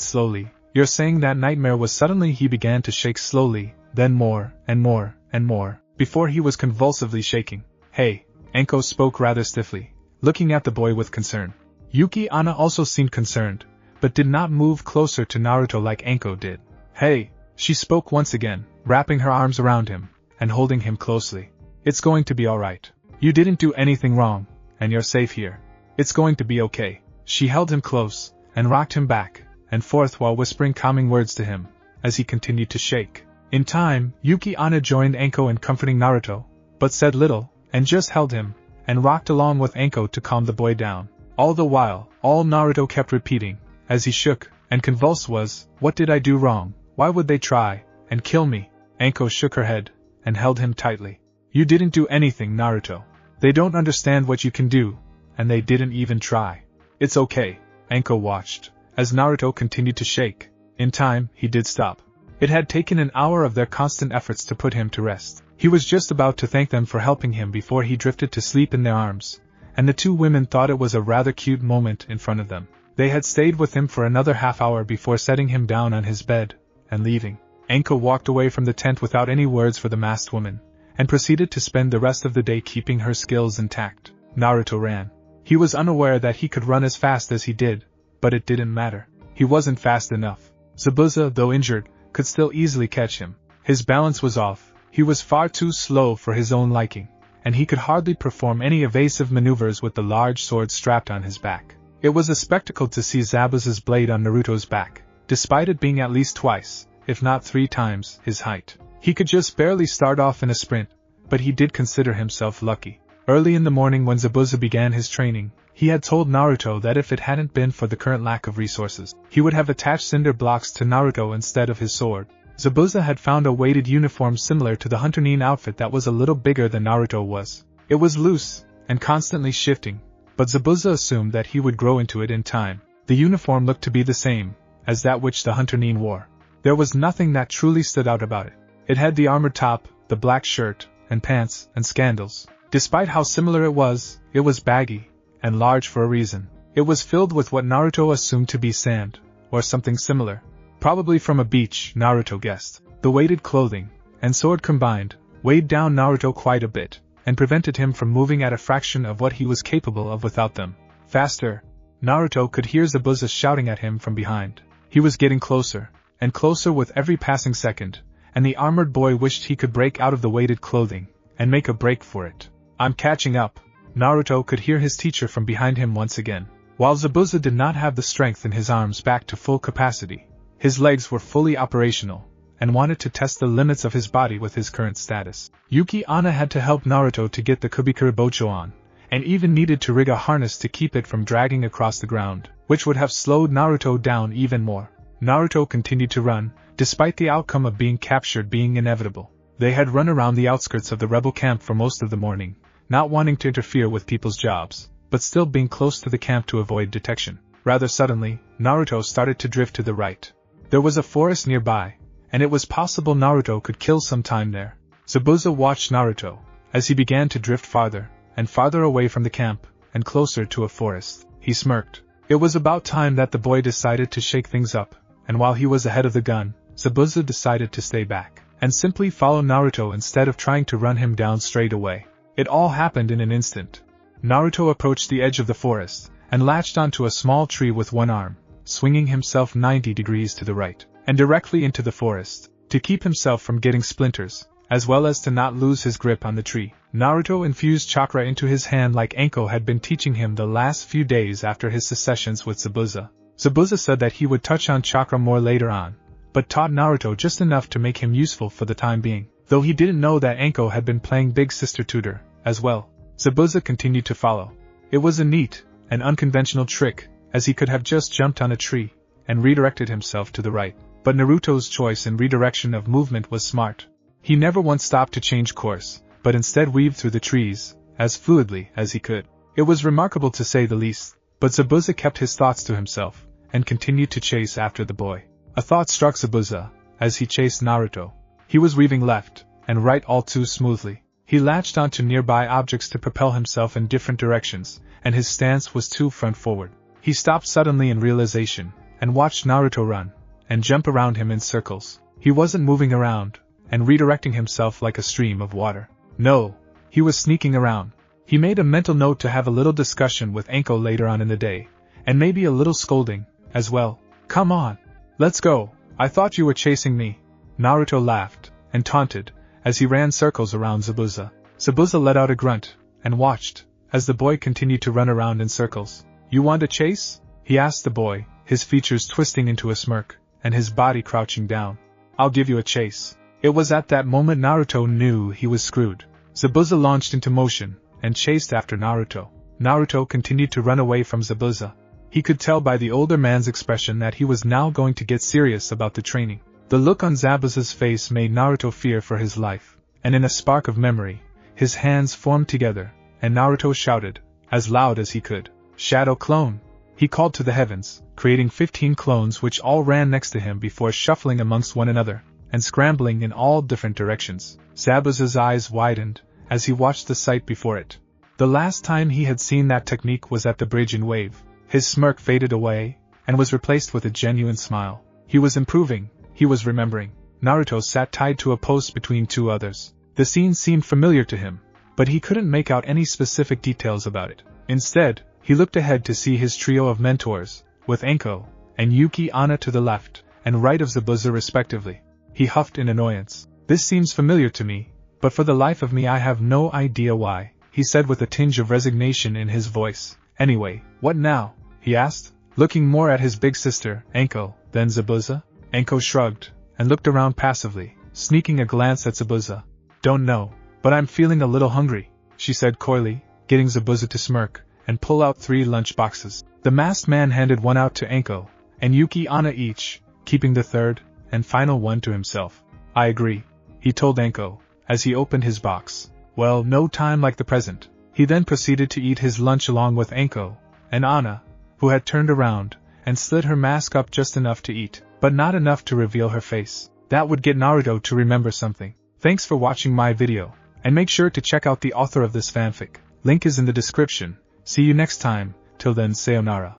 slowly. You're saying that nightmare was suddenly he began to shake slowly, then more, and more, and more, before he was convulsively shaking. Hey, Anko spoke rather stiffly, looking at the boy with concern. Yuki Anna also seemed concerned, but did not move closer to Naruto like Anko did. Hey, she spoke once again, wrapping her arms around him, and holding him closely. It's going to be alright. You didn't do anything wrong, and you're safe here. It's going to be okay. She held him close, and rocked him back and forth while whispering calming words to him, as he continued to shake. In time, Yuki Anna joined Anko in comforting Naruto, but said little, and just held him, and rocked along with Anko to calm the boy down. All the while, all Naruto kept repeating, as he shook and convulsed was, what did I do wrong? Why would they try and kill me? Anko shook her head, and held him tightly. You didn't do anything, Naruto. They don't understand what you can do, and they didn't even try. It's okay. Anko watched, as Naruto continued to shake. In time, he did stop. It had taken an hour of their constant efforts to put him to rest. He was just about to thank them for helping him before he drifted to sleep in their arms, and the two women thought it was a rather cute moment in front of them. They had stayed with him for another half hour before setting him down on his bed and leaving. Anko walked away from the tent without any words for the masked woman, and proceeded to spend the rest of the day keeping her skills intact. Naruto ran. He was unaware that he could run as fast as he did, but it didn't matter. He wasn't fast enough. Zabuza, though injured, could still easily catch him. His balance was off, he was far too slow for his own liking, and he could hardly perform any evasive maneuvers with the large sword strapped on his back. It was a spectacle to see Zabuza's blade on Naruto's back, despite it being at least twice, if not 3 times, his height. He could just barely start off in a sprint, but he did consider himself lucky. Early in the morning when Zabuza began his training, he had told Naruto that if it hadn't been for the current lack of resources, he would have attached cinder blocks to Naruto instead of his sword. Zabuza had found a weighted uniform similar to the Hunter Nin outfit that was a little bigger than Naruto was. It was loose, and constantly shifting, but Zabuza assumed that he would grow into it in time. The uniform looked to be the same as that which the Hunter Nin wore. There was nothing that truly stood out about it. It had the armored top, the black shirt, and pants, and scandals. Despite how similar it was baggy, and large for a reason. It was filled with what Naruto assumed to be sand, or something similar. Probably from a beach, Naruto guessed. The weighted clothing and sword combined weighed down Naruto quite a bit, and prevented him from moving at a fraction of what he was capable of without them. Faster! Naruto could hear Zabuza shouting at him from behind. He was getting closer, and closer with every passing second, and the armored boy wished he could break out of the weighted clothing, and make a break for it. I'm catching up. Naruto could hear his teacher from behind him once again. While Zabuza did not have the strength in his arms back to full capacity, his legs were fully operational, and wanted to test the limits of his body with his current status. Yuki Anna had to help Naruto to get the Kubikuribocho on, and even needed to rig a harness to keep it from dragging across the ground, which would have slowed Naruto down even more. Naruto continued to run, despite the outcome of being captured being inevitable. They had run around the outskirts of the rebel camp for most of the morning, not wanting to interfere with people's jobs, but still being close to the camp to avoid detection. Rather suddenly, Naruto started to drift to the right. There was a forest nearby, and it was possible Naruto could kill some time there. Zabuza watched Naruto, as he began to drift farther, and farther away from the camp, and closer to a forest. He smirked. It was about time that the boy decided to shake things up, and while he was ahead of the gun, Zabuza decided to stay back, and simply follow Naruto instead of trying to run him down straight away. It all happened in an instant. Naruto approached the edge of the forest, and latched onto a small tree with one arm, swinging himself 90 degrees to the right, and directly into the forest, to keep himself from getting splinters, as well as to not lose his grip on the tree. Naruto infused chakra into his hand like Anko had been teaching him the last few days after his secessions with Zabuza. Zabuza said that he would touch on chakra more later on, but taught Naruto just enough to make him useful for the time being, though he didn't know that Anko had been playing big sister tutor, as well. Zabuza continued to follow. It was a neat, an unconventional trick, as he could have just jumped on a tree and redirected himself to the right. But Naruto's choice in redirection of movement was smart. He never once stopped to change course, but instead weaved through the trees, as fluidly as he could. It was remarkable to say the least, but Zabuza kept his thoughts to himself, and continued to chase after the boy. A thought struck Zabuza, as he chased Naruto. He was weaving left and right all too smoothly. He latched onto nearby objects to propel himself in different directions, and his stance was too front-forward. He stopped suddenly in realization, and watched Naruto run and jump around him in circles. He wasn't moving around and redirecting himself like a stream of water. No, he was sneaking around. He made a mental note to have a little discussion with Anko later on in the day, and maybe a little scolding, as well. Come on, let's go, I thought you were chasing me. Naruto laughed and taunted as he ran circles around Zabuza. Zabuza let out a grunt and watched as the boy continued to run around in circles. You want to chase? He asked the boy, his features twisting into a smirk, and his body crouching down. I'll give you a chase. It was at that moment Naruto knew he was screwed. Zabuza launched into motion and chased after Naruto. Naruto continued to run away from Zabuza. He could tell by the older man's expression that he was now going to get serious about the training. The look on Zabuza's face made Naruto fear for his life, and in a spark of memory, his hands formed together, and Naruto shouted, as loud as he could, "Shadow clone!" He called to the heavens, creating 15 clones which all ran next to him before shuffling amongst one another, and scrambling in all different directions. Zabuza's eyes widened, as he watched the sight before it. The last time he had seen that technique was at the bridge in Wave. His smirk faded away, and was replaced with a genuine smile. He was improving, he was remembering. Naruto sat tied to a post between two others. The scene seemed familiar to him, but he couldn't make out any specific details about it. Instead, he looked ahead to see his trio of mentors, with Anko and Yuki Onna to the left and right of Zabuza respectively. He huffed in annoyance. This seems familiar to me, but for the life of me I have no idea why, he said with a tinge of resignation in his voice. Anyway, what now? He asked, looking more at his big sister, Anko, than Zabuza. Anko shrugged, and looked around passively, sneaking a glance at Zabuza. Don't know, but I'm feeling a little hungry, she said coyly, getting Zabuza to smirk and pull out 3 lunch boxes. The masked man handed one out to Anko and Yuki Onna each, keeping the third and final one to himself. I agree, he told Anko, as he opened his box. Well, no time like the present. He then proceeded to eat his lunch along with Anko and Onna, who had turned around and slid her mask up just enough to eat, but not enough to reveal her face. That would get Naruto to remember something. Thanks for watching my video, and make sure to check out the author of this fanfic. Link is in the description. See you next time. Till then, sayonara.